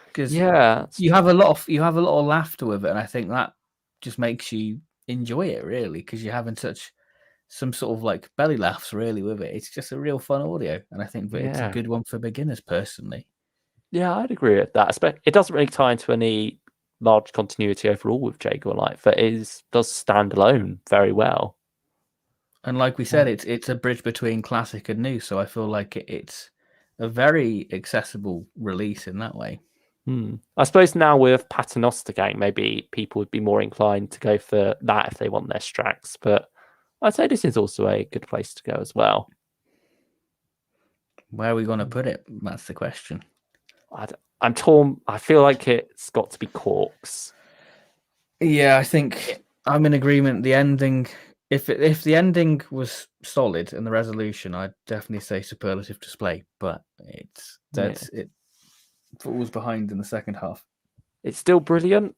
Because you have a lot of laughter with it, and I think that just makes you enjoy it really, because you're having some sort of like belly laughs really with it. It's just a real fun audio, and I think that it's a good one for beginners personally. Yeah, I'd agree with that. It doesn't really tie into any large continuity overall with Jago and Lightfoot. It does stand alone very well. And like we said, it's a bridge between classic and new, so I feel like it's a very accessible release in that way. I suppose now with Paternoster Gang, maybe people would be more inclined to go for that if they want their Strax, but I'd say this is also a good place to go as well. Where are we going to put it? That's the question. I'm torn. I feel like it's got to be Corks. Yeah, I think I'm in agreement. The ending, if the ending was solid and the resolution, I'd definitely say superlative display. But it falls behind in the second half. It's still brilliant,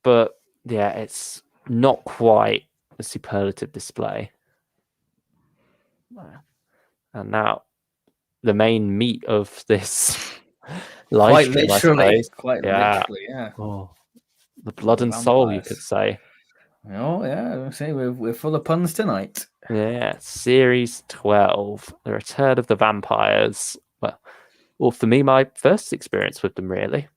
but yeah, it's not quite a superlative display. And now, the main meat of this live stream, quite literally, yeah. Oh, the blood and soul, you could say. Oh yeah, say we're full of puns tonight. Yeah, Series 12, The Return of the Vampires. Well, for me, my first experience with them, really.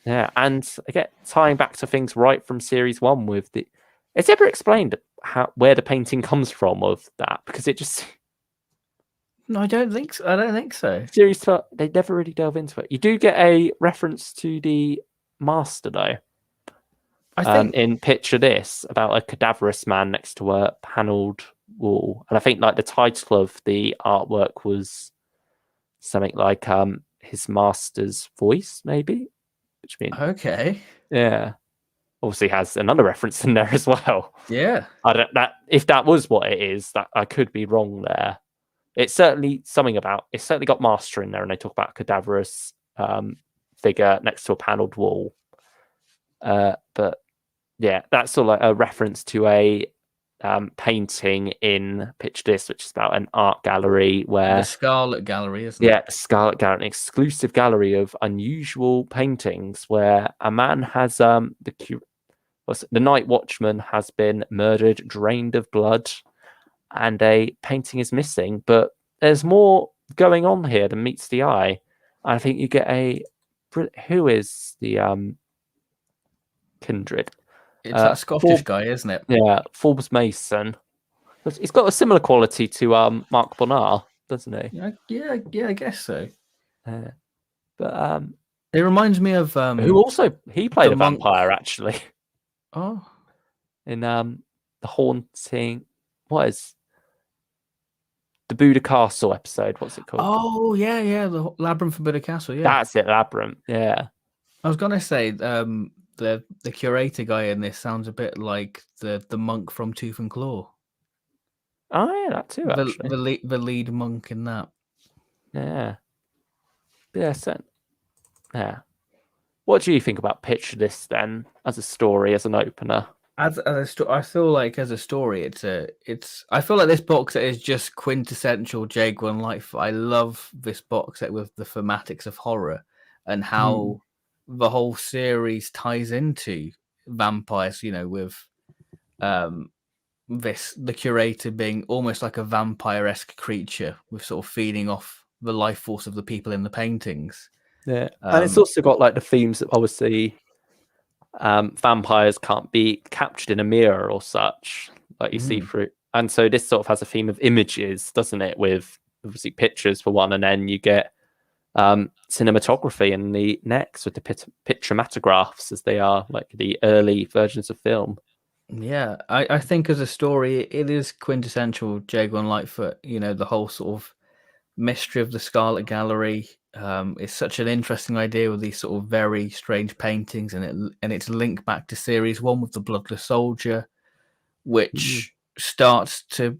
Yeah, and again, tying back to things right from Series 1 with the... It's ever explained where the painting comes from of that? Because it just... No, I don't think so. Series 12, they never really delve into it. You do get a reference to the Master, though. I think in Picture This, about a cadaverous man next to a panelled wall. And I think like the title of the artwork was something like his master's voice, maybe. Which means yeah, obviously has another reference in there as well. Yeah, if that was what it is, that I could be wrong there. It's certainly something about. It's certainly got master in there, and they talk about a cadaverous figure next to a panelled wall. But yeah, that's sort of like a reference to a painting in Picture This, which is about an art gallery where... The Scarlet Gallery, isn't it? Yeah, Scarlet Gallery, an exclusive gallery of unusual paintings where a man has... the Night Watchman has been murdered, drained of blood, and a painting is missing. But there's more going on here than meets the eye. I think you get who is the kindred? It's that Scottish guy, isn't it? Yeah, Forbes Mason. He's got a similar quality to Mark Bonar, doesn't he? Yeah, I guess so. But it reminds me of who also he played a vampire actually. Oh, in The Haunting. What is the Buddha Castle episode. What's it called? Oh yeah, the Labyrinth of Buddha Castle. Yeah, That's it, Labyrinth. Yeah. I was gonna say the curator guy in this sounds a bit like the monk from Tooth and Claw. Oh yeah, that too. Actually, The lead monk in that. yeah. Yeah. So, yeah. What do you think about Picture This then as a story, as an opener? I feel like as a story, it's. I feel like this box set is just quintessential Jago and Lightfoot. I love this box set with the thematics of horror and how the whole series ties into vampires. You know, with the curator being almost like a vampire-esque creature, with sort of feeding off the life force of the people in the paintings. Yeah, and it's also got like the themes that obviously vampires can't be captured in a mirror or such, like you see through. And so this sort of has a theme of images, doesn't it? With obviously pictures for one, and then you get cinematography in the next with the pictomatographs, as they are, like the early versions of film. Yeah, I think as a story, it is quintessential Jago and Lightfoot. You know, the whole sort of mystery of the Scarlet Gallery. It's such an interesting idea with these sort of very strange paintings, and it's linked back to series one with the Bloodless Soldier, which starts to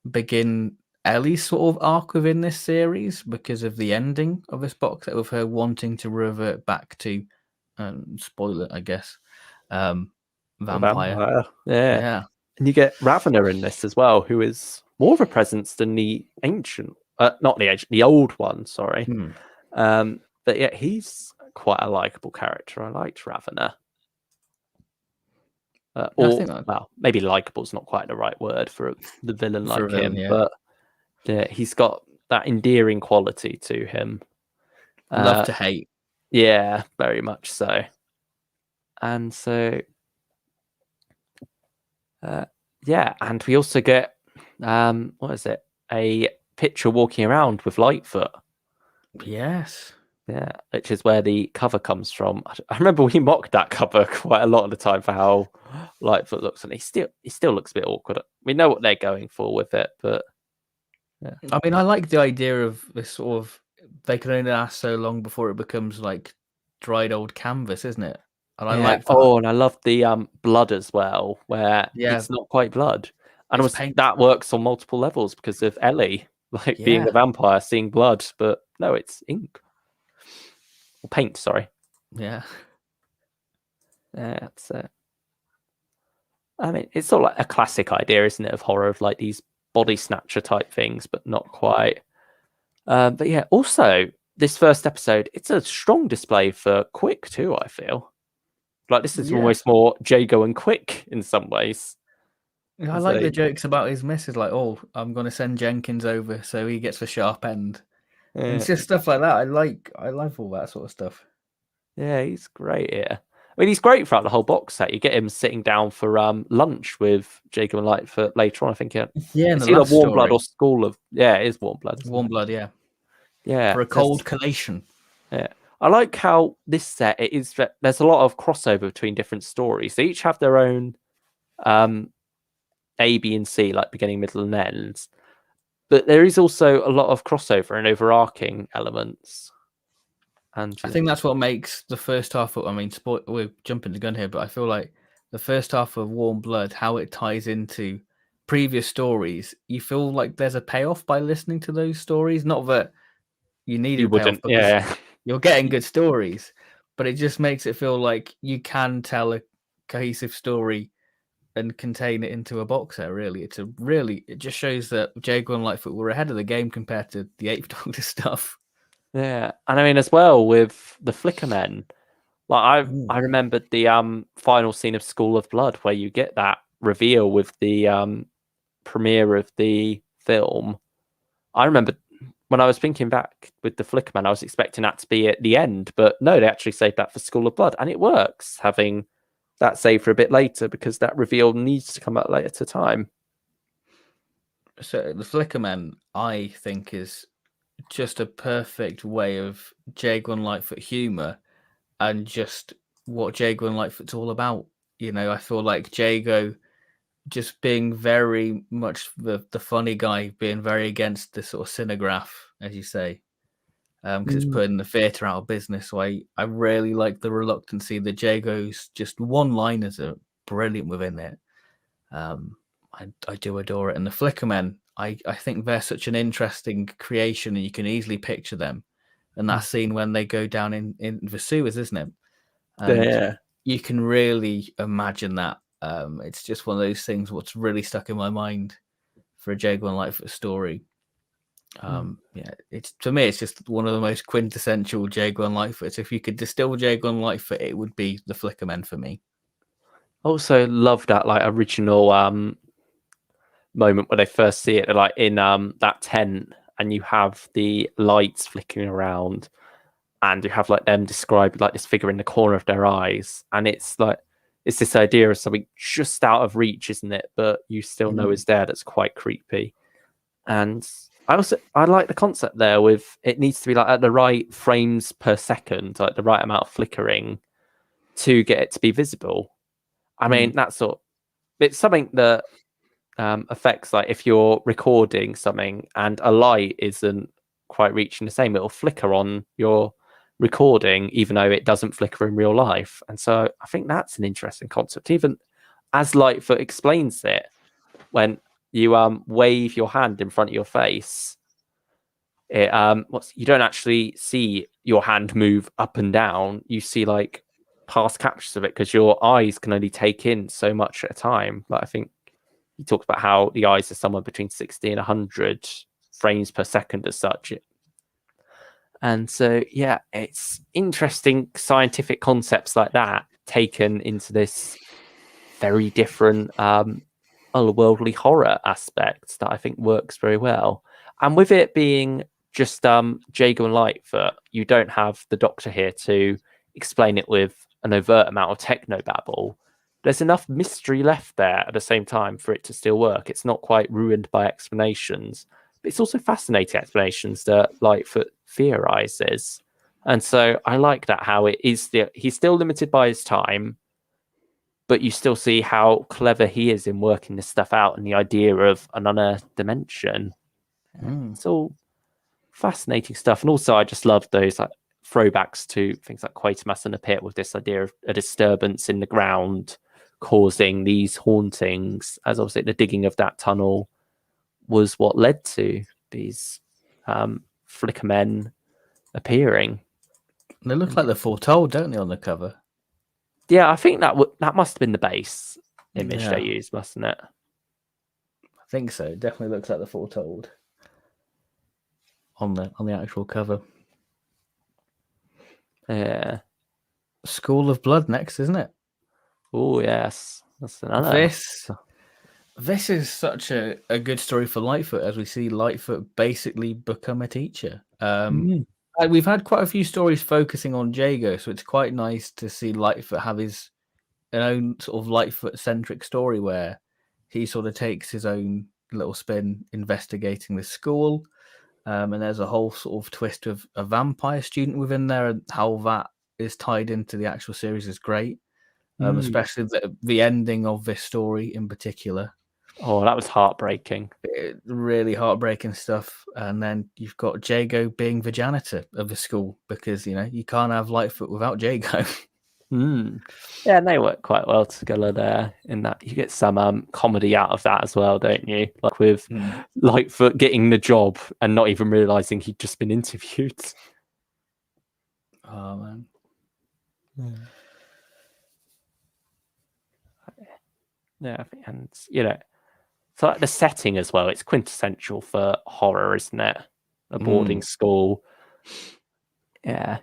begin Ellie's sort of arc within this series because of the ending of this box set, with her wanting to revert back to, spoiler, I guess, vampire. Yeah. And you get Ravener in this as well, who is more of a presence than the ancient, not the ancient, the old one, sorry. But yeah, he's quite a likable character. I liked Ravener. Well, maybe likable is not quite the right word for the villain like him, but yeah, he's got that endearing quality to him. Love to hate. Yeah, very much so. And so, yeah, and we also get, what is it? A picture walking around with Litefoot. Yes. Yeah, which is where the cover comes from. I remember we mocked that cover quite a lot of the time for how Litefoot looks, and he still looks a bit awkward. We know what they're going for with it, but yeah. I mean, I like the idea of this sort of, they can only last so long before it becomes like dried old canvas, isn't it? And I like that. Oh, and I love the blood as well, where it's not quite blood. And that works on multiple levels because of Ellie, like being a vampire, seeing blood, but no, it's ink. Or paint, sorry. Yeah. Yeah, that's it. I mean, it's sort of like a classic idea, isn't it, of horror, of like these body snatcher type things, but not quite. But yeah, also this first episode, it's a strong display for Quick too, I feel. Like this is almost more Jago and Quick in some ways. I like the jokes about his missus, like, oh, I'm going to send Jenkins over so he gets the sharp end. Yeah. And it's just stuff like that. I like all that sort of stuff. Yeah, he's great here. I mean, he's great throughout the whole box set. You get him sitting down for lunch with Jago and Lightfoot later on, I think. Yeah, it's either Warm Blood or School of... Yeah, it is Warm Blood. Warm Blood, yeah. Yeah. For a cold collation. Yeah. I like how this set, there's a lot of crossover between different stories. They each have their own A, B, and C, like beginning, middle, and ends. But there is also a lot of crossover and overarching elements. And I think that's what makes the first half of, I mean, we're jumping the gun here, but I feel like the first half of Warm Blood, how it ties into previous stories, you feel like there's a payoff by listening to those stories. Not that you need a payoff, because you're getting good stories, but it just makes it feel like you can tell a cohesive story and contain it into a box set. Really, it just shows that Jago and Lightfoot were ahead of the game compared to the Eighth Doctor stuff. Yeah, and I mean as well with the Flicker Men, like I remembered the final scene of School of Blood where you get that reveal with the premiere of the film. I remember when I was thinking back with the Flicker Men, I was expecting that to be at the end, but no, they actually saved that for School of Blood, and it works having that saved for a bit later because that reveal needs to come out later to time. So the Flicker Men, I think, is just a perfect way of Jago and Lightfoot humor and just what Jago and Lightfoot's all about. You know, I feel like Jago just being very much the funny guy, being very against the sort of cinemagraph, as you say, because it's putting the theatre out of business. So I really like the reluctancy. The Jago's just one-liners are brilliant within it. I do adore it. And the Flickermen, I think they're such an interesting creation, and you can easily picture them. And that scene when they go down in the sewers, isn't it? And Yeah. you can really imagine that. It's just one of those things what's really stuck in my mind for a Jago and Lightfoot story. Yeah, it's to me, it's just one of the most quintessential Jago and Lightfoot. So if you could distill Jago and Lightfoot, it would be the Flickermen for me. Also love that like original moment where they first see it. They're like in that tent, and you have the lights flickering around, and you have like them described like this figure in the corner of their eyes, and it's like it's this idea of something just out of reach, isn't it? But you still know is there. That's quite creepy. And I like the concept there with it needs to be like at the right frames per second, like the right amount of flickering to get it to be visible. I mean, that's it's something that affects like if you're recording something and a light isn't quite reaching the same, it'll flicker on your recording even though it doesn't flicker in real life. And so I think that's an interesting concept, even as Lightfoot explains it, when you wave your hand in front of your face, it you don't actually see your hand move up and down. You see like past captures of it because your eyes can only take in so much at a time. Like I think he talks about how the eyes are somewhere between 60 and 100 frames per second as such. And so, yeah, it's interesting scientific concepts like that taken into this very different otherworldly horror aspect that I think works very well. And with it being just Jago and Lightfoot, you don't have the Doctor here to explain it with an overt amount of technobabble. There's enough mystery left there at the same time for it to still work. It's not quite ruined by explanations, but it's also fascinating explanations that Lightfoot theorizes. And so I like that how it is he's still limited by his time, but you still see how clever he is in working this stuff out and the idea of an unearthed dimension. It's all fascinating stuff. And also I just love those like throwbacks to things like Quatermass and the Pit with this idea of a disturbance in the ground causing these hauntings, as obviously the digging of that tunnel was what led to these Flickermen appearing. They look like they're foretold, don't they, on the cover? Yeah, I think that must have been the base image they used, mustn't it? I think so. It definitely looks like they're foretold on the actual cover. Yeah. School of Blood next, isn't it? Oh yes, that's another. This is such a good story for Lightfoot, as we see Lightfoot basically become a teacher. We've had quite a few stories focusing on Jago, so it's quite nice to see Lightfoot have his own sort of Lightfoot-centric story where he sort of takes his own little spin investigating the school. And there's a whole sort of twist of a vampire student within there, and how that is tied into the actual series is great. Especially the ending of this story in particular. Oh, that was heartbreaking. Really heartbreaking stuff. And then you've got Jago being the janitor of the school because, you can't have Lightfoot without Jago. Yeah, and they work quite well together there in that you get some comedy out of that as well, don't you? Like with Lightfoot getting the job and not even realizing he'd just been interviewed. Oh, man. Yeah, and so like the setting as well, it's quintessential for horror, isn't it? A boarding school. Yeah,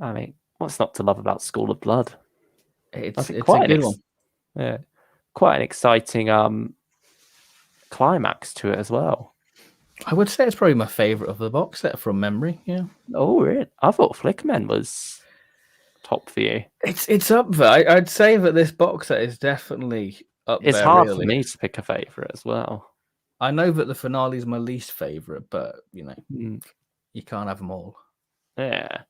I mean, what's not to love about School of Blood? It's a good one. Yeah, quite an exciting climax to it as well. I would say it's probably my favorite of the box set from memory. Yeah. Oh, really? I thought Flickermen was top for you. It's up there. I'd say that this box set is definitely up there. It's hard for me to pick a favorite as well. I know that the finale is my least favorite, but you can't have them all. Yeah,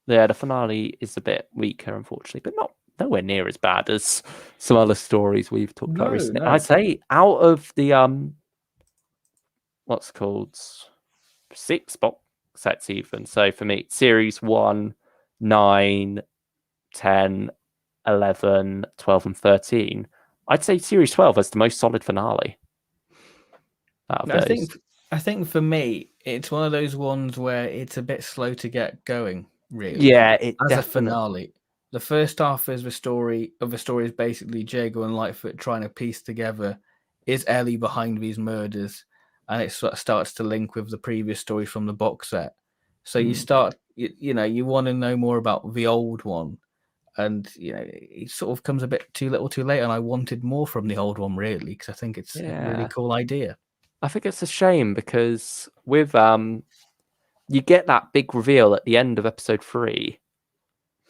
the finale is a bit weaker, unfortunately, but nowhere near as bad as some other stories we've talked about No, recently. no. I'd say out of the what's called 6 box sets even. So for me, series 1, 9, 10, 11, 12, and 13. I'd say series 12 has the most solid finale out of those. I think for me, it's one of those ones where it's a bit slow to get going, really. Yeah, it As definitely. a finale. The first half is the story is basically Jago and Lightfoot trying to piece together, is Ellie behind these murders, and it sort of starts to link with the previous stories from the box set. So you start, you want to know more about the old one, and it sort of comes a bit too little too late, and I wanted more from the old one, really, because I think it's a really cool idea. I think it's a shame because with you get that big reveal at the end of episode 3,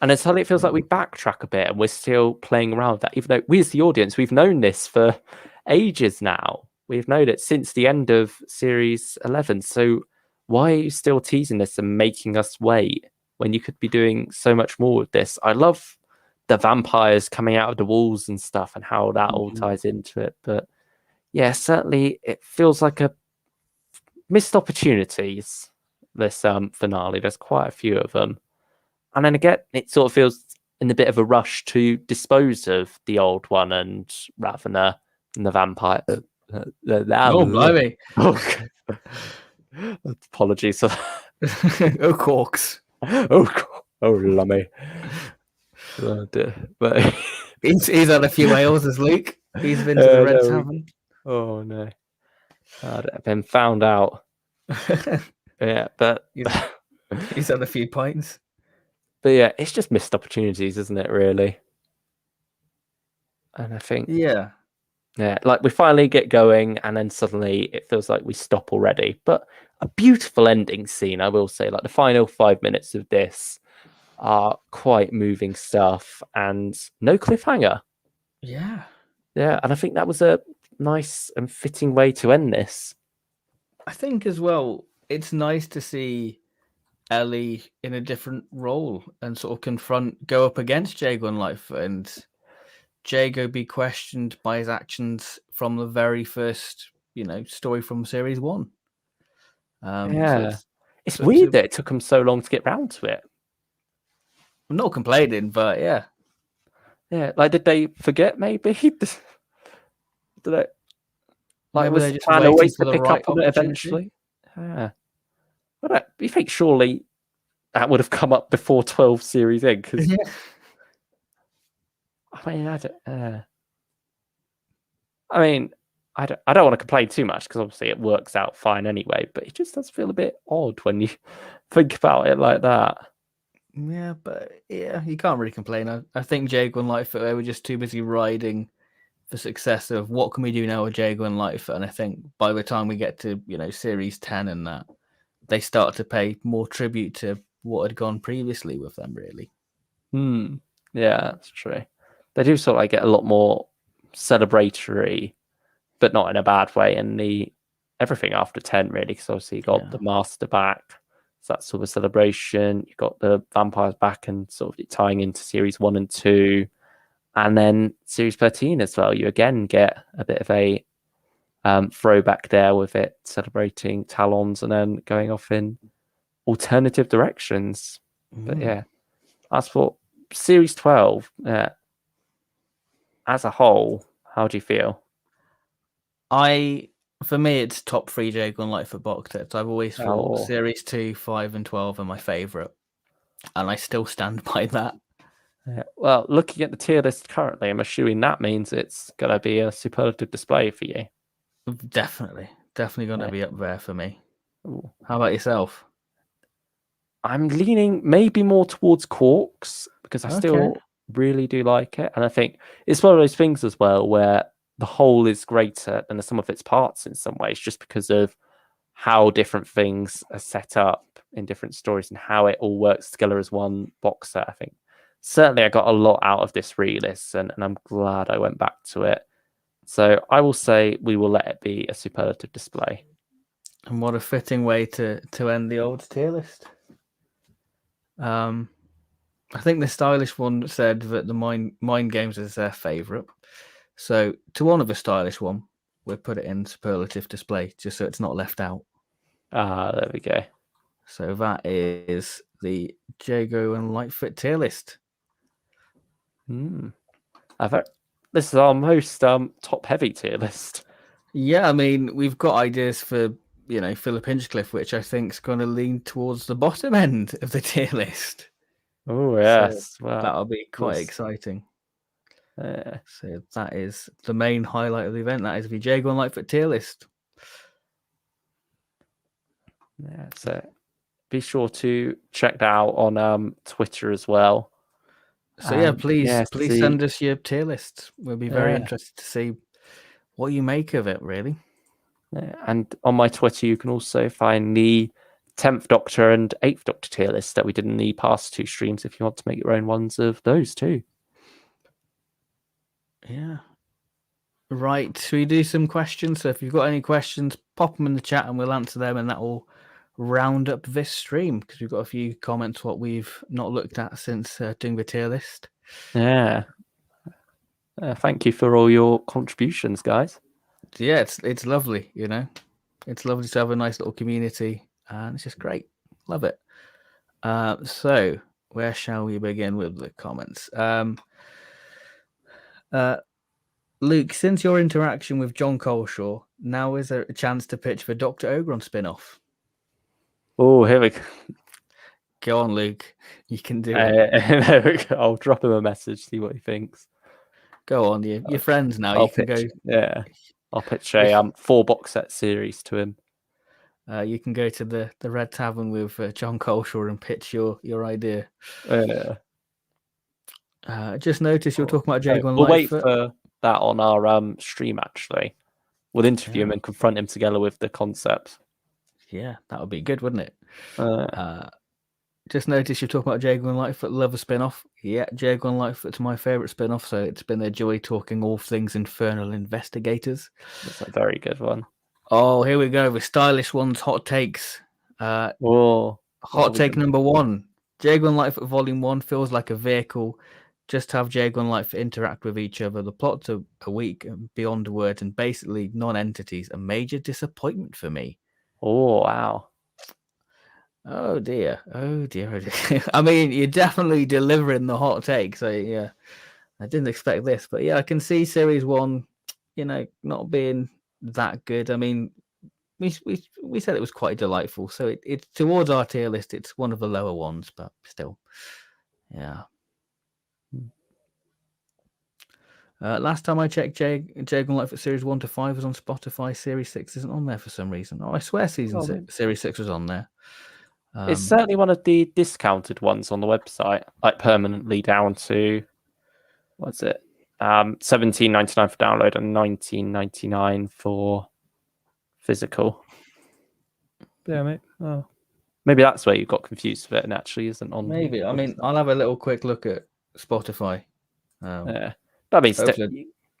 and then suddenly it feels like we backtrack a bit and we're still playing around with that, even though we as the audience, we've known this for ages now. We've known it since the end of series 11. So why are you still teasing this and making us wait when you could be doing so much more with this? I love the vampires coming out of the walls and stuff and how that all ties into it. But yeah, certainly it feels like a missed opportunities, this finale. There's quite a few of them. And then again, it sort of feels in a bit of a rush to dispose of the old one and Ravener and the vampire. Oh, blimey. Apologies. Oh, corks. Oh, lummy. Oh, dear. But He's had a few ales as Luke. He's been to the Red Tavern. Oh, no. I've been found out. Yeah, but he's had a few pints. But yeah, it's just missed opportunities, isn't it, really? And I think... Yeah, like we finally get going and then suddenly it feels like we stop already. But a beautiful ending scene, I will say. Like the final 5 minutes of this are quite moving stuff and no cliffhanger. Yeah. Yeah, and I think that was a nice and fitting way to end this. I think as well, it's nice to see Ellie in a different role and sort of go up against Jago and Lightfoot, and Jago be questioned by his actions from the very first, story from series 1. It's weird that it took him so long to get round to it. I'm not complaining, but yeah. Yeah, like did they forget maybe? Did they? Like was the plan always to pick up on it eventually? Yeah. But you think surely that would have come up before 12 series in? Because I don't want to complain too much because obviously it works out fine anyway. But it just does feel a bit odd when you think about it like that. Yeah, but you can't really complain. I think Jago and Lightfoot, they were just too busy riding the success of what can we do now with Jago and Lightfoot, and I think by the time we get to series 10 and that, they start to pay more tribute to what had gone previously with them, really. Yeah, that's true. They do sort of like get a lot more celebratory, but not in a bad way. And everything after 10 really, because obviously you got the Master back. So that's sort of a celebration. You got the vampires back and sort of tying into series 1 and 2. And then series 13 as well. You again get a bit of a throwback there with it celebrating Talons and then going off in alternative directions. But yeah, as for series 12, as a whole, how do you feel? For me, it's top 3 Jago and Lightfoot box sets. I've always thought series 2, 5, and 12 are my favourite, and I still stand by that. Yeah. Well, looking at the tier list currently, I'm assuming that means it's going to be a superlative display for you. Definitely going to be up there for me. Ooh. How about yourself? I'm leaning maybe more towards Quarks because I still really do like it, and I think it's one of those things as well where the whole is greater than the sum of its parts in some ways, just because of how different things are set up in different stories and how it all works together as one box set. I think certainly I got a lot out of this relist, and I'm glad I went back to it. So I will say we will let it be a superlative display. And what a fitting way to end the old tier list. I think the stylish one said that the mind games is their favourite. So to honor the stylish one, we'll put it in superlative display just so it's not left out. Ah, there we go. So that is the Jago and Lightfoot tier list. This is our most top heavy tier list. Yeah, I mean, we've got ideas for, Philip Hinchcliffe, which I think is going to lean towards the bottom end of the tier list. Oh, yes. So that'll be quite exciting. So that is the main highlight of the event. That is the Jago and Lightfoot tier list. Yeah, so be sure to check that out on Twitter as well. So please send us your tier lists. We'll be very interested to see what you make of it, really. Yeah, and on my Twitter, you can also find the 10th Doctor and 8th Doctor tier list that we did in the past 2 streams if you want to make your own ones of those too. Yeah. Right, should we do some questions? So if you've got any questions, pop them in the chat and we'll answer them, and that will round up this stream because we've got a few comments what we've not looked at since doing the tier list. Yeah. Thank you for all your contributions, guys. Yeah, it's lovely, It's lovely to have a nice little community, and it's just great. Love it. So where shall we begin with the comments? Luke, since your interaction with John Coleshaw, now is there a chance to pitch for Dr. Ogron spin-off? Oh, here we go. Go on, Luke. You can do it. There we go. I'll drop him a message, see what he thinks. Go on, you're friends now. You can go. Yeah, I'll pitch a 4-box set series to him. You can go to the Red Tavern with John Coleshaw and pitch your idea. Just notice you're talking about Jago and We'll Lightfoot. wait for that on our stream, actually. We'll interview him and confront him together with the concept. Yeah, that would be good, wouldn't it? Just notice you're talking about Jago and Lightfoot. Love a spin-off. Yeah, Jago and Lightfoot's my favourite spin-off, so it's been a joy talking all things infernal investigators. That's a very good one. Oh, here we go. The stylish one's hot takes. Hot take number 1. Jago and Lightfoot Volume 1 feels like a vehicle. Just have Jago and Lightfoot interact with each other. The plots are weak and beyond words and basically non-entities. A major disappointment for me. Oh, wow. Oh dear. I mean, you're definitely delivering the hot take. So yeah, I didn't expect this, but yeah, I can see series 1, not being that good. I mean, we said it was quite delightful. So it's towards our tier list. It's one of the lower ones, but still, yeah. Last time I checked, Jago and Lightfoot series 1 to 5 was on Spotify. Series 6 isn't on there for some reason. Oh, I swear series 6 was on there. It's certainly one of the discounted ones on the website, like permanently down to what's it? $17.99 for download and $19.99 for physical. Yeah, mate. Oh. Maybe that's where you got confused with it and actually isn't on. Maybe. I mean, I'll have a little quick look at Spotify. Yeah, that means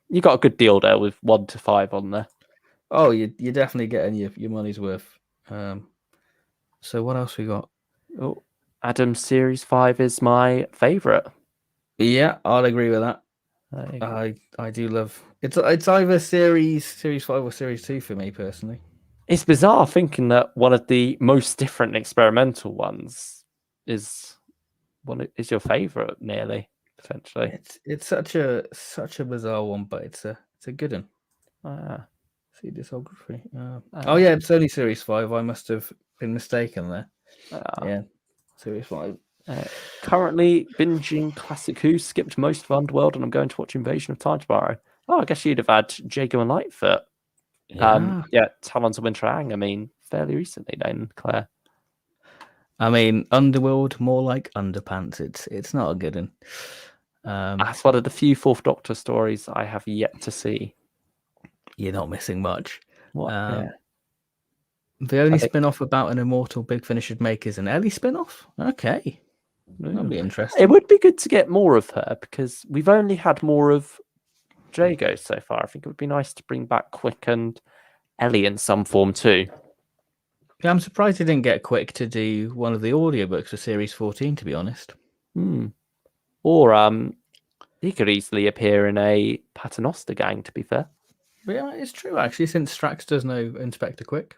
you got a good deal there with 1 to 5 on there. Oh, you're definitely getting your money's worth. So what else we got? Oh, Adam's Series 5 is my favourite. Yeah, I'll agree with that. I do love it's either series 5 or series 2 for me personally. It's bizarre thinking that one of the most different experimental ones is your favourite, nearly potentially. It's such a bizarre one, but it's a good one. See discography. Oh yeah, it's only series 5. I must have been mistaken there. Yeah, series 5. Currently binging Classic Who, skipped most of Underworld, and I'm going to watch Invasion of Time tomorrow. Oh, I guess you'd have had Jago and Lightfoot. Talons of Winter Ang. I mean, fairly recently then, Claire. I mean, Underworld, more like Underpants. It's not a good one. That's one of the few 4th Doctor stories I have yet to see. You're not missing much. What? The only spin-off about an immortal Big Finish should make is an Ellie spin-off. Okay. That'd be interesting. It would be good to get more of her because we've only had more of Jago so far. I think it would be nice to bring back Quick and Ellie in some form too. Yeah, I'm surprised they didn't get Quick to do one of the audiobooks for Series 14, to be honest. Or he could easily appear in a Paternoster gang, to be fair. But yeah, it's true actually. Since Strax does know Inspector Quick,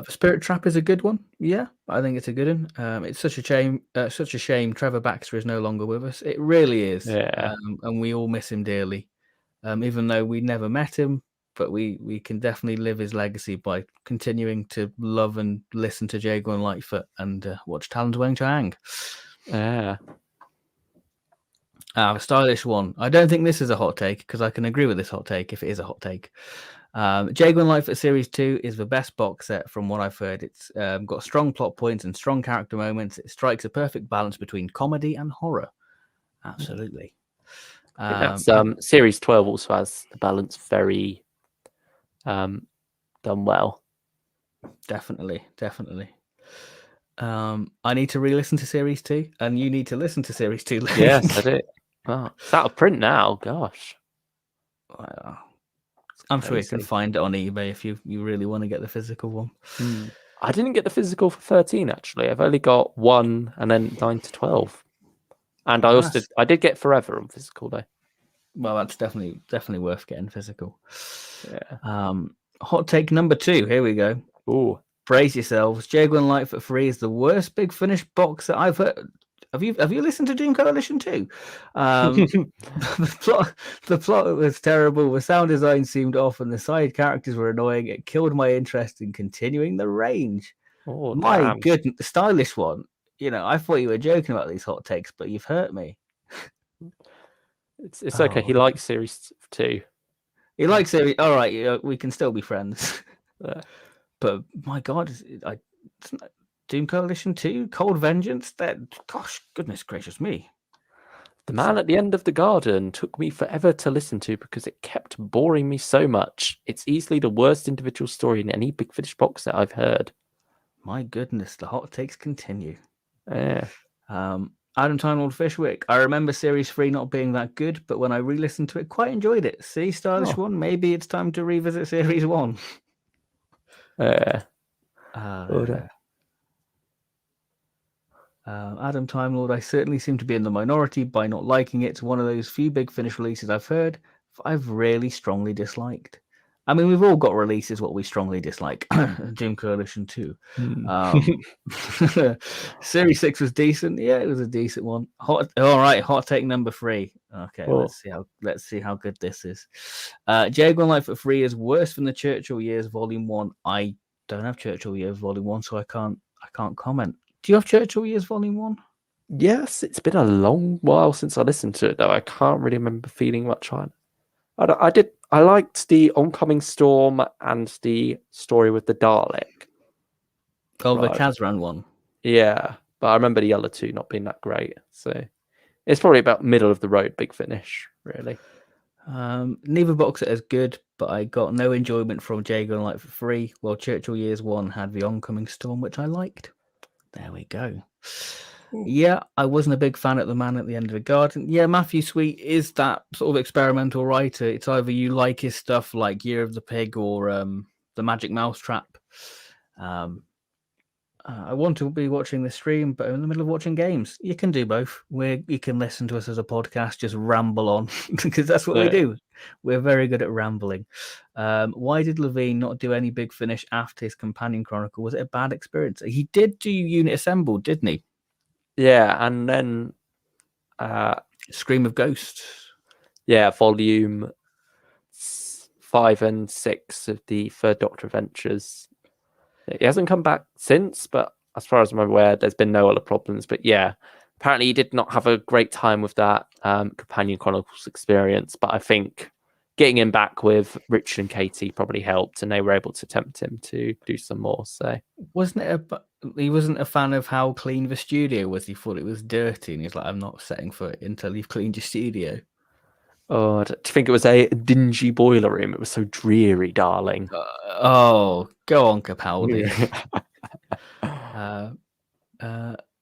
Spirit Trap is a good one. Yeah, I think it's a good one. It's such a shame. Trevor Baxter is no longer with us. It really is. Yeah. And we all miss him dearly. Even though we never met him, but we can definitely live his legacy by continuing to love and listen to Jago and Lightfoot and watch Talons Weng Chiang. Yeah. A stylish one. I don't think this is a hot take because I can agree with this hot take if it is a hot take. Jago and Lightfoot Series 2 is the best box set from what I've heard. It's got strong plot points and strong character moments. It strikes a perfect balance between comedy and horror. Absolutely. That's Series 12 also has the balance very done well. Definitely. I need to re-listen to Series 2, and you need to listen to Series 2. Yes, I do. Oh, it's out of print now. Gosh. I'm sure you can find it on eBay if you really want to get the physical one. I didn't get the physical for 13, actually. I've only got 1 and then 9 to 12. And I did get Forever on physical, though. Well, that's definitely worth getting physical. Yeah. Hot take number 2. Here we go. Ooh. Brace yourselves. Jago and Lightfoot 3 is the worst Big Finish box that I've heard. Have you listened to Doom Coalition 2? The plot was terrible. The sound design seemed off, and the side characters were annoying. It killed my interest in continuing the range. Oh, my goodness, the stylish one. You know, I thought you were joking about these hot takes, but you've hurt me. It's okay. He likes Series 2. He likes Series. All right, we can still be friends. But my God, Doom Coalition 2, Cold Vengeance. Gosh, goodness gracious me. The Man at the End of the Garden took me forever to listen to because it kept boring me so much. It's easily the worst individual story in any Big Finish box set I've heard. My goodness, the hot takes continue. Yeah. Adam Time Lord Fishwick. I remember Series 3 not being that good, but when I re-listened to it, quite enjoyed it. See, stylish one. Maybe it's time to revisit Series 1. Adam Time Lord, I certainly seem to be in the minority by not liking it. It's one of those few Big Finish releases I've heard I've really strongly disliked. I mean, we've all got releases what we strongly dislike. Doom Coalition 2. Series 6 was decent. Yeah, it was a decent one. All right, hot take number 3. Okay, let's see how good this is. Jago and Lightfoot 3 is worse than the Churchill Years Volume 1. I don't have Churchill Years Volume 1, so I can't comment. Do you have Churchill Years Volume 1? Yes, it's been a long while since I listened to it, though. I can't really remember feeling much on it. I liked the Oncoming Storm and the story with the Dalek. Oh, the Kazran one. Yeah, but I remember the other two not being that great. So it's probably about middle of the road Big Finish, really. Neither box set is good, but I got no enjoyment from Jago and Lightfoot 3, while Churchill Years 1 had the Oncoming Storm, which I liked. There we go. Yeah, I wasn't a big fan of The Man at the End of the Garden. Yeah, Matthew Sweet is that sort of experimental writer. It's either you like his stuff like Year of the Pig or The Magic Mousetrap. I want to be watching the stream, but I'm in the middle of watching games. You can do both. You can listen to us as a podcast, just ramble on, because that's what we do. We're very good at rambling. Why did Levine not do any Big Finish after his Companion Chronicle? Was it a bad experience? He did do Unit Assembled, didn't he? Yeah, and then Scream of Ghosts. Yeah, volume 5 and 6 of the Third Doctor Adventures. He hasn't come back since, but as far as I'm aware, there's been no other problems. But yeah, apparently he did not have a great time with that Companion Chronicles experience. But I think getting him back with Richard and Katie probably helped, and they were able to tempt him to do some more. So he wasn't a fan of how clean the studio was. He thought it was dirty, and he's like, "I'm not setting foot until you've cleaned your studio." Oh, do you think it was a dingy boiler room? It was so dreary, darling. Go on, Capaldi.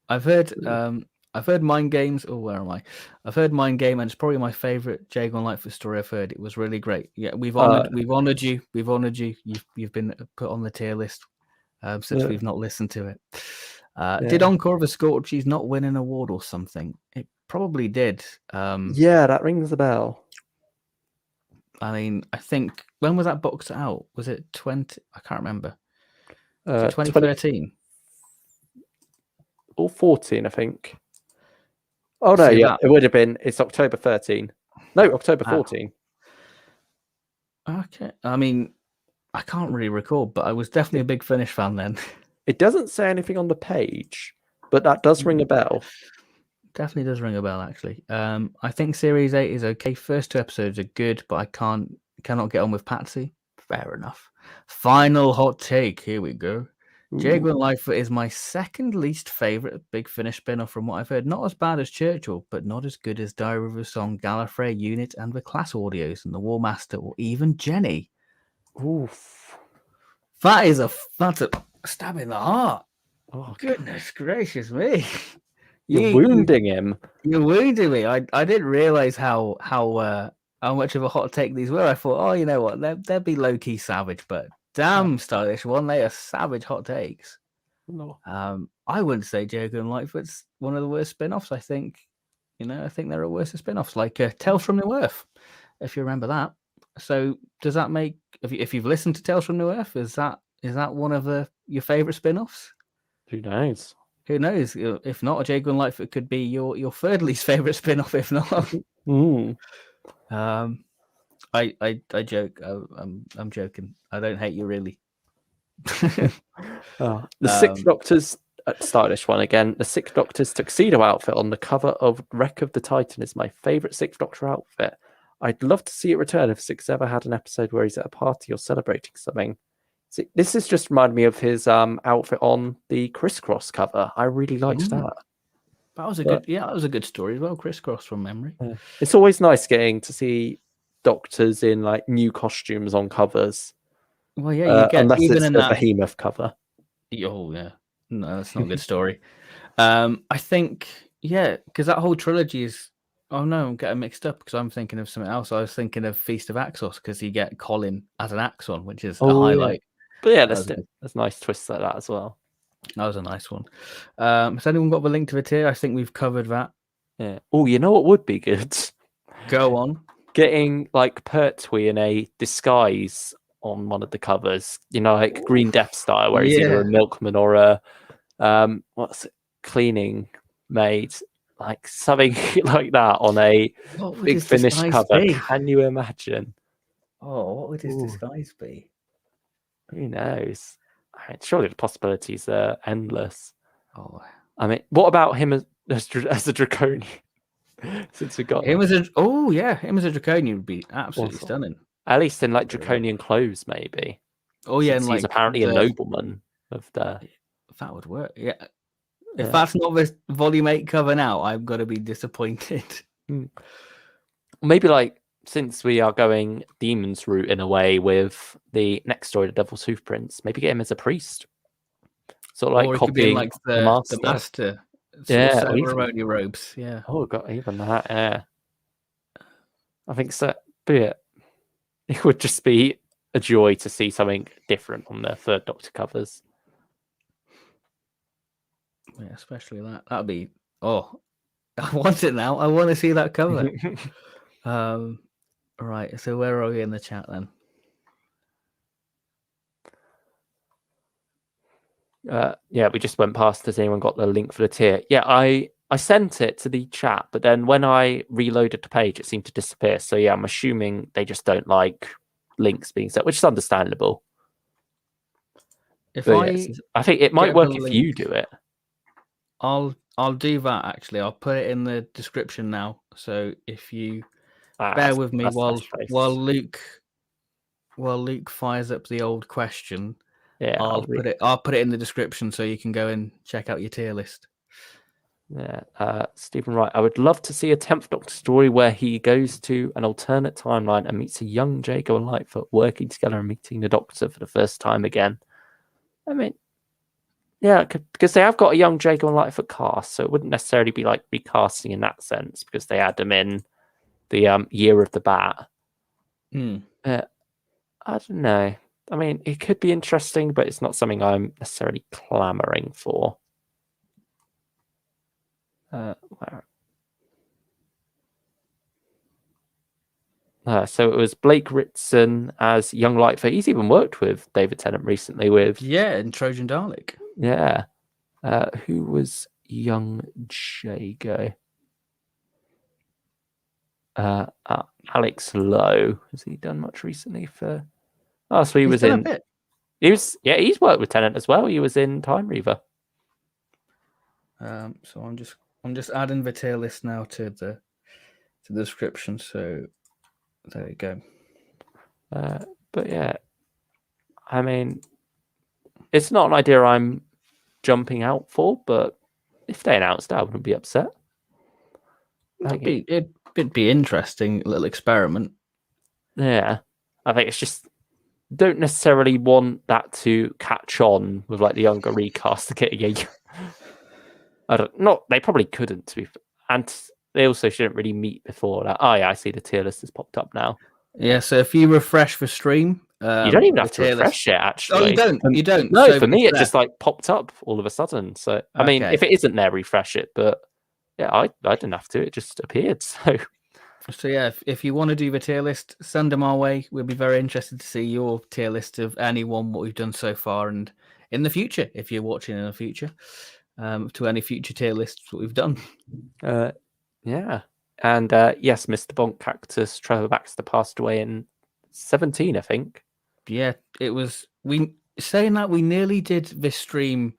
I've heard Mind Games. Oh, where am I? I've heard Mind Game, and it's probably my favorite Jago and Lightfoot story I've heard. It was really great. Yeah, we've honored you. We've honored you. You've been put on the tier list since we've not listened to it. Did Encore of a Scorchies not win an award or something? It probably did. Yeah, that rings a bell. I mean, I think, when was that box out? Was it 20? I can't remember. 2013 or 14, I think. Oh no, So yeah, that- it would have been. It's October 13. No, October 14. Okay. I mean, I can't really recall, but I was definitely a big Finnish fan then. It doesn't say anything on the page, but that does ring a bell. Definitely does ring a bell, actually. I think Series 8 is okay. First 2 episodes are good, but I cannot get on with Patsy. Fair enough. Final hot take. Here we go. Jago and Lightfoot is my second least favourite Big Finish spin-off from what I've heard. Not as bad as Churchill, but not as good as Diary of a Song, Gallifrey, Unit, and the Class Audios, and the War Master, or even Jenny. Oof. That's a stab in the heart. Oh, Goodness gracious me. You're wounding him. You're wounding me. I didn't realize how much of a hot take these were. I thought, oh, you know what, they'd be low key savage, but damn, Stylish One, they are savage hot takes. No. I wouldn't say Jago and Lightfoot's one of the worst spin-offs. I think there are worse spin-offs, like Tales from New Earth, if you remember that. So does that make, if you've listened to Tales from New Earth, is that one of your favorite spin-offs? Who knows? Who knows? If not, Jago and Lightfoot could be your third least favorite spin-off, if not. I joke. I'm joking. I don't hate you, really. The Sixth Doctor's Stylish One again. The Sixth Doctor's tuxedo outfit on the cover of Wreck of the Titan is my favorite Sixth Doctor outfit. I'd love to see it return if Six ever had an episode where he's at a party or celebrating something. This has just reminded me of his outfit on the Crisscross cover. I really liked that. That was a good story as well. Crisscross from memory. Yeah. It's always nice getting to see Doctors in like new costumes on covers. Well, yeah, you get unless even it's in the that Behemoth cover. Oh yeah, no, that's not a good story. I think because that whole trilogy is. Oh no, I'm getting mixed up because I'm thinking of something else. I was thinking of Feast of Axos because you get Colin as an Axon, which is a highlight. But yeah, there's nice twists like that as well. That was a nice one. Has anyone got the link to the tier? I think we've covered that. Yeah. Oh, you know what would be good? Go on. Getting like Pertwee in a disguise on one of the covers, like Green Death style, where he's either a milkman or a cleaning maid, like something like that on a Big Finish cover. Be? Can you imagine? Oh, what would his disguise be? Who knows? I mean, surely the possibilities are endless. Oh, I mean, what about him as a Draconian? Since we got him as a Draconian would be absolutely stunning. At least in like Draconian clothes, maybe. Oh yeah, and he's apparently a nobleman of the. That would work. Yeah. If that's not the Volume 8 cover now, I'm gonna be disappointed. Maybe like since we are going Demon's route in a way with the next story, The Devil's Hoofprints, maybe get him as a priest. Sort of like copying like the master. Ceremony robes. Yeah. Oh, got even that. Yeah. I think so. But yeah, it would just be a joy to see something different on the Third Doctor covers. Yeah, especially that. That'd be. Oh, I want it now. I want to see that cover. Right. So where are we in the chat then? Yeah, we just went past. Has anyone got the link for the tier? Yeah, I sent it to the chat, but then when I reloaded the page, it seemed to disappear. So yeah, I'm assuming they just don't like links being set, which is understandable. I think it might work if you do it. I'll do that actually. I'll put it in the description now. So if you bear with me while Luke fires up the old question. Yeah, I'll put it in the description so you can go and check out your tier list. Yeah, Stephen Wright. I would love to see a 10th Doctor story where he goes to an alternate timeline and meets a young Jago and Lightfoot working together and meeting the Doctor for the first time again. I mean, yeah, because they have got a young Jago and Lightfoot cast, so it wouldn't necessarily be like recasting in that sense because they had them in the Year of the Bat. I don't know. I mean, it could be interesting, but it's not something I'm necessarily clamoring for. So it was Blake Ritson as young Lightfoot. He's even worked with David Tennant recently with... Yeah, in Trojan Dalek. Yeah. Who was young Jago? Alex Lowe. Has he done much recently for... Oh, so He's done a bit. He's worked with Tennant as well. He was in Time Reaver. So I'm just adding the tier list now to the description. So there you go. But yeah, I mean, it's not an idea I'm jumping out for, but if they announced it, I wouldn't be upset. It'd be interesting, a little experiment. Yeah, I think it's just don't necessarily want that to catch on with like the younger recast to get they probably couldn't to be, and they also shouldn't really meet before that. Oh yeah, I see the tier list has popped up now. Yeah, so if you refresh the stream, you don't even have to refresh it. Actually, oh, you don't. You don't. No, so for me, it just like popped up all of a sudden. So I mean, if it isn't there, refresh it. But yeah, I didn't have to. It just appeared. So yeah, if you want to do the tier list, send them our way. We'll be very interested to see your tier list of anyone, what we've done so far, and in the future, if you're watching in the future, to any future tier lists what we've done. Yeah. And yes, Mr. Bonk Cactus Trevor Baxter passed away in 2017, I think. Yeah, it was. Saying that we nearly did this stream,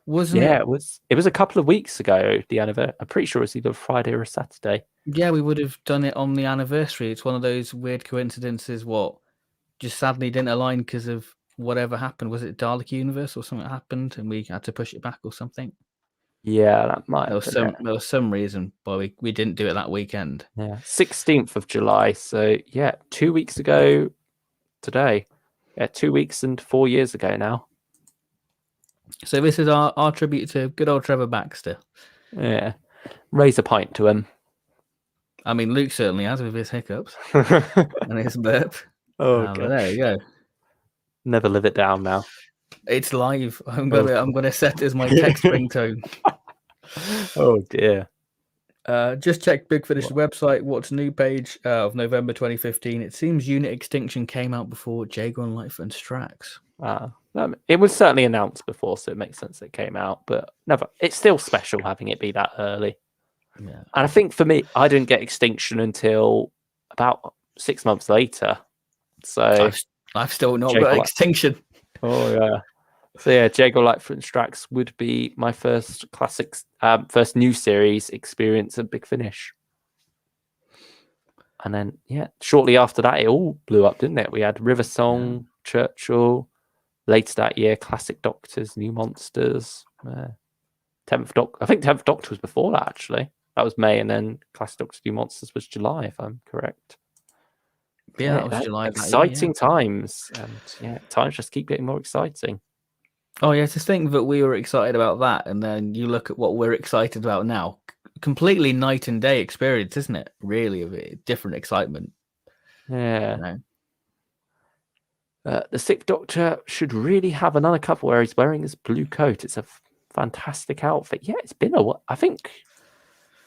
wasn't it? Yeah, it was a couple of weeks ago. The anniversary. I'm pretty sure it was either Friday or a Saturday. Yeah, we would have done it on the anniversary. It's one of those weird coincidences. What just sadly didn't align because of whatever happened. Was it Dalek Universe or something happened, and we had to push it back or something? Yeah, that might have been there was some reason why we didn't do it that weekend. Yeah, 16th of July. So yeah, 2 weeks ago today. Yeah, 2 weeks and 4 years ago now. So this is our tribute to good old Trevor Baxter. Yeah, raise a pint to him. I mean, Luke certainly has with his hiccups and his burp. Oh, but there you go. Never live it down now. It's live. I'm gonna set it as my text ringtone. Oh dear. Just check Big Finish's website. What's new page of November 2015. It seems Unit Extinction came out before Jago Lightfoot and Strax. It was certainly announced before, so it makes sense it came out. But never. It's still special having it be that early. Yeah. And I think for me, I didn't get Extinction until about 6 months later. So I've still not got Extinction. Oh yeah. So yeah, Jago Lightfoot and Strax would be my first classics, first new series experience at Big Finish. And then yeah, shortly after that, it all blew up, didn't it? We had River Song, Churchill. Later that year, Classic Doctors, New Monsters. 10th Doctor. I think 10th Doctor was before that actually. That was May, and then Classic Doctors, New Monsters was July, if I'm correct. Yeah, that was July. Exciting times, and yeah, times just keep getting more exciting. Oh yeah, to think that we were excited about that, and then you look at what we're excited about now. Completely night and day experience, isn't it? Really, of a different excitement. Yeah. You know? The Sixth Doctor should really have another cover where he's wearing his blue coat. It's a fantastic outfit. Yeah, it's been a while. I think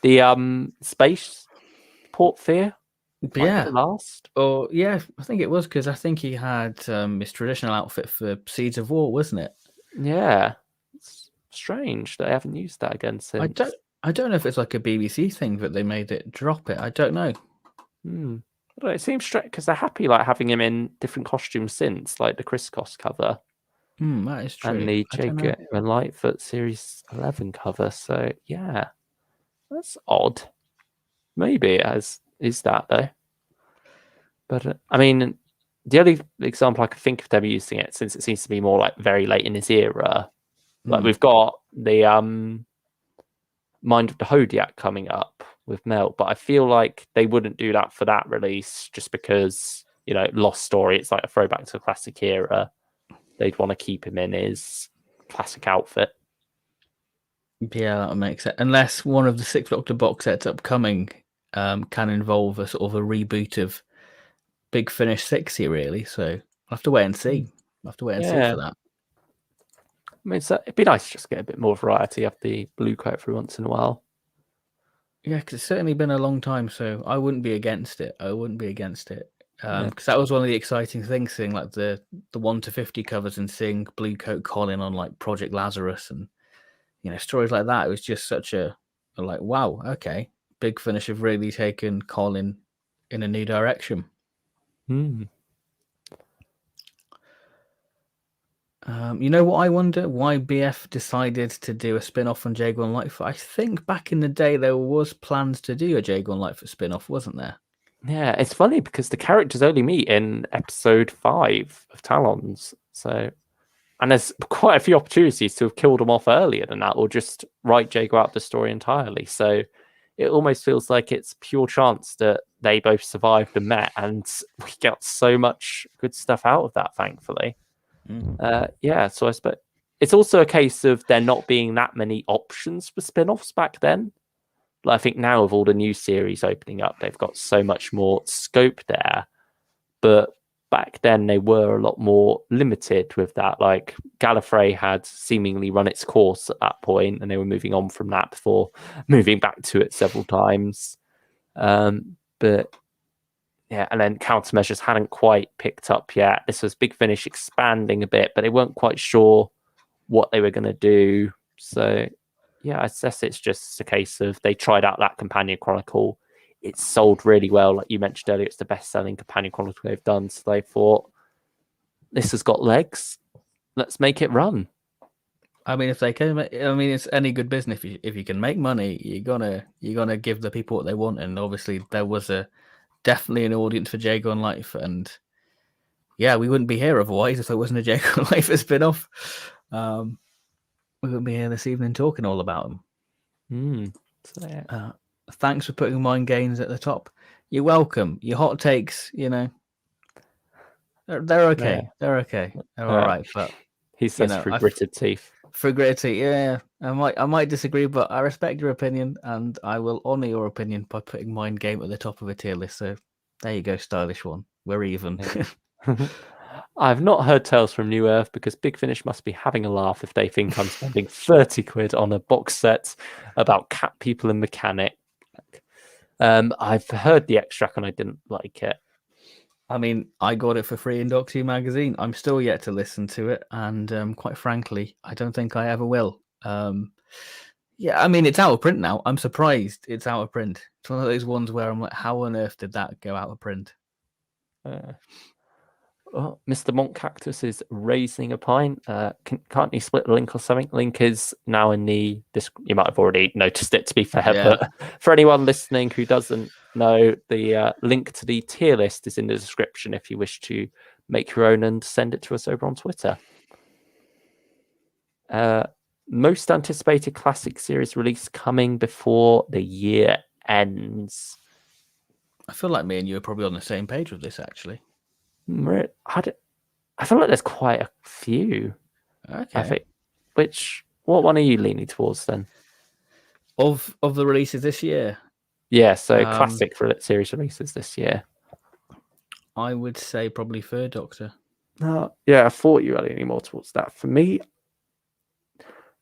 the space Port Fear. Last. Oh yeah, I think it was because I think he had his traditional outfit for Seeds of War, wasn't it? Yeah, it's strange that I haven't used that again since. I don't know if it's like a BBC thing that they made it drop it. I don't know. But it seems strange because they're happy like having him in different costumes since, like the Chris Cos cover. That is true. And the Jago Lightfoot Series 11 cover. So yeah, that's odd. Maybe it is that though. But I mean, the only example I could think of them using it, since it seems to be more like very late in his era, like we've got the Mind of the Hodiak coming up with Mel, but I feel like they wouldn't do that for that release just because, you know, Lost Story, it's like a throwback to a classic era. They'd want to keep him in his classic outfit. Yeah, that would make sense. Unless one of the Sixth Doctor box sets upcoming can involve a sort of a reboot of Big Finish 60, really. So I'll have to wait and see. I'll have to wait and see for that. I mean, it'd be nice to just get a bit more variety of the blue coat every once in a while. Yeah, because it's certainly been a long time, so I wouldn't be against it. I wouldn't be against it. Yeah. Because that was one of the exciting things, seeing like the 1 to 50 covers and seeing Blue Coat Colin on like Project Lazarus and stories like that. It was just such a like, wow, okay, Big Finish have really taken Colin in a new direction. Mm. You know what I wonder? Why BF decided to do a spin-off on Jago and Lightfoot? I think back in the day there was plans to do a Jago and Lightfoot spin-off, wasn't there? Yeah, it's funny because the characters only meet in episode 5 of Talons. So, and there's quite a few opportunities to have killed them off earlier than that, or just write Jago out the story entirely. So it almost feels like it's pure chance that they both survived and met, and we got so much good stuff out of that, thankfully. Yeah, so I suppose it's also a case of there not being that many options for spin-offs back then. Like, I think now with all the new series opening up, they've got so much more scope there. But back then they were a lot more limited with that. Like, Gallifrey had seemingly run its course at that point, and they were moving on from that before moving back to it several times. But yeah, and then Countermeasures hadn't quite picked up yet. This was Big Finish expanding a bit, but they weren't quite sure what they were going to do. So yeah, I guess it's just a case of they tried out that companion chronicle. It sold really well. Like you mentioned earlier, it's the best-selling companion chronicle they've done. So they thought, this has got legs. Let's make it run. I mean, if they can, I mean, it's any good business. If you can make money, you're gonna give the people what they want. And obviously, there was definitely an audience for Jago and Lightfoot, and yeah, we wouldn't be here otherwise if there wasn't a Jago and Lightfoot spin-off. We wouldn't be here this evening talking all about them. So, yeah. Thanks for putting Mind Games at the top. You're welcome. Your hot takes, they're okay. Yeah. They're okay. They're all right. But he says through gritted teeth. For gritted teeth, yeah. I might disagree, but I respect your opinion, and I will honor your opinion by putting Mind Game at the top of a tier list. So there you go, stylish one. We're even. Yeah. I've not heard tales from New Earth because Big Finish must be having a laugh if they think I'm spending 30 quid on a box set about cat people and mechanic. I've heard the extract and I didn't like it. I mean, I got it for free in Doctor Who magazine. I'm still yet to listen to it, and quite frankly, I don't think I ever will. Yeah, I mean, it's out of print now. I'm surprised it's out of print. It's one of those ones where I'm like, how on earth did that go out of print? Mr. Monk Cactus is raising a pint. Can't you split the link or something? Link is now in the... You might have already noticed it, to be fair, yeah. But for anyone listening who doesn't know, the link to the tier list is in the description if you wish to make your own and send it to us over on Twitter. Most anticipated classic series release coming before the year ends. I feel like me and you are probably on the same page with this, actually. I feel like there's quite a few. Okay. I think. What one are you leaning towards then? Of the releases this year? Yeah, so classic series releases this year. I would say probably Third Doctor. Yeah, I thought you were leaning more towards that. For me,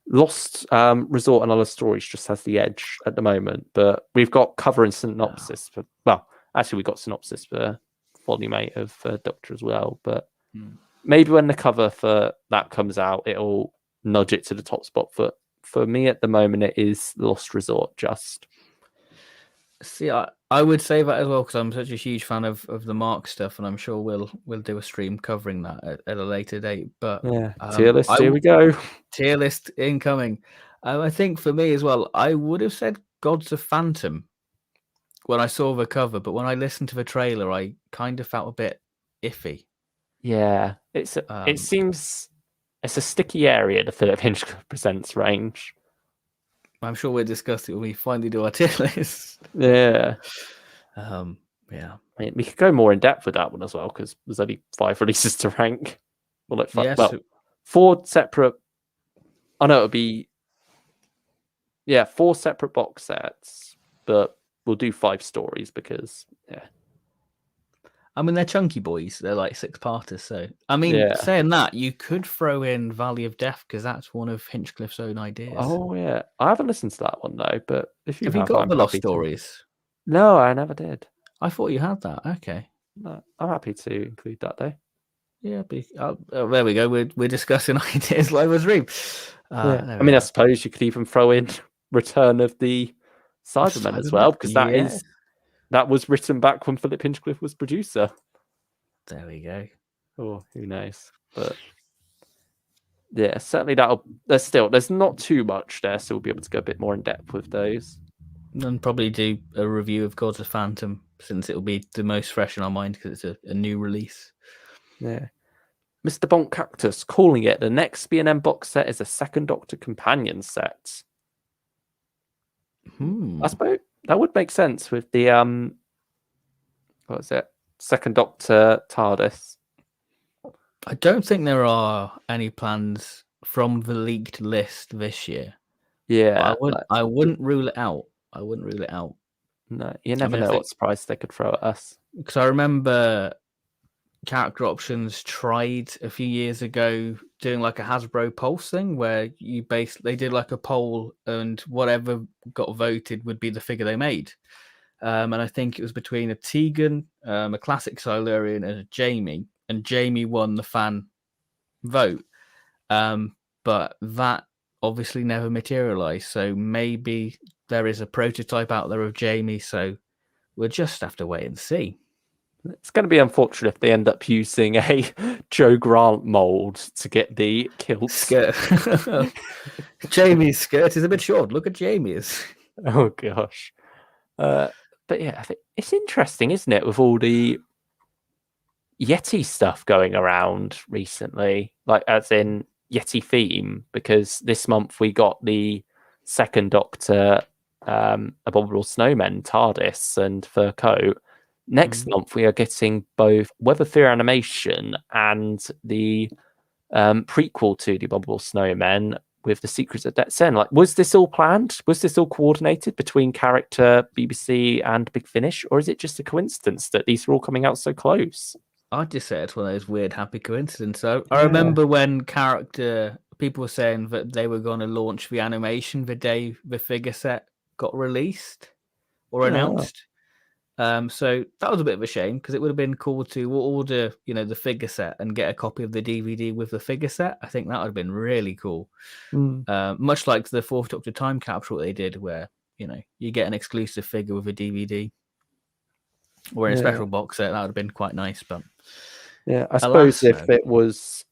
Lost Resort and Other Stories just has the edge at the moment, but we've got cover and synopsis for... Well, actually, we've got synopsis for Volume 8 of Doctor as well, but maybe when the cover for that comes out, it'll nudge it to the top spot. For me at the moment, it is Lost Resort just. See, I would say that as well because I'm such a huge fan of the Mark stuff, and I'm sure we'll do a stream covering that at a later date. But yeah, tier list, here we go. Tier list incoming. I think for me as well, I would have said Gods of Phantom when I saw the cover, but when I listened to the trailer, I kind of felt a bit iffy. Yeah, it seems it's a sticky area, the Philip Hinchcliffe Presents range. I'm sure we'll discuss it when we finally do our tier list. Yeah. Yeah. I mean, we could go more in depth with that one as well because there's only 5 releases to rank. Well, like 5, yes. well, 4 separate. Oh no, it'll be 4 separate box sets, but we'll do 5 stories because I mean, they're chunky boys. They're like 6-parters. So, I mean, Yeah. saying that, you could throw in Valley of Death because that's one of Hinchcliffe's own ideas. Oh yeah, I haven't listened to that one though. But if you Have you have, got I'm the Lost happy to. Stories? No, I never did. I thought you had that. Okay. No, I'm happy to include that though. Yeah. There we go. We're discussing ideas live as Reem. Yeah. I mean, I suppose you could even throw in Return of the Cybermen as well, because that was written back when Philip Hinchcliffe was producer. There we go. Oh, who knows? But yeah, certainly there's not too much there, so we'll be able to go a bit more in depth with those. And probably do a review of Gods of Phantom, since it'll be the most fresh in our mind because it's a new release. Yeah. Mr. Bonk Cactus calling it the next B&M box set is a Second Doctor companion set. I suppose that would make sense with the what was it? Second Doctor TARDIS. I don't think there are any plans from the leaked list this year. Yeah, I wouldn't rule it out. I wouldn't rule it out. No, you never know what surprise they could throw at us. Because I remember Character Options tried a few years ago doing like a Hasbro Pulse thing where they did like a poll and whatever got voted would be the figure they made. And I think it was between a Tegan, a classic Silurian, and a Jamie. And Jamie won the fan vote. But that obviously never materialized. So maybe there is a prototype out there of Jamie. So we'll just have to wait and see. It's going to be unfortunate if they end up using a Joe Grant mold to get the kilt skirt. Jamie's skirt is a bit short. Look at Jamie's. Oh gosh. But yeah, I think it's interesting, isn't it, with all the Yeti stuff going around recently, like as in Yeti theme, because this month we got the Second Doctor Abominable Snowmen TARDIS and fur coat. Next month we are getting both Weather Fear animation and the prequel to the Abominable Snowmen with the Secrets of Death's End. Like, was this all planned? Was this all coordinated between Character, BBC, and Big Finish, or is it just a coincidence that these are all coming out so close? I'd just say it's one of those weird happy coincidences. I remember when Character, people were saying that they were going to launch the animation the day the figure set got released or announced. So that was a bit of a shame because it would have been cool to order, the figure set and get a copy of the DVD with the figure set. I think that would have been really cool. Much like the Fourth Doctor time capsule they did, where you get an exclusive figure with a DVD or in a special box set. That would have been quite nice. But yeah, I suppose if it was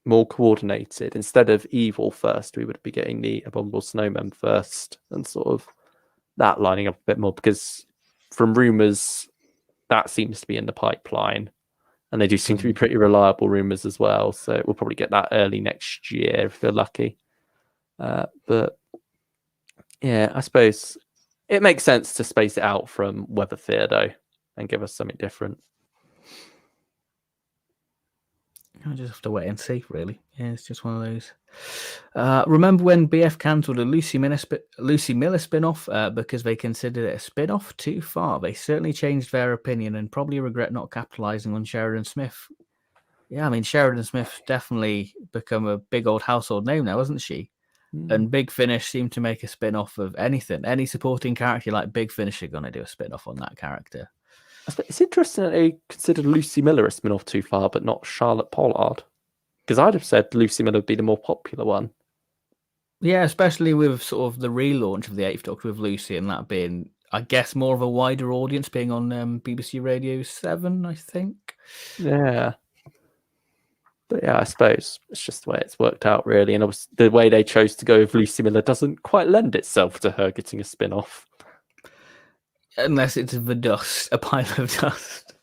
more coordinated, instead of Evil first, we would be getting the Abominable Snowmen first, and sort of that lining up a bit more because. From rumors, that seems to be in the pipeline, and they do seem to be pretty reliable rumors as well. So we'll probably get that early next year if we're lucky. But yeah, I suppose it makes sense to space it out from Weather Fear though, and give us something different. I just have to wait and see, really. Yeah, it's just one of those. Remember when BF cancelled a Lucy Miller spin-off because they considered it a spin-off too far? They certainly changed their opinion and probably regret not capitalising on Sheridan Smith. Yeah, I mean, Sheridan Smith's definitely become a big old household name now, hasn't she? And Big Finish seemed to make a spin-off of anything. Any supporting character like Big Finish are going to do a spin-off on that character. It's interesting that they considered Lucy Miller a spin-off too far, but not Charlotte Pollard. Because I'd have said Lucy Miller would be the more popular one. Yeah, especially with sort of the relaunch of the Eighth Doctor with Lucy, and that being, I guess, more of a wider audience, being on BBC Radio 7, I think. Yeah. But yeah, I suppose it's just the way it's worked out, really. And obviously, the way they chose to go with Lucy Miller doesn't quite lend itself to her getting a spin-off. Unless it's a pile of dust.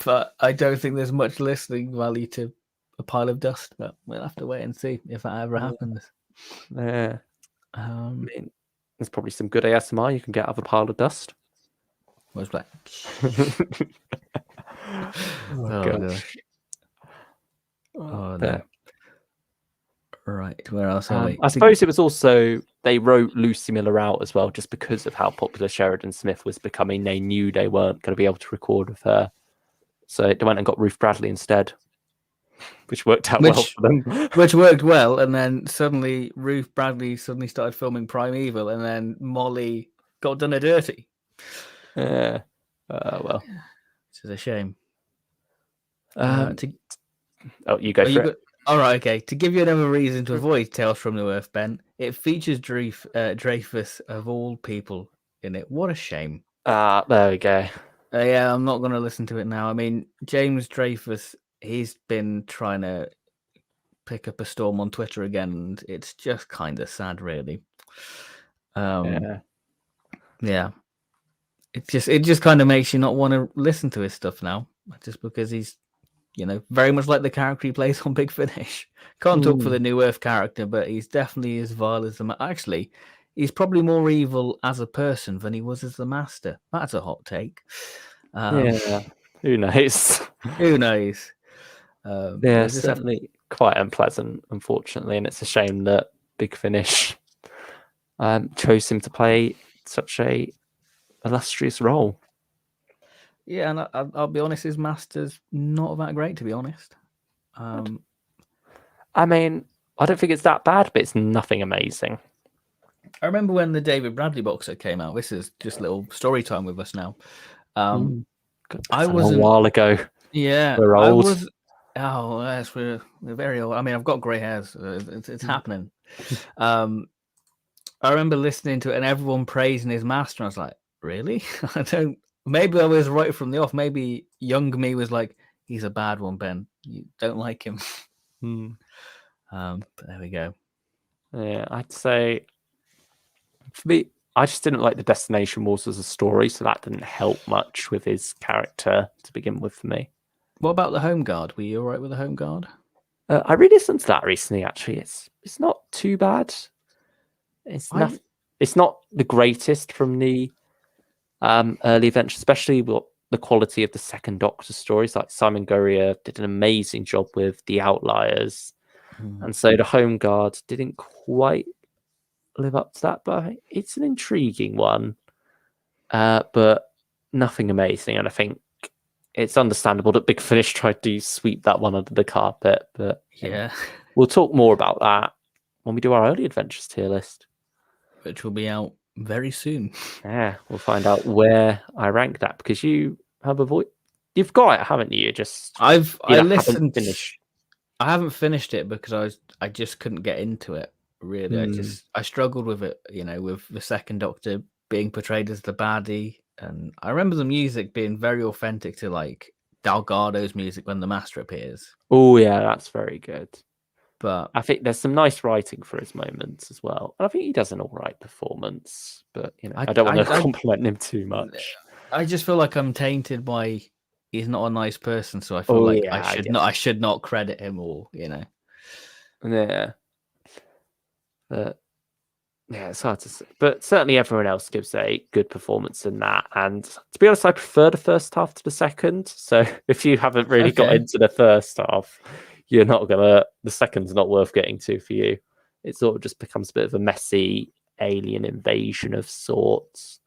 But I don't think there's much listening value to a pile of dust. But we'll have to wait and see if that ever happens. Yeah. I mean, there's probably some good ASMR you can get out of a pile of dust. What's that? Oh gosh. Oh no. Right, where else are we? I suppose it was also they wrote Lucy Miller out as well, just because of how popular Sheridan Smith was becoming. They knew they weren't going to be able to record with her So they went and got Ruth Bradley instead, which worked out well for them. Which worked well, and then suddenly Ruth Bradley suddenly started filming Primeval, and then Molly got done a dirty. Yeah. Well, which is a shame. You go for it. All right, okay. To give you another reason to avoid Tales from the Earth, Ben, it features Dreyfus of all people in it. What a shame. There we go. Yeah, I'm not going to listen to it now. I mean, James Dreyfus, he's been trying to pick up a storm on Twitter again, and it's just kind of sad, really. Yeah. It just kind of makes you not want to listen to his stuff now, just because he's, very much like the character he plays on Big Finish. Can't talk for the New Earth character, but he's definitely as vile as the Actually, he's probably more evil as a person than he was as the Master. That's a hot take. Who knows? Who knows? Certainly quite unpleasant, unfortunately, and it's a shame that Big Finish chose him to play such a illustrious role. Yeah, and I'll be honest, his Master's not that great, to be honest. I mean, I don't think it's that bad, but it's nothing amazing. I remember when the David Bradley box set came out. This is just a little story time with us now. I was a while ago. Yeah, we're old. Yes, we're very old. I mean, I've got grey hairs. It's happening. I remember listening to it and everyone praising his Master. And I was like, really? Maybe I was right from the off. Maybe young me was like, he's a bad one, Ben. You don't like him. But there we go. Yeah, I'd say for me, I just didn't like the Destination Wars as a story, so that didn't help much with his character to begin with for me. What about the Home Guard? Were you all right with the Home Guard? I re-listened to that recently. Actually, it's not too bad. It's not the greatest from the early adventures, especially what the quality of the Second Doctor stories. Like Simon Gurrier did an amazing job with The Outliers, and so the Home Guard didn't quite live up to that. But it's an intriguing one, but nothing amazing. And I think it's understandable that Big Finish tried to sweep that one under the carpet. But we'll talk more about that when we do our early adventures tier list, which will be out very soon. Yeah, we'll find out where I rank that, because you have you've got it, haven't you? I haven't finished it because I just couldn't get into it, really. I struggled with it, with the Second Doctor being portrayed as the baddie, and I remember the music being very authentic to like Delgado's music when the Master appears. Oh yeah, that's very good. But I think there's some nice writing for his moments as well. And I think he does an all right performance, but I don't want to compliment him too much. I just feel like I'm tainted by he's not a nice person, so I feel I should not credit him all, Yeah. But yeah, it's hard to say. But certainly everyone else gives a good performance in that. And to be honest, I prefer the first half to the second. So if you haven't really got into the first half, the second's not worth getting to for you. It sort of just becomes a bit of a messy alien invasion of sorts.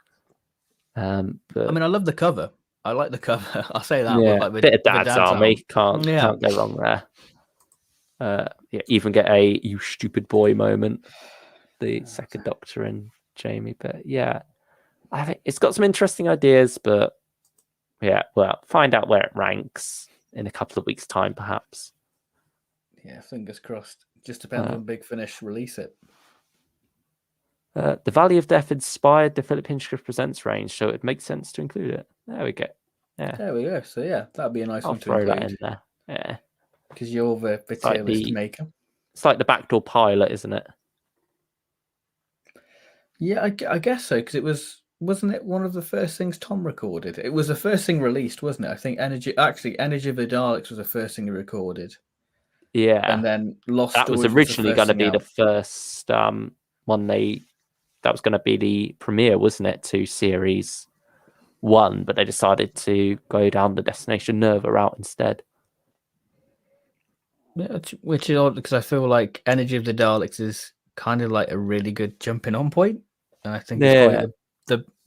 But I mean, I love the cover. I like the cover. I'll say that. Yeah, like bit of Dad's Army. Can't go wrong there. Even get a "you stupid boy" moment. The Second Doctor and Jamie, but yeah, I think it's got some interesting ideas. But yeah, well, find out where it ranks in a couple of weeks' time, perhaps. Yeah, fingers crossed. Just depends on Big Finish release it. The Valley of Death inspired the Philip Hinchcliffe Presents range, so it makes sense to include it. There we go. Yeah, there we go. So yeah, that'd be a nice one to throw include. That in there. Yeah, because you're the tier list maker. It's like the backdoor pilot, isn't it? Yeah, I guess so, because wasn't it one of the first things Tom recorded? It was the first thing released, wasn't it? I think Energy of the Daleks was the first thing he recorded. Yeah, and then Lost. That was originally going to be the first one that was going to be the premiere, wasn't it, to Series 1, but they decided to go down the Destination Nerva route instead. Yeah, which is odd, because I feel like Energy of the Daleks is kind of like a really good jumping on point. And I think it's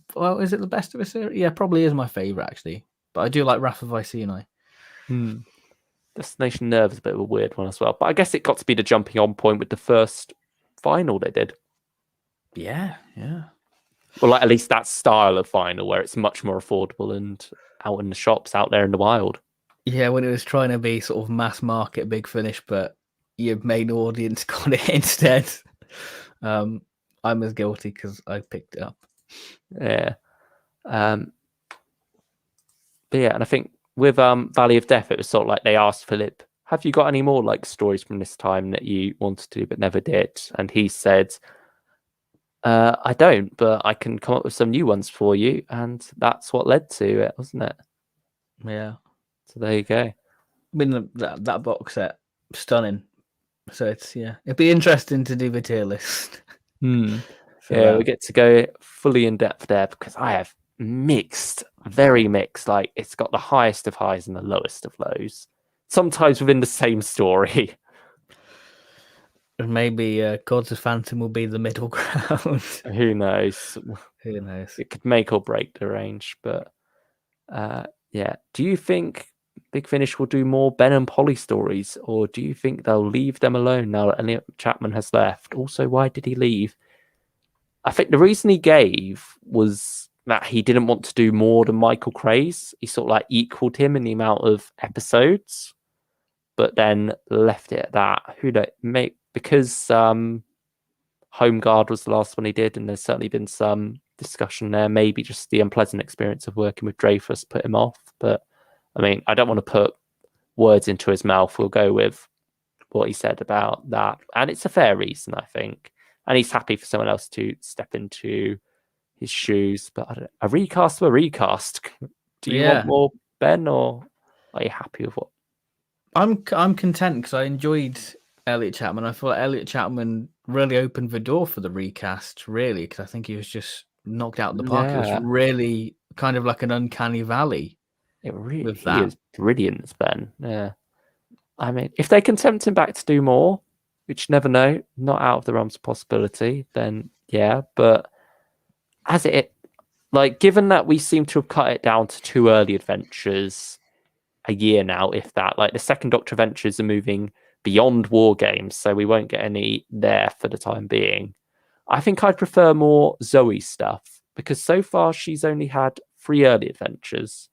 probably is it the best of a series? Yeah, probably is my favorite, actually. But I do like Wrath of Iceni. Destination Nerve is a bit of a weird one as well. But I guess it got to be the jumping on point with the first final they did. Yeah. Or like at least that style of final where it's much more affordable and out in the shops, out there in the wild. Yeah, when it was trying to be sort of mass market Big Finish, but your main audience got it instead. I'm as guilty because I picked it up. Yeah. But yeah, and I think with Valley of Death, it was sort of like they asked Philip, have you got any more like stories from this time that you wanted to do but never did? And he said, I don't, but I can come up with some new ones for you. And that's what led to it, wasn't it? Yeah. So there you go. I mean, that box set, stunning. So it'd be interesting to do the tier list. Yeah, we get to go fully in depth there because I have very mixed. Like it's got the highest of highs and the lowest of lows, sometimes within the same story. And maybe Gods of Phantom will be the middle ground. Who knows? Who knows? It could make or break the range, but yeah. Do you think Big Finish will do more Ben and Polly stories, or do you think they'll leave them alone now that Elliot Chapman has left? Also, why did he leave? I think the reason he gave was that he didn't want to do more than Michael Craze. He sort of like equaled him in the amount of episodes, but then left it at that. Who knows? Because Home Guard was the last one he did, and there's certainly been some discussion there. Maybe just the unpleasant experience of working with Dreyfus put him off. But I mean, I don't want to put words into his mouth. We'll go with what he said about that. And it's a fair reason, I think. And he's happy for someone else to step into his shoes. But I don't know, a recast. Do you want more Ben, or are you happy with what? I'm content because I enjoyed Elliot Chapman. I thought Elliot Chapman really opened the door for the recast, really, because I think he was just knocked out of the park. It was really kind of like an uncanny valley. It really is brilliant as Ben. Yeah. I mean, if they can tempt him back to do more, which you never know, not out of the realms of possibility, then yeah. But as it, like, given that we seem to have cut it down to 2 early adventures a year now, if that, like the second Doctor adventures are moving beyond War Games, so we won't get any there for the time being. I think I'd prefer more Zoe stuff because so far she's only had 3 early adventures.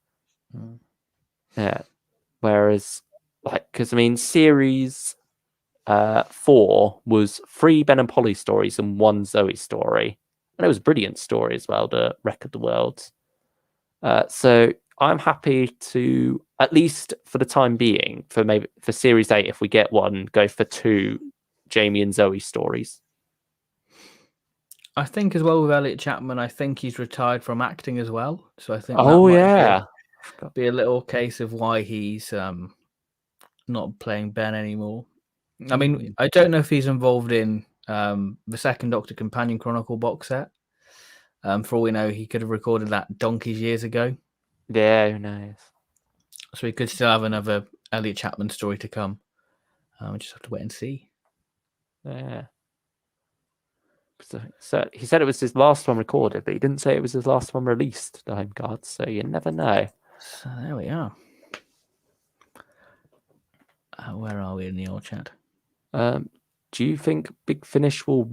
Yeah. Whereas, like, because I mean, series 4 was 3 Ben and Polly stories and 1 Zoe story, and it was a brilliant story as well, the Wreck of the World. So I'm happy to, at least for the time being, for series 8, if we get one, go for 2 Jamie and Zoe stories. I think as well with Elliot Chapman, I think he's retired from acting as well. So I think be a little case of why he's not playing Ben anymore. I mean, I don't know if he's involved in the second Doctor Companion Chronicle box set. For all we know, he could have recorded that donkeys years ago. Yeah, who knows? So we could still have another Elliot Chapman story to come. We just have to wait and see. Yeah. So he said it was his last one recorded, but he didn't say it was his last one released, the Home Guard, so you never know. So there we are. Where are we in the old chat? Do you think Big Finish will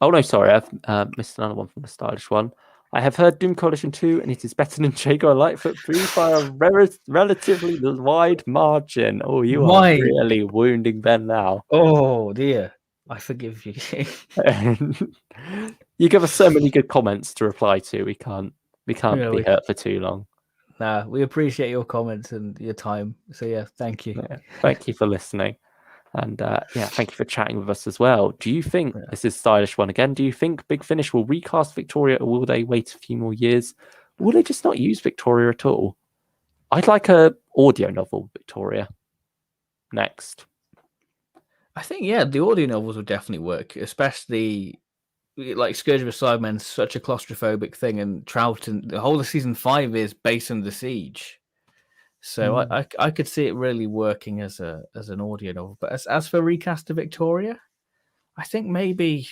Oh, no, sorry, I've missed another one from the stylish one. I have heard Doom Coalition 2, and it is better than Jago Lightfoot 3 by a relatively wide margin. Oh, you are really wounding Ben now. Oh, dear. I forgive you. You give us so many good comments to reply to. We can't be hurt for too long. Nah, we appreciate your comments and your time. So yeah, thank you. Yeah, thank you for listening. And thank you for chatting with us as well. Do you think, this is stylish one again, do you think Big Finish will recast Victoria, or will they wait a few more years? Or will they just not use Victoria at all? I'd like a audio novel, Victoria, next. I think, the audio novels would definitely work, especially like Scourge of the Cybermen's such a claustrophobic thing, and Troughton, the whole of season 5 is based on the siege. So I could see it really working as an audio novel. But as for recast of Victoria, I think maybe,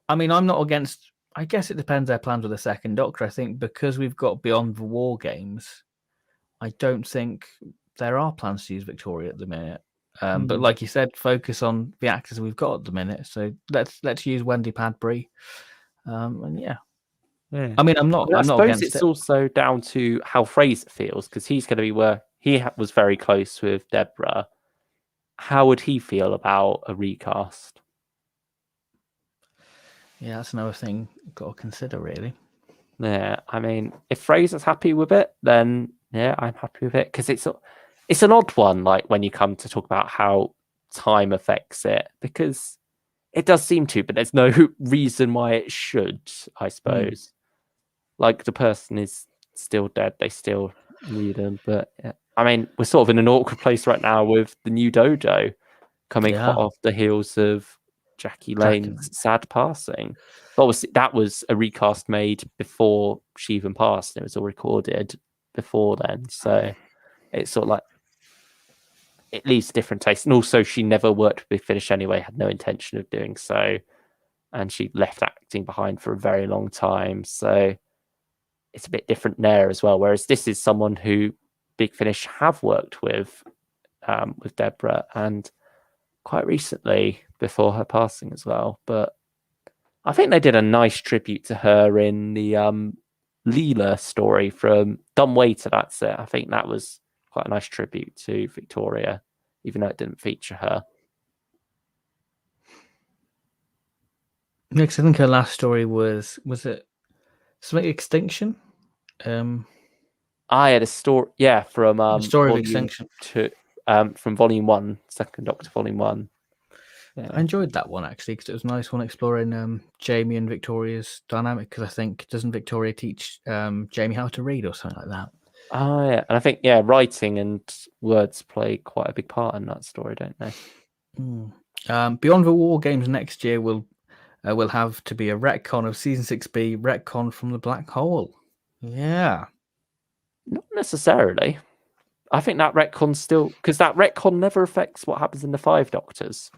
I mean, I'm not against, I guess it depends their plans with the second Doctor. I think because we've got Beyond the War Games, I don't think there are plans to use Victoria at the minute. But Hmm. like you said, focus on the actors we've got at the minute. So let's use Wendy Padbury. And yeah, Yeah. I mean, I'm I not suppose against it's it. also down to how Fraser feels, because he's going to be where was very close with Deborah. How would he feel about a recast? Yeah, that's another thing you've got to consider, really. Yeah, I mean, if Fraser's happy with it, then yeah, I'm happy with it, because it's an odd one. Like when you come to talk about how time affects it, because it does seem to, but there's no reason why it should. I suppose, like the person is still dead, they still need them, but yeah. I mean, we're sort of in an awkward place right now with the new Dodo coming hot off the heels of Jackie Lane's sad passing. But obviously, that was a recast made before she even passed. It was all recorded before then. So it's sort of like, it leaves a different taste. And also, she never worked with Big Finish anyway, had no intention of doing so. And she left acting behind for a very long time. So it's a bit different there as well. Whereas this is someone who Big Finish have worked with Deborah, and quite recently before her passing as well. But I think they did a nice tribute to her in the Leela story from Dumbwaiter. That's it. I think that was quite a nice tribute to Victoria, even though it didn't feature her. Yeah, because I think her last story was it something Extinction? I had a story, yeah, from Story of volume Extinction. from volume 1, Second Doctor, volume 1. Yeah. I enjoyed that one actually because it was a nice one exploring Jamie and Victoria's dynamic. Because I think doesn't Victoria teach Jamie how to read or something like that? Oh yeah, and I think writing and words play quite a big part in that story, don't they? Beyond the War Games next year will have to be a retcon of season 6B, retcon from the Black Hole. Yeah, not necessarily. I think that retcon still, because that retcon never affects what happens in the 5 Doctors.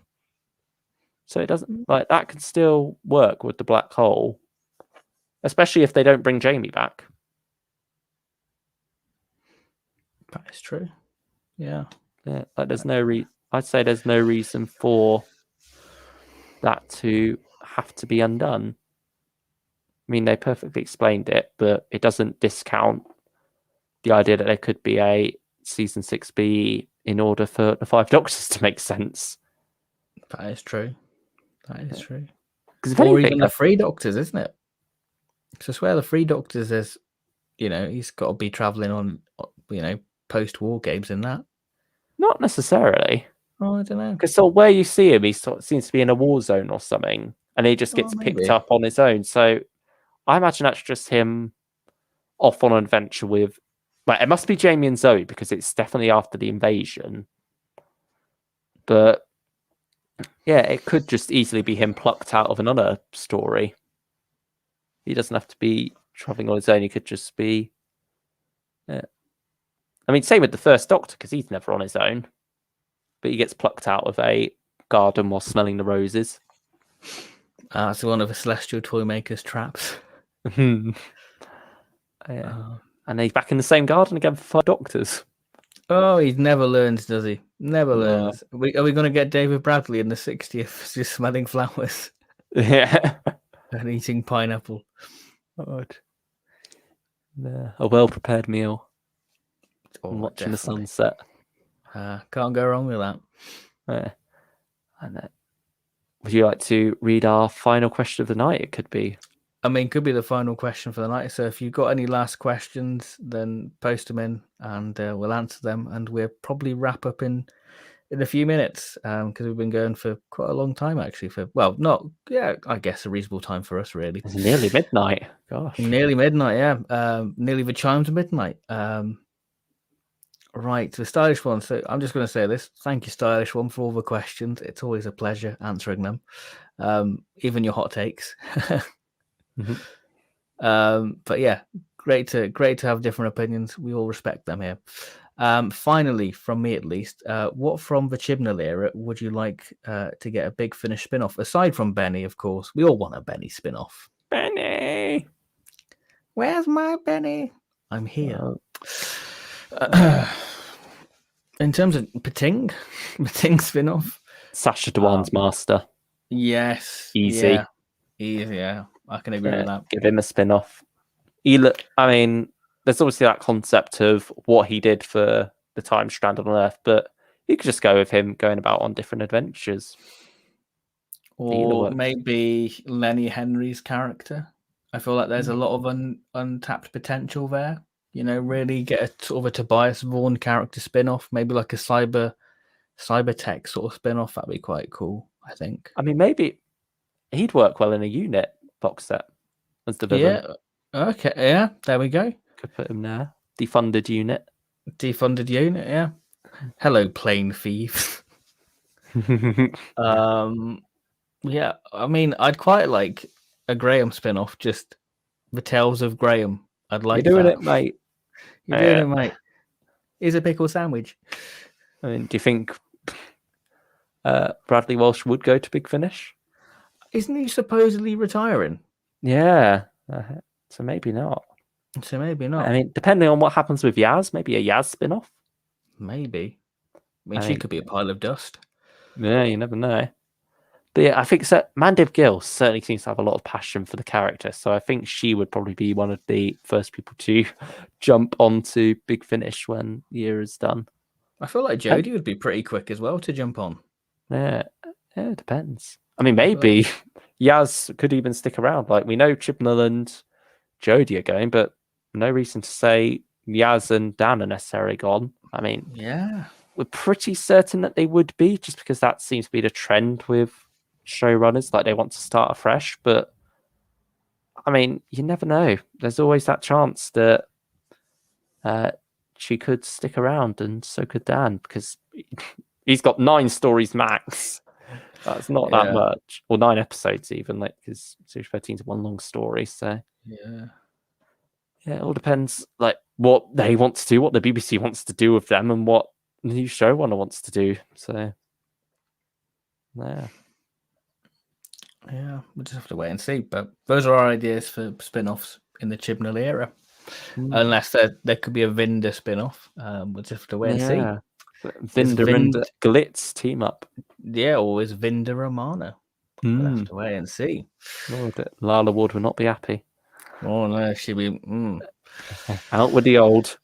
So it doesn't, like, that can still work with the Black Hole, especially if they don't bring Jamie back. that is true. Yeah. Yeah, like there's I'd say there's no reason for that to have to be undone. I mean, they perfectly explained it, but it doesn't discount the idea that there could be a season 6B in order for the 5 Doctors to make sense. That is true. That is true. Or even the 3 Doctors, isn't it? Because I swear the 3 Doctors is, he's got to be traveling on, post-war games in that. Not necessarily. Oh, I don't know. Because so where you see him, he seems to be in a war zone or something, and he just gets picked up on his own. So I imagine that's just him off on an adventure with. Well, it must be Jamie and Zoe because it's definitely after the invasion. But yeah, it could just easily be him plucked out of another story. He doesn't have to be traveling on his own. He could just be. I mean, same with the First Doctor because he's never on his own, but he gets plucked out of a garden while smelling the roses. It's one of the Celestial Toymaker's traps. And he's back in the same garden again for 5 Doctors. Oh, he never learns, does he? Never learns. Are we going to get David Bradley in the 60th just smelling flowers? Yeah. And eating pineapple. God. A well-prepared meal. And watching definitely. the sunset. Can't go wrong with that. And would you like to read our final question of the night? It could be. I mean, could be the final question for the night. So if you've got any last questions, then post them in and we'll answer them. And we'll probably wrap up in a few minutes because we've been going for quite a long time, actually. I guess a reasonable time for us, really. It's nearly midnight. Gosh. Nearly midnight, yeah. Nearly the chimes of midnight. Right, the Stylish One. So I'm just going to say this. Thank you, Stylish One, for all the questions. It's always a pleasure answering them, even your hot takes. But yeah, great to have different opinions. We all respect them here. Finally, from me at least, what from the Chibnall era would you like to get a Big Finish spin-off? Aside from Benny, of course. We all want a Benny spin-off. Benny! Where's my Benny? I'm here. In terms of Pating spin-off, Sacha Dhawan's Master. yes, Easy. Yeah, I can agree with that. Give him a spin-off. I mean, there's obviously that concept of what he did for the time stranded on Earth, but you could just go with him going about on different adventures. Or maybe Lenny Henry's character. I feel like there's a lot of untapped potential there. You know, really get a sort of a Tobias Vaughan character spin-off, maybe like a cyber tech sort of spin-off. That'd be quite cool, I think. I mean, maybe he'd work well in a unit box set as the villain. Yeah. Okay. Yeah. There we go. Could put him there. Defunded unit. Yeah. Hello, plane thieves. Yeah. I mean, I'd quite like a Graham spin-off. Just the Tales of Graham. I'd like. You're doing it, mate. You're doing it, mate. Here's a pickle sandwich. I mean, do you think Bradley Walsh would go to Big Finish? Isn't he supposedly retiring? Yeah. So maybe not. I mean, depending on what happens with Yaz, maybe a Yaz spin-off. Maybe. I mean, she could be a pile of dust. Yeah, you never know. But yeah, I think Mandiv Gill certainly seems to have a lot of passion for the character, so I think she would probably be one of the first people to jump onto Big Finish when the year is done. I feel like Jodie would be pretty quick as well to jump on. Yeah, it depends. I mean, maybe Yaz could even stick around. Like, we know Chibnall and Jodie are going, but no reason to say Yaz and Dan are necessarily gone. I mean, yeah, we're pretty certain that they would be, just because that seems to be the trend with showrunners, like they want to start afresh. But I mean, you never know. There's always that chance that she could stick around, and so could Dan, because he's got 9 stories max. That's not that much, or 9 episodes even, like, because Series 13 is one long story. So yeah, it all depends, like, what they want to do, what the BBC wants to do with them, and what the new showrunner wants to do. So yeah, we'll just have to wait and see. But those are our ideas for spin-offs in the Chibnall era. Unless there could be a Vinder spin-off. We'll just have to wait and see. Vinder and Glitz team up. Yeah, or is Vinder Romano? We'll have to wait and see. Lord, Lala Ward will not be happy. Oh no, she'll be out with the old,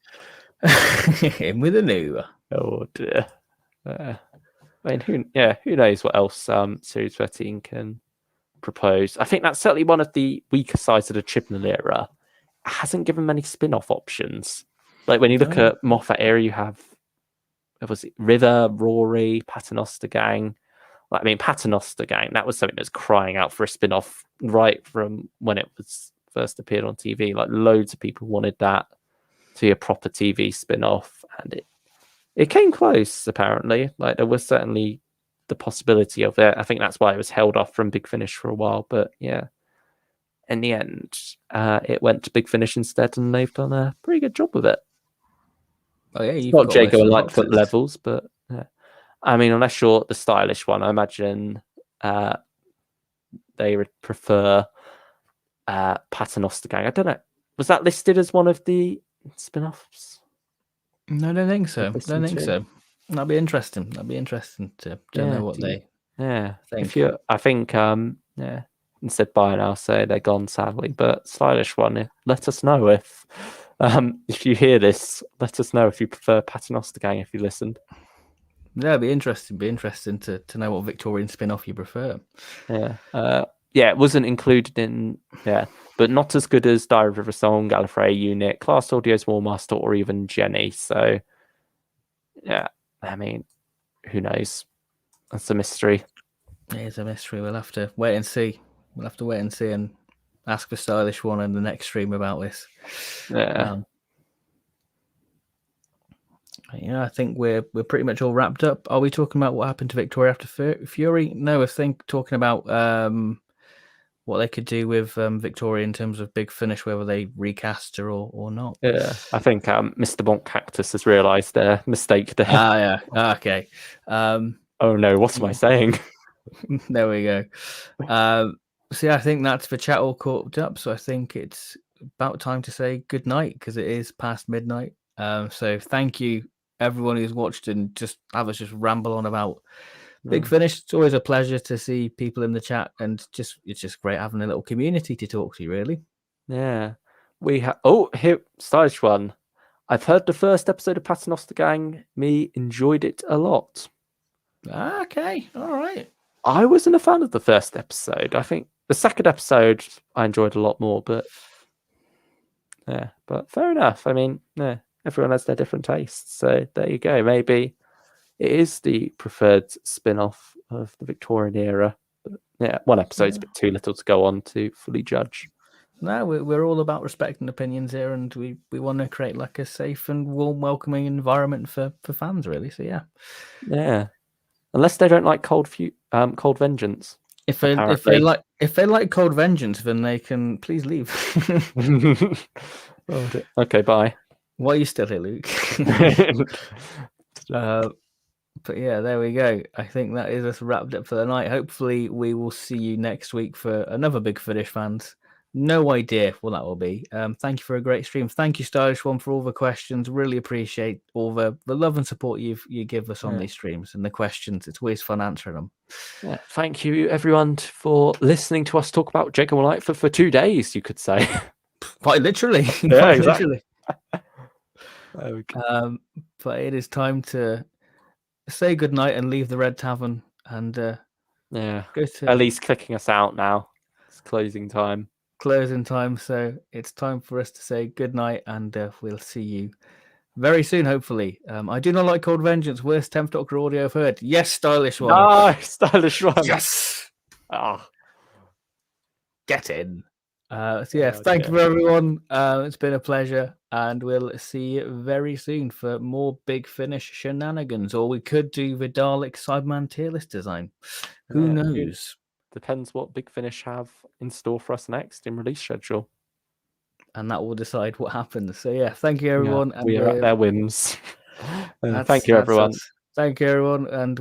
in with the new. Oh dear. I mean, who knows what else Series 13 can propose. I think that's certainly one of the weaker sides of the Chibnall era. It hasn't given many spin-off options. Like, when you look at Moffat era, you have River, Rory, Paternoster Gang. Like, I mean, Paternoster Gang, that was something that's crying out for a spin-off right from when it was first appeared on TV. Like, loads of people wanted that to be a proper TV spin-off, and it came close, apparently. Like, there was certainly the possibility of it. I think that's why it was held off from Big Finish for a while. But yeah, in the end, it went to Big Finish instead, and they've done a pretty good job with it. Oh yeah, you've not Jago Lightfoot levels, but I mean, unless you're the stylish one, I imagine they would prefer Paternoster Gang. I don't know. Was that listed as one of the spin-offs? No, I don't think so. That'd be interesting. To know what they think. Instead by now, say they're gone, sadly. But stylish one, let us know if you hear this. Let us know if you prefer Paternoster Gang, if you listened. Yeah, it'd be interesting. To know what Victorian spin-off you prefer. It wasn't included in but not as good as Diary of a Song, Gallifrey Unit, Class Audio's Warmaster, or even Jenny. So yeah, I mean, who knows? That's a mystery. It is a mystery. We'll have to wait and see. And ask the stylish one in the next stream about this. Yeah. I think we're pretty much all wrapped up. Are we talking about what happened to Victoria after Fury? No, I think talking about what they could do with Victoria in terms of Big Finish, whether they recast her or not. Yeah, I think Mr. Bonk Cactus has realised their mistake there. Yeah. Okay. Oh no, what am I saying? There we go. So yeah, I think that's the chat all caught up. So I think it's about time to say good night, because it is past midnight. So thank you everyone who's watched and just have us just ramble on about Big Finish. It's always a pleasure to see people in the chat, and it's just great having a little community to talk to, really. Yeah. We have here, stylish one. I've heard the first episode of Paternoster Gang. Me enjoyed it a lot. Okay, all right. I wasn't a fan of the first episode. I think the second episode I enjoyed a lot more, but yeah, but fair enough. I mean, yeah, everyone has their different tastes. So there you go. Maybe it is the preferred spin-off of the Victorian era. But yeah, one episode's a bit too little to go on to fully judge. No, we're all about respecting opinions here, and we want to create like a safe and warm, welcoming environment for fans, really. So yeah, unless they don't like Cold Vengeance. If they like Cold Vengeance, then they can please leave. Okay, bye. Why are you still here, Luke? But yeah, there we go. I think that is us wrapped up for the night. Hopefully, we will see you next week for another Big Finish fans. No idea what that will be. Thank you for a great stream. Thank you, Stylish One, for all the questions. Really appreciate all the love and support you give us on these streams and the questions. It's always fun answering them. Yeah, thank you, everyone, for listening to us talk about Jago Lightfoot for 2 days, you could say. Quite literally. Yeah, Quite exactly. Literally. But it is time to say goodnight and leave the Red Tavern. And go to at least clicking us out now. It's closing time. So it's time for us to say goodnight, and we'll see you very soon, hopefully. I do not like Cold Vengeance. Worst 10th Doctor audio I've heard. Yes, Stylish One. Nice, Stylish One. Yes. Get in. Thank you for everyone. It's been a pleasure, and we'll see you very soon for more Big Finish shenanigans. Or we could do the Dalek Cyberman tier list design. Who knows? Depends what Big Finish have in store for us next in release schedule. And that will decide what happens. So thank you everyone. We are at their whims. Thank you everyone. Thank you everyone, and